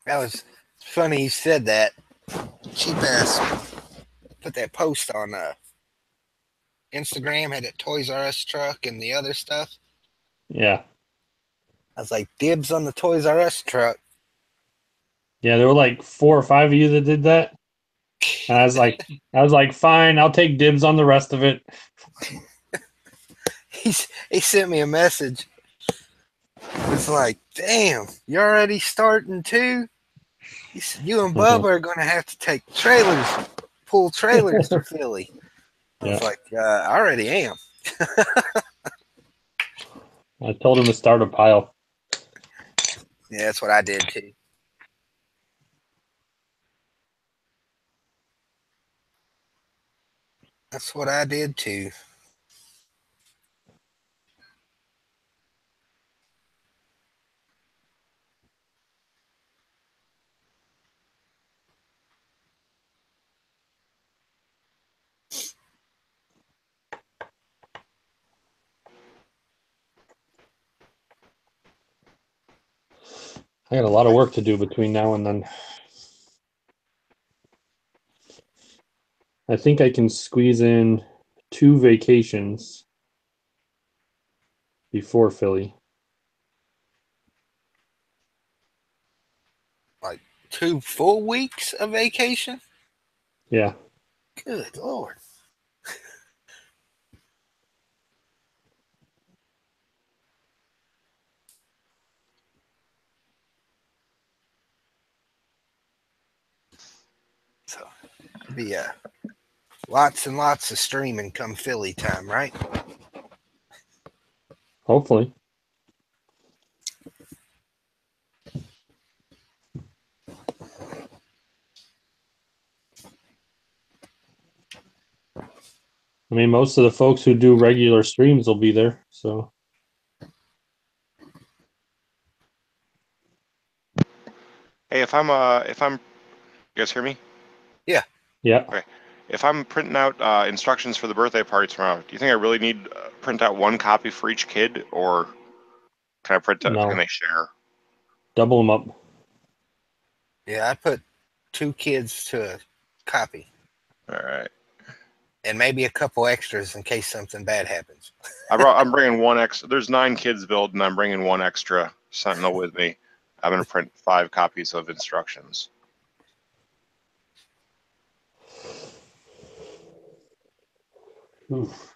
Speaker 3: That was funny you said that. Cheap ass put that post on Instagram, had that Toys R Us truck and the other stuff.
Speaker 2: Yeah.
Speaker 3: I was like, dibs on the Toys R Us truck.
Speaker 2: Yeah, there were like 4 or 5 of you that did that. And I was like, fine, I'll take dibs on the rest of it.
Speaker 3: He sent me a message. It's like, damn, you already starting too? He said, you and Bubba are going to have to take pull trailers to Philly. I was like, I already am.
Speaker 2: I told him to start a pile.
Speaker 3: Yeah, that's what I did too. That's what I did too.
Speaker 2: I got a lot of work to do between now and then. I think I can squeeze in 2 vacations before Philly.
Speaker 3: Like 2 full weeks of vacation?
Speaker 2: Yeah.
Speaker 3: Good Lord. So, be lots and lots of streaming come Philly time, right?
Speaker 2: Hopefully. I mean, most of the folks who do regular streams will be there, so.
Speaker 6: Hey, if I'm You guys hear me?
Speaker 2: Yeah.
Speaker 6: Okay. If I'm printing out instructions for the birthday party tomorrow, do you think I really need print out one copy for each kid, or can I print out?
Speaker 2: No.
Speaker 6: Can they share?
Speaker 2: Double them up.
Speaker 3: Yeah, I put 2 kids to a copy.
Speaker 6: All right.
Speaker 3: And maybe a couple extras in case something bad happens.
Speaker 6: I'm bringing one extra. There's 9 kids built, and I'm bringing one extra Sentinel with me. I'm going to print 5 copies of instructions.
Speaker 2: Oof.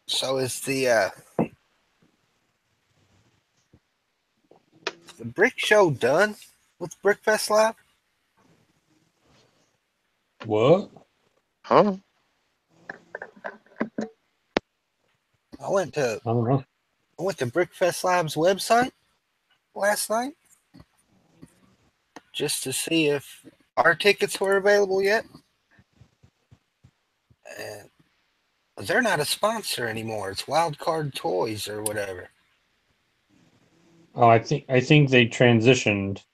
Speaker 3: So is the brick show done with Brickfest Live?
Speaker 2: What?
Speaker 6: Huh?
Speaker 3: I went to
Speaker 2: I don't know.
Speaker 3: Brickfest Live's website last night just to see if our tickets were available yet. And they're not a sponsor anymore. It's Wildcard Toys or whatever.
Speaker 2: Oh, I think they transitioned.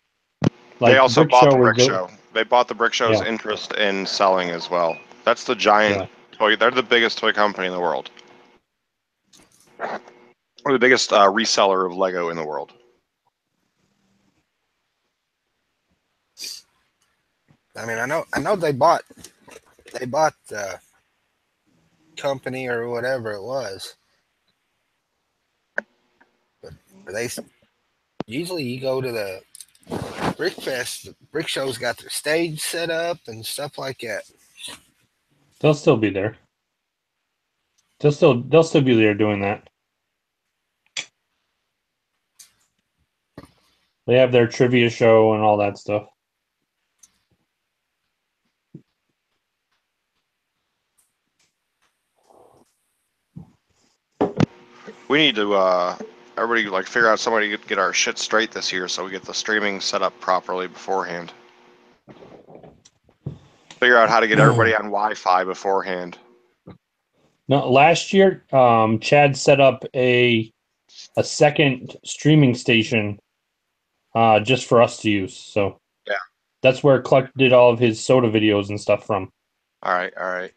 Speaker 6: They also
Speaker 2: Brick
Speaker 6: bought the
Speaker 2: Show
Speaker 6: Brick
Speaker 2: was
Speaker 6: Show. They bought the Brick Show's
Speaker 2: Yeah.
Speaker 6: interest in selling as well. That's the giant toy. They're the biggest toy company in the world. Or the biggest reseller of Lego in the world.
Speaker 3: I mean, I know they bought the company or whatever it was. But they usually you go to the Brickfest, the Brick Show's got their stage set up and stuff like that.
Speaker 2: They'll still be there. They'll still be there doing that. They have their trivia show and all that stuff.
Speaker 6: We need to everybody figure out somebody to get our shit straight this year so we get the streaming set up properly beforehand. Figure out how to get everybody on Wi-Fi beforehand.
Speaker 2: No, last year, Chad set up a second streaming station just for us to use. So
Speaker 6: yeah,
Speaker 2: that's where Cluck did all of his soda videos and stuff from.
Speaker 6: All right.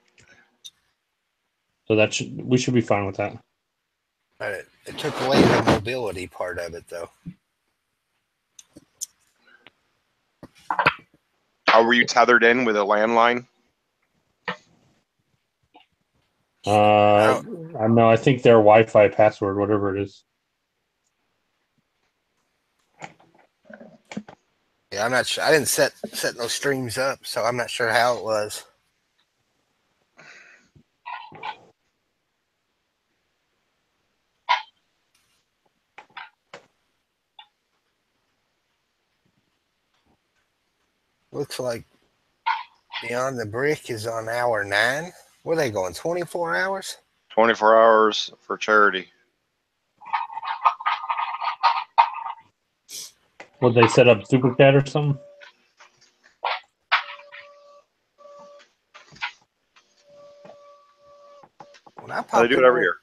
Speaker 2: So we should be fine with that.
Speaker 3: But it took away the mobility part of it, though.
Speaker 6: How were you tethered in with a landline?
Speaker 2: I don't know. I think their Wi-Fi password, whatever it is.
Speaker 3: Yeah, I'm not sure. I didn't set no streams up, so I'm not sure how it was. Looks like Beyond the Brick is on hour 9. Where are they going? 24 hours?
Speaker 6: 24 hours for charity.
Speaker 2: Would they set up Super Chat or something?
Speaker 6: They do it every year.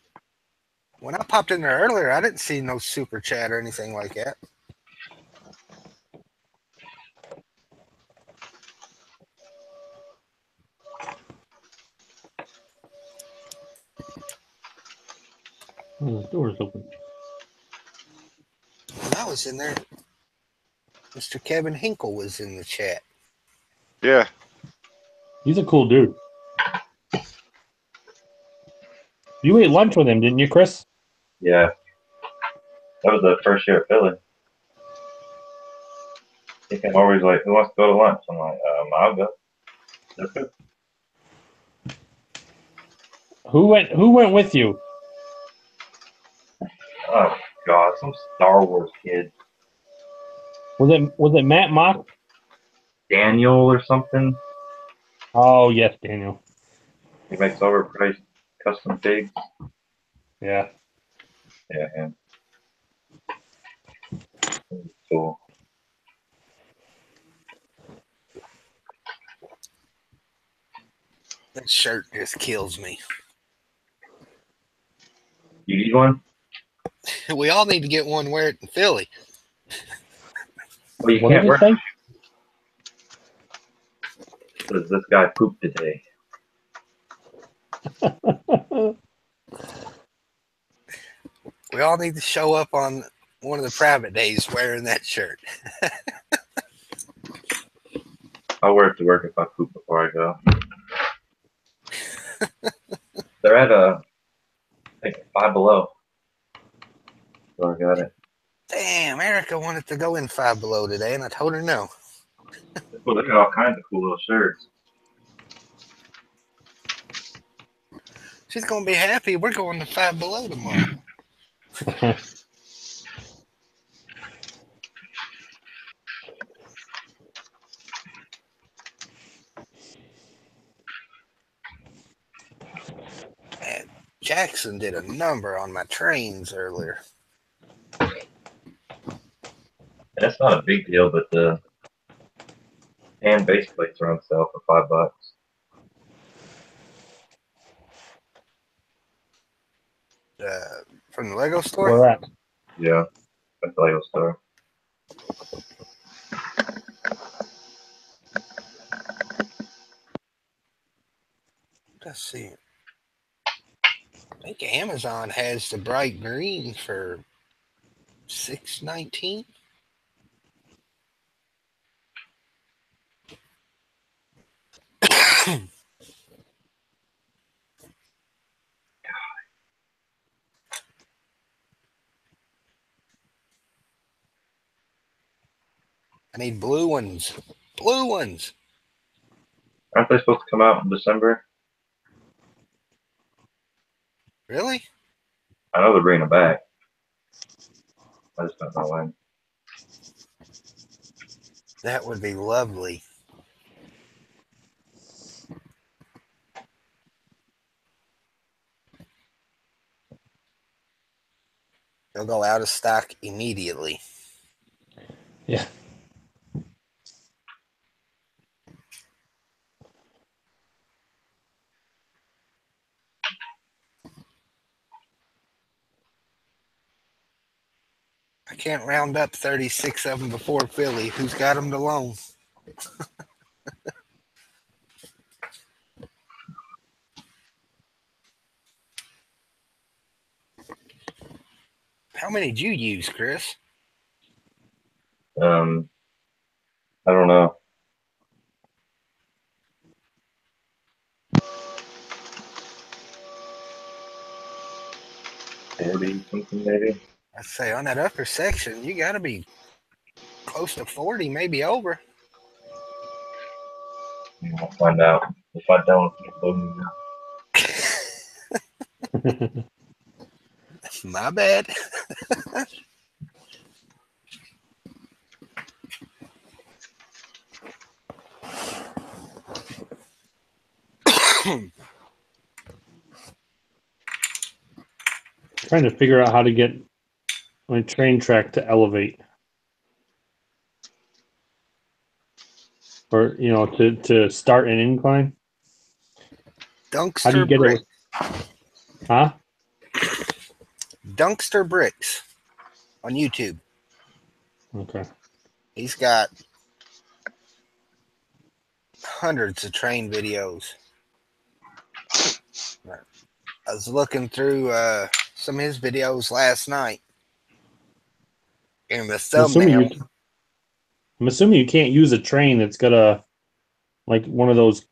Speaker 3: When I popped in there earlier, I didn't see no Super Chat or anything like that.
Speaker 2: Oh, the door's open.
Speaker 3: When I was in there, Mr. Kevin Hinkle was in the chat.
Speaker 6: Yeah.
Speaker 2: He's a cool dude. You ate lunch with him, didn't you, Chris?
Speaker 4: Yeah. That was the first year at Philly. He came over, he's like, who wants to go to lunch? I'm like, I'll go. Okay.
Speaker 2: Who went with you?
Speaker 4: Oh God, some Star Wars kid.
Speaker 2: Was it Matt Mock?
Speaker 4: Daniel or something.
Speaker 2: Oh yes, Daniel.
Speaker 4: He makes overpriced custom figs.
Speaker 2: Yeah.
Speaker 4: Yeah, him. Cool.
Speaker 3: That shirt just kills me.
Speaker 4: You need one?
Speaker 3: We all need to get one. Wear it in Philly.
Speaker 4: Well, you
Speaker 2: What
Speaker 4: can't
Speaker 2: did
Speaker 4: wear
Speaker 2: it say?
Speaker 4: because this guy pooped today.
Speaker 3: We all need to show up on one of the private days wearing that shirt.
Speaker 4: I'll wear it to work if I poop before I go. They're at I think 5 Below. So I got it.
Speaker 3: Damn, Erica wanted to go in Five Below today, and I told her no.
Speaker 4: Well, they got all kinds of cool little shirts.
Speaker 3: She's gonna be happy. We're going to Five Below tomorrow. Man, Jackson did a number on my trains earlier.
Speaker 4: That's not a big deal, but the hand base plates are on sale for $5.
Speaker 3: From the Lego store?
Speaker 2: Where at?
Speaker 4: Yeah, at the Lego store.
Speaker 3: Let's see. I think Amazon has the bright green for $6.19. I need blue ones. Blue ones.
Speaker 4: Aren't they supposed to come out in December?
Speaker 3: Really?
Speaker 4: I know they're bringing them back. I just don't know when.
Speaker 3: That would be lovely. They'll go out of stock immediately.
Speaker 2: Yeah.
Speaker 3: I can't round up 36 of them before Philly. Who's got them to loan? How many did you use, Chris?
Speaker 4: I don't know. Something maybe.
Speaker 3: I'd say on that upper section, you got to be close to 40, maybe over.
Speaker 4: I'll find out. If I don't, boom.
Speaker 3: My bad.
Speaker 2: Trying to figure out how to get my train track to elevate. Or, to start an incline. How do you
Speaker 3: Dunkster
Speaker 2: get
Speaker 3: Bricks.
Speaker 2: it? Huh?
Speaker 3: Dunkster Bricks on YouTube.
Speaker 2: Okay.
Speaker 3: He's got hundreds of train videos. I was looking through some of his videos last night, and the thumbnail.
Speaker 2: I'm assuming you can't use a train that's got like one of those,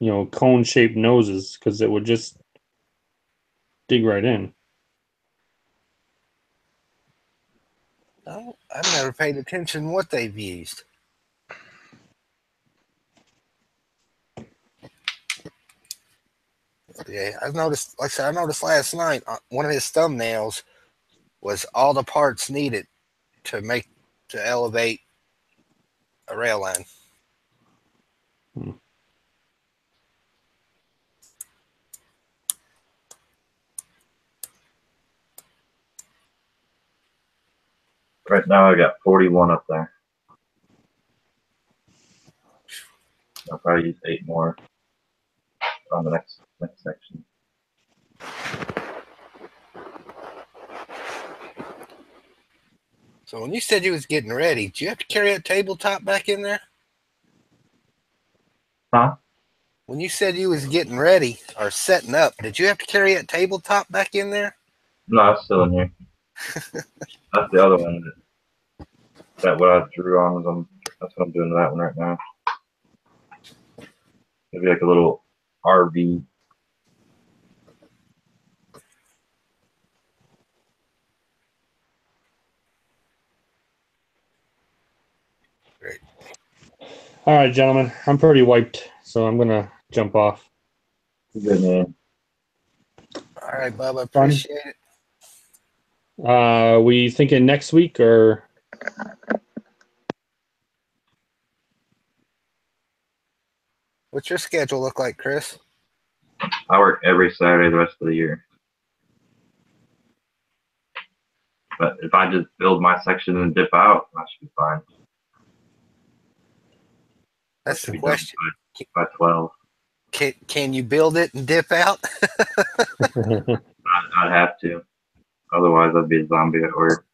Speaker 2: cone-shaped noses, because it would just dig right in.
Speaker 3: Oh, I've never paid attention what they've used. Yeah, I noticed last night one of his thumbnails was all the parts needed to elevate a rail line.
Speaker 4: Right now I got 41 up there. I'll probably use 8 more on the next section.
Speaker 3: So when you said you was getting ready, did you have to carry a tabletop back in there?
Speaker 4: Huh?
Speaker 3: When you said you was getting ready or setting up, did you have to carry a tabletop back in there?
Speaker 4: No, it's still in here. That's the other one. That what I drew on. That's what I'm doing to that one right now. Maybe like a little RV.
Speaker 3: Great.
Speaker 2: All right, gentlemen. I'm pretty wiped, so I'm gonna jump off.
Speaker 4: Good man.
Speaker 3: All right, Bubba. Appreciate it.
Speaker 2: We thinking next week or?
Speaker 3: What's your schedule look like, Chris?
Speaker 4: I work every Saturday the rest of the year. But if I just build my section and dip out, I should be fine.
Speaker 3: That's the question.
Speaker 4: By 12.
Speaker 3: Can you build it and dip out?
Speaker 4: I'd have to. Otherwise, I'd be a zombie at work.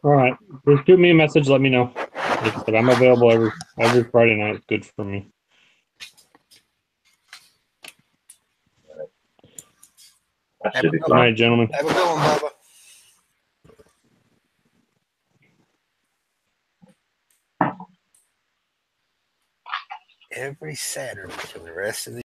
Speaker 2: All right. Just shoot me a message. Let me know. Like I said, I'm available every Friday night. It's good for me.
Speaker 4: That should be
Speaker 2: Good
Speaker 4: fine.
Speaker 2: night, gentlemen.
Speaker 3: Have a good one, Bubba. Every Saturday for the rest of the